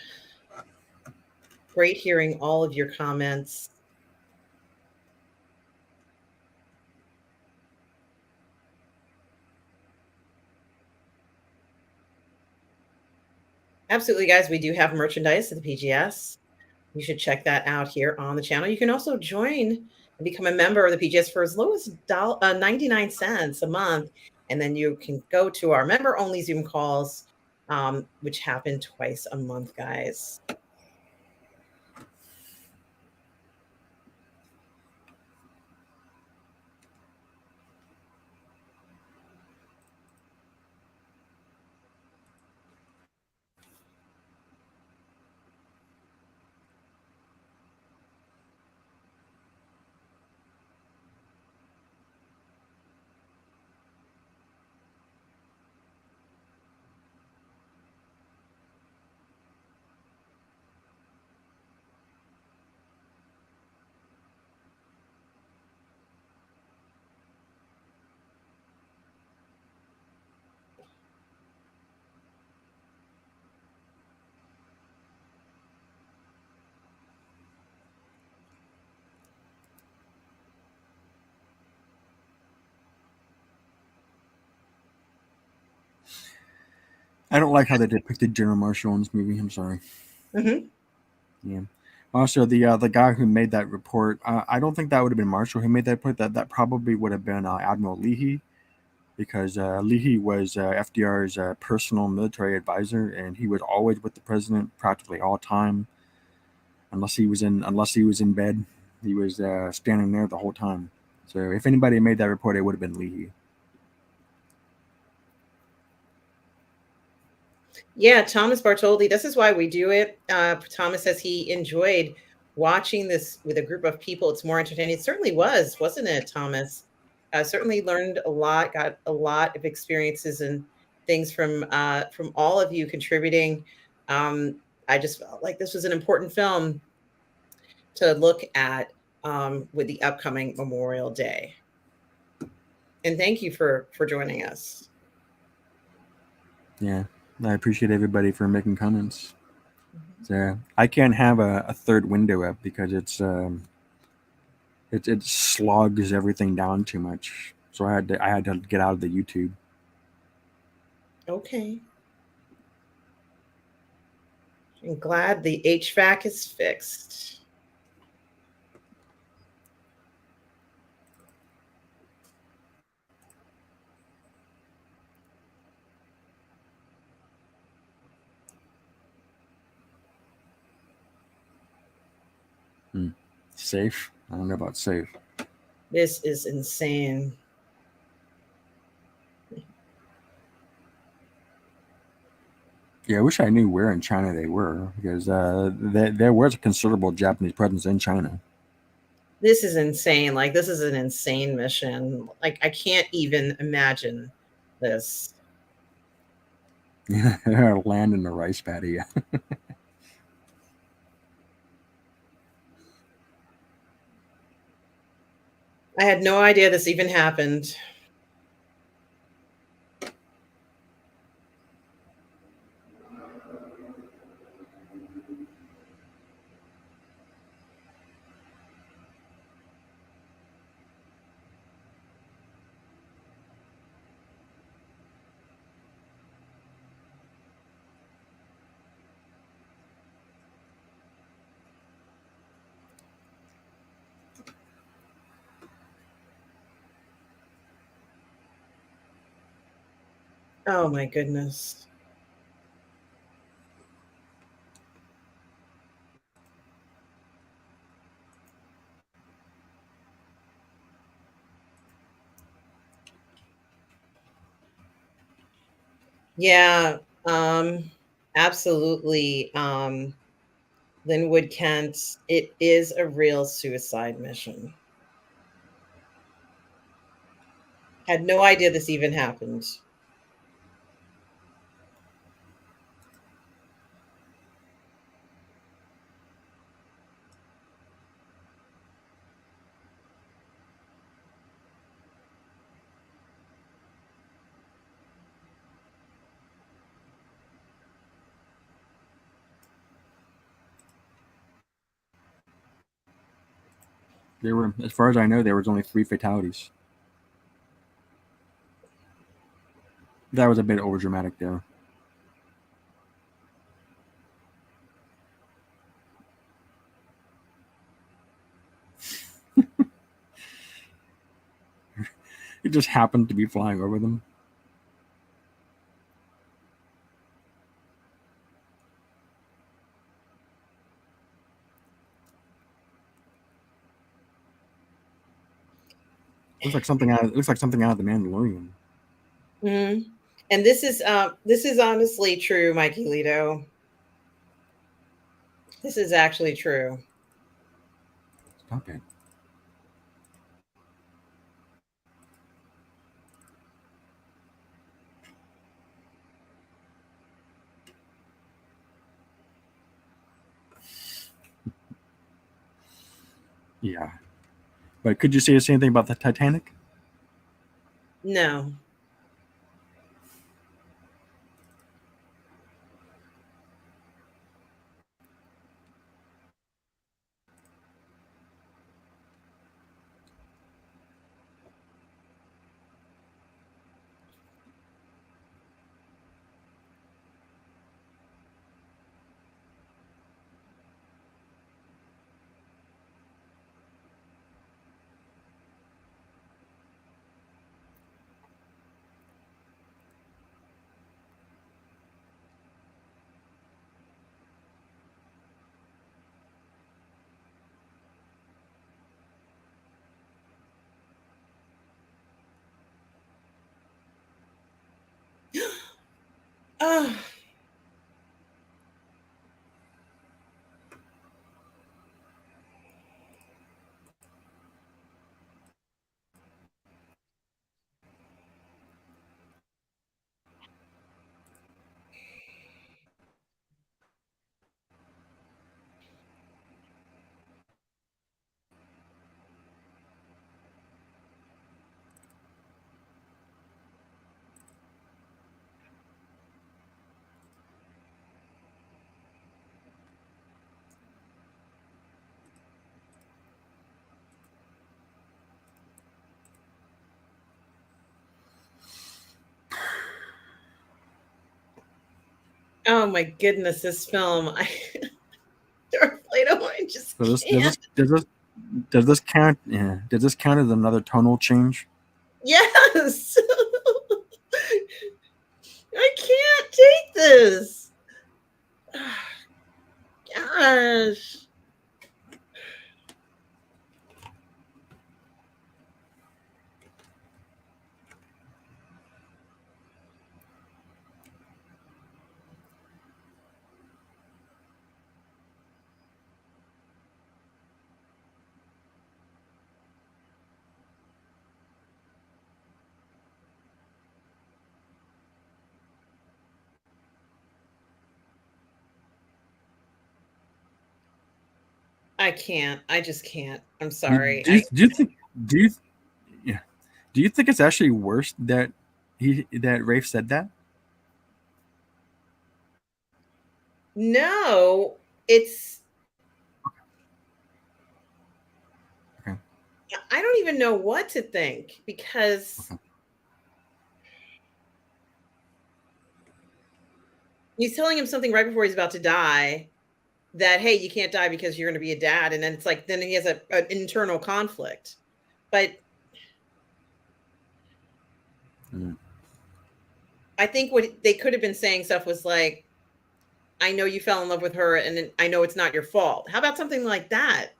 great hearing all of your comments. Absolutely, guys. We do have merchandise at the PGS. You should check that out here on the channel. You can also join and become a member of the PGS for as low as 99 cents a month. And then you can go to our member only Zoom calls, which happen twice a month, guys. I don't like how they depicted General Marshall in this movie. I'm sorry. Mm-hmm. Yeah. Also, the guy who made that report, I don't think that would have been Marshall who made that report. That probably would have been Admiral Leahy, because Leahy was FDR's personal military advisor, and he was always with the president practically all time, unless he was in bed, he was standing there the whole time. So if anybody made that report, it would have been Leahy. Yeah, Thomas Bartoldi. This is why we do it. Thomas says he enjoyed watching this with a group of people. It's more entertaining. It certainly was, wasn't it, Thomas? Certainly learned a lot, got a lot of experiences and things from all of you contributing. I just felt like this was an important film to look at with the upcoming Memorial Day. And thank you for joining us. Yeah, I appreciate everybody for making comments. Mhm. So I can't have a third window up because it slogs everything down too much. So I had to get out of the YouTube. Okay. I'm glad the HVAC is fixed. Hmm. Safe? I don't know about safe. This is insane. Yeah, I wish I knew where in China they were because there was a considerable Japanese presence in China. This is insane. Like, this is an insane mission. Like, I can't even imagine this. Land in the rice paddy. I had no idea this even happened. Oh my goodness. Yeah, absolutely. Linwood Kent, it is a real suicide mission. Had no idea this even happened. There were, as far as I know, there was only 3 fatalities. That was a bit overdramatic, though. It just happened to be flying over them. Looks like something out of the Mandalorian. Mhm. And this is honestly true, Mikey Lito. This is actually true. Stop it. Yeah. But could you say the same thing about the Titanic? No. Ah. Oh my goodness, this film. I Darth Plato, I just So this does can't. this does this does this count? Yeah. Does this count as another tonal change? Yes. I can't take this. Gosh. I can't. I just can't. I'm Do, sorry. do you do you think do you yeah do you think it's actually worse that Rafe said that? No, it's Okay. I don't even know what to think because Okay. he's telling him something right before he's about to die that hey, you can't die because you're going to be a dad, and then it's like then he has an internal conflict. But Mm. I think what they could have been saying stuff was like, I know you fell in love with her, and I know it's not your fault. How about something like that?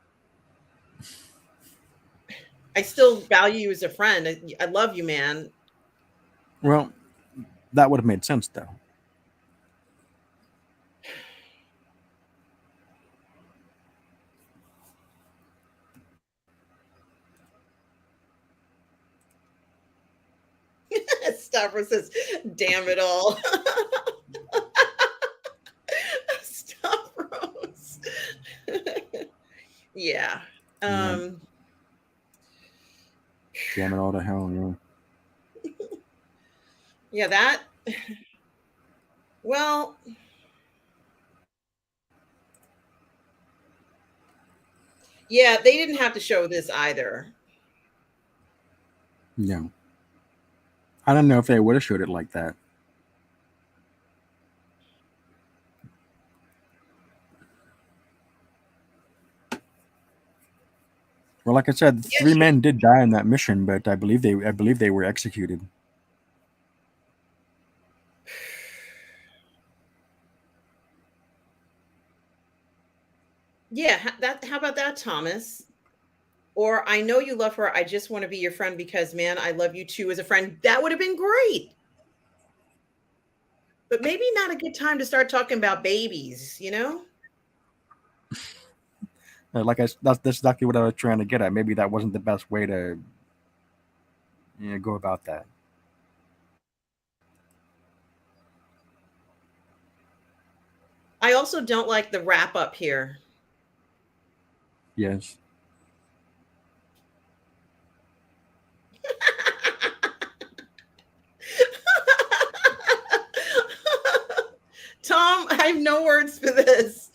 I still value you as a friend. I love you, man. Well, that would have made sense though. Stavros says, damn it all. Stavros. Yeah. Yeah. Um, Damn it all to hell. Yeah. yeah, that, well, yeah, they didn't have to show this either. Yeah. I don't know if they would have showed it like that. Well, like I said, Yeah, three men did die in that mission, but I believe they were executed. yeah, that, how about that, Thomas? Or I know you love her. I just want to be your friend because, man, I love you too as a friend. That would have been great. But maybe not a good time to start talking about babies, you know? That's exactly what I was trying to get at. Maybe that wasn't the best way to go about that. I also don't like the wrap up here. Yes. Tom, I have no words for this.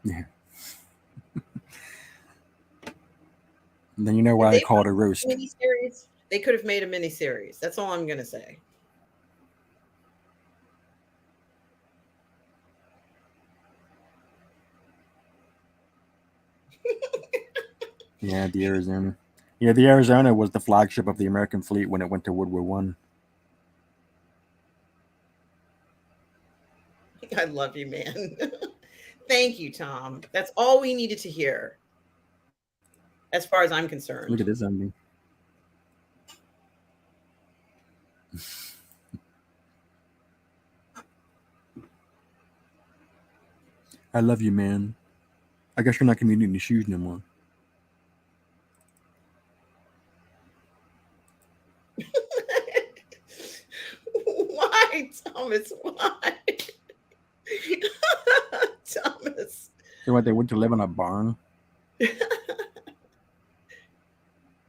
Yeah. And then you know If why I they call it a wanted roast. a miniseries, they could have made a miniseries. That's all I'm going to say. Yeah, the Arizona. Yeah, the Arizona was the flagship of the American fleet when it went to World War One. I love you, man. Thank you, Tom. That's all we needed to hear, as far as I'm Look concerned. at this ending. I love you, man. I guess you're not gonna be needing the shoes no more. Why, Thomas? Why? Thomas. So what? They went to live in a barn.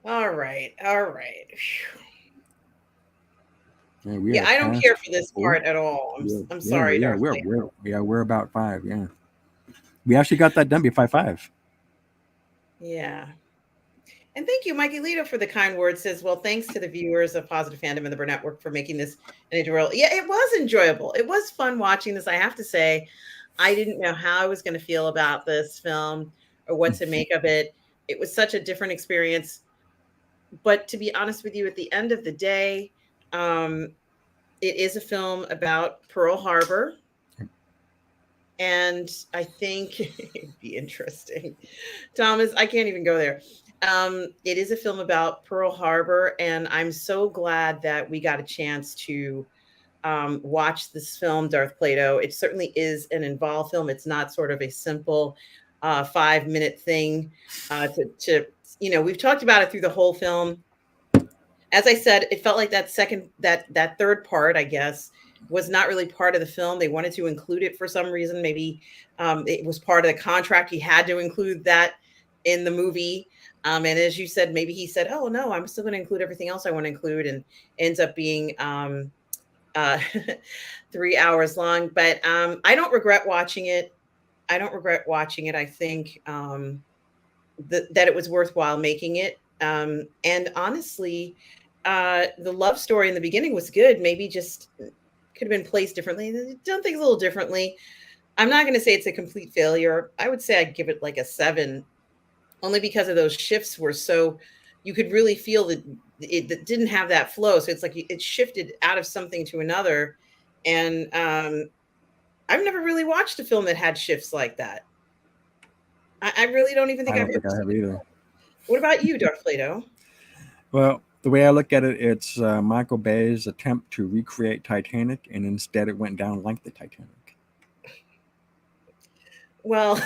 All right. All right. Phew. Yeah, we Yeah, are I don't care past for this 4. part at all. Yeah, I'm yeah, sorry, Darth Vader. we're about 5. Yeah, we actually got that done before 5. Yeah. And thank you, Mikey Lito, for the kind words. Says, well, thanks to the viewers of Positive Fandom and the Burnett Network for making this an enjoyable. Yeah, it was enjoyable. It was fun watching this. I have to say, I didn't know how I was going to feel about this film or what to make of it. It was such a different experience. But to be honest with you, at the end of the day, um, it is a film about Pearl Harbor. And I think it'd be interesting. Thomas, I can't even go there. It is a film about Pearl Harbor, and I'm so glad that we got a chance to watch this film, Darth Plato. It certainly is an involved film. It's not sort of a simple 5 minute thing. We've talked about it through the whole film. As I said, it felt like that third part, I guess, was not really part of the film. They wanted to include it for some reason. Maybe it was part of the contract. He had to include that in the movie. And as you said, maybe he said, "Oh no, I'm still going to include everything else I want to include," and ends up being uh, 3 hours long. But I don't regret watching it. I don't regret watching it. I think that it was worthwhile making it. And honestly, the love story in the beginning was good. Maybe just could have been placed differently. Done things a little differently. I'm not going to say it's a complete failure. I would say I'd give it like a 7, only because of those shifts were so you could really feel that it didn't have that flow. So it's like it shifted out of something to another. And I've never really watched a film that had shifts like that. I really don't even think I I've don't ever think I seen have it. either. What about you, Darth Plato? Well, the way I look at it, it's Michael Bay's attempt to recreate Titanic, and instead it went down like the Titanic. Well,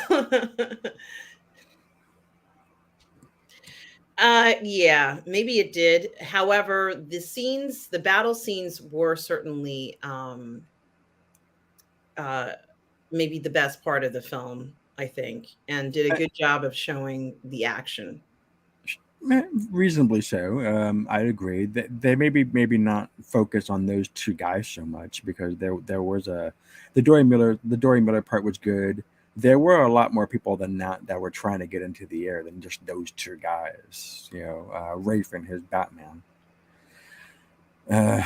yeah, maybe it did. However, the battle scenes were certainly uh, maybe the best part of the film, I think, and did a good job of showing the action. Reasonably so. I agree that they maybe not focus on those two guys so much because there was the Dory Miller part was good. There were a lot more people than that were trying to get into the air than just those two guys. Rafe and his Batman. Uh,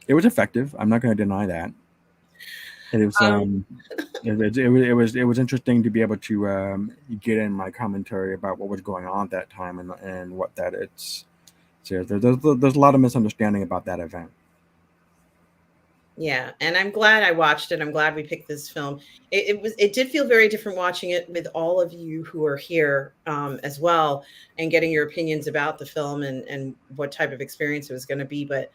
it was effective. I'm not going to deny that. It was Um, it was interesting to be able to get in my commentary about what was going on at that time and what that it's. So there's a lot of misunderstanding about that event. yeah, and I'm glad I watched it. I'm glad we picked this film. It did feel very different watching it with all of you who are here as well, and getting your opinions about the film and what type of experience it was going to be. But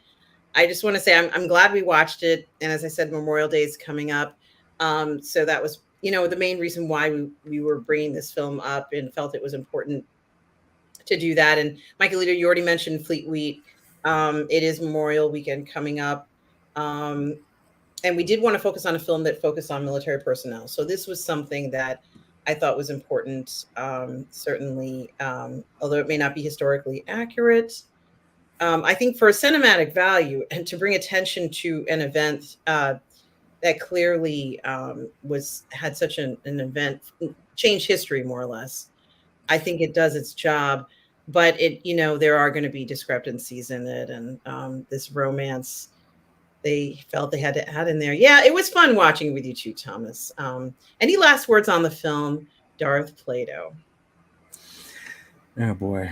I just want to say I'm glad we watched it. And as I said, Memorial Day is coming up. So that was, the main reason why we were bringing this film up and felt it was important to do that. And Michael Leader, you already mentioned Fleet Week. It is Memorial Weekend coming up. Um, and we did want to focus on a film that focused on military personnel. So this was something that I thought was important, certainly, although it may not be historically accurate. I think for cinematic value and to bring attention to an event that clearly was had such an event change history more or less. I think it does its job, but there are going to be discrepancies in it, and this romance they felt they had to add in there. Yeah, it was fun watching with you too, Thomas. Any last words on the film, Darth Plato? Oh boy.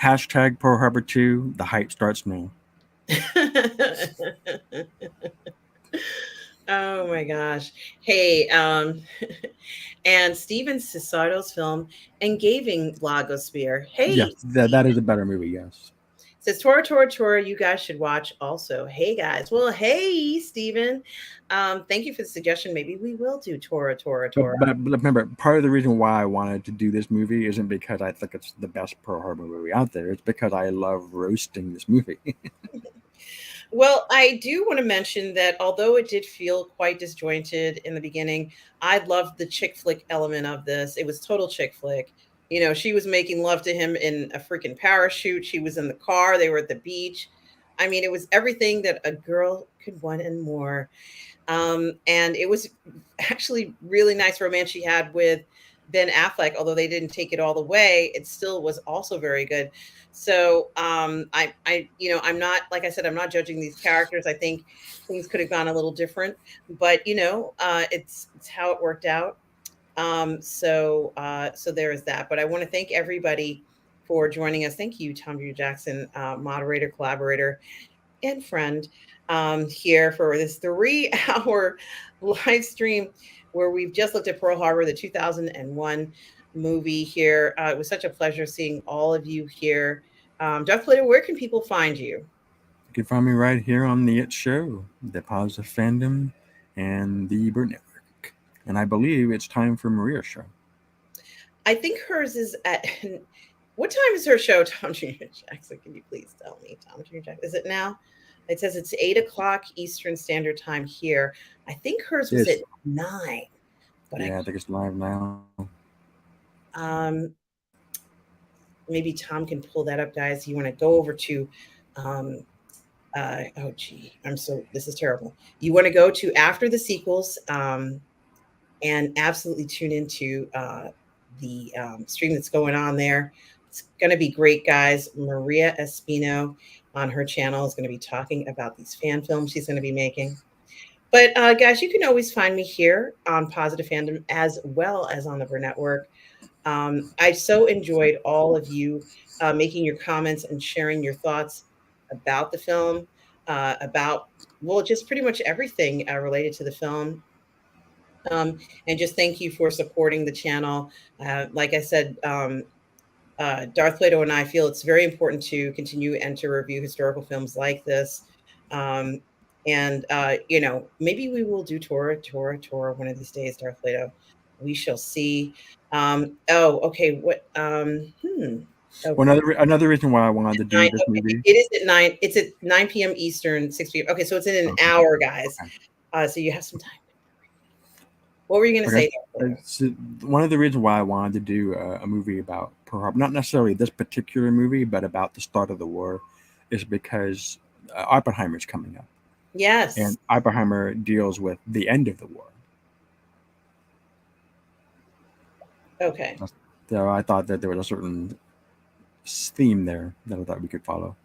Hashtag Pearl Harbor 2. The hype starts now. Oh my gosh. Hey, and Steven Cesardo's film Engaging Lagosphere. Yes, Hey, that is Steven a better movie. Yes. says Tora Tora Tora, you guys should watch also. Hey guys. Well, hey, Steven. Thank you for the suggestion. Maybe we will do Tora Tora Tora. But remember, part of the reason why I wanted to do this movie isn't because I think it's the best Pearl Harbor movie out there. It's because I love roasting this movie. Well, I do want to mention that although it did feel quite disjointed in the beginning, I loved the chick flick element of this. It was total chick flick. She was making love to him in a freaking parachute. She was in the car. They were at the beach. I mean, it was everything that a girl could want and more. And it was actually really nice romance she had with Ben Affleck. Although they didn't take it all the way, it still was also very good. So I'm not, like I said, I'm not judging these characters. I think things could have gone a little different, but it's how it worked out. So there is that. But I want to thank everybody for joining us. Thank you, Tom B. Jackson, moderator, collaborator, and friend, here for this 3 hour live stream where we've just looked at Pearl Harbor, the 2001 movie here. It was such a pleasure seeing all of you here. Jeff Plato, where can people find you? You can find me right here on the It Show, the Positive Fandom, and the Ebert Network. And I believe it's time for Maria's show. I think hers is at what time is her show, Tom Jr. Jackson? Can you please tell me, Tom Jr. Jackson? Is it now? It says it's 8 o'clock Eastern Standard Time here. I think hers was Yes. at 9, but Yeah, I think it's live now. um, maybe Tom can pull that up, guys. You want to go over to, oh gee, this is terrible. You want to go to After the Sequels, and absolutely tune into the stream that's going on there. It's going to be great, guys. Maria Espino on her channel is going to be talking about these fan films she's going to be making. But guys, you can always find me here on Positive Fandom as well as on the Burr Network. I so enjoyed all of you making your comments and sharing your thoughts about the film, about, well, just pretty much everything related to the film. And just thank you for supporting the channel. Like I said, Darth Plato and I feel it's very important to continue and to review historical films like this. And maybe we will do Tora one of these days, Darth Plato. We shall see. Oh, okay. What? Well, Okay. another reason why I wanted to do Nine. this Okay. movie. It is at 9. It's at 9 p.m. Eastern, 6 p.m. Okay, so it's in an Okay. hour, guys. Okay. So you have some time. What were you going to say? So one of the reasons why I wanted to do a movie about Pearl Harbor, not necessarily this particular movie, but about the start of the war, is because Oppenheimer's coming up. Yes. And Oppenheimer deals with the end of the war. Okay. So I thought that there was a certain theme there that I thought we could follow.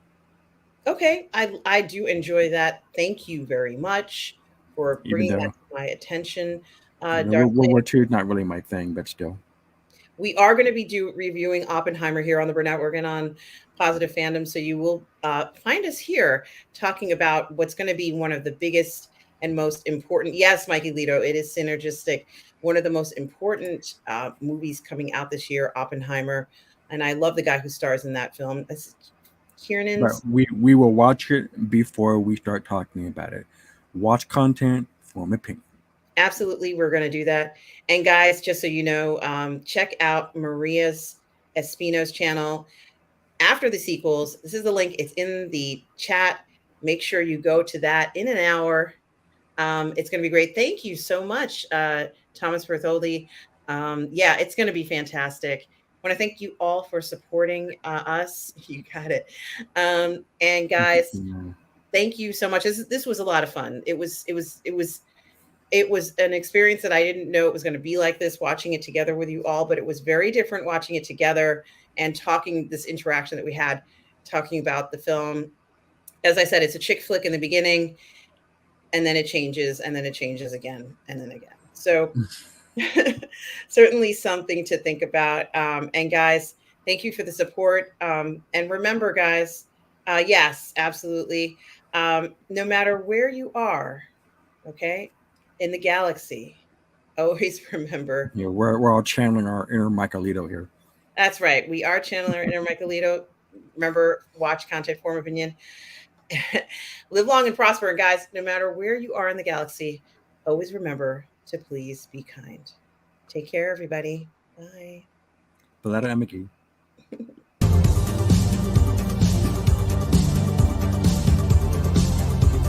Okay, I do enjoy that. Thank you very much for bringing that to my attention. Darth World War II is not really my thing, but still. We are going to be reviewing Oppenheimer here on the Burr Network and on Positive Fandom. So you will find us here talking about what's going to be one of the biggest and most important. Yes, Mikey Lito, it is synergistic. One of the most important movies coming out this year, Oppenheimer. And I love the guy who stars in that film. Kiernan's. But we will watch it before we start talking about it. Watch content, form opinion. Absolutely, we're going to do that. And guys, just so you know, check out Maria's Espino's channel, After the Sequels. This is the link. It's in the chat. Make sure you go to that in an hour. It's going to be great. Thank you so much, Thomas Bertholdi. Yeah, it's going to be fantastic. I want to thank you all for supporting us. You got it. And guys, thank you so much. This was a lot of fun. It was an experience that I didn't know it was going to be like this, watching it together with you all, but it was very different watching it together and talking, this interaction that we had, talking about the film. As I said, it's a chick flick in the beginning, and then it changes, and then it changes again, and then again. So certainly something to think about. And guys, thank you for the support. And remember, guys, yes, absolutely. No matter where you are, okay, in the galaxy, always remember. Yeah, we're all channeling our inner Michaelito here. That's right. We are channeling our inner Michaelito. Remember, watch content, form opinion. Live long and prosper. And guys, no matter where you are in the galaxy, always remember to please be kind. Take care, everybody. Bye. Balada Amiki.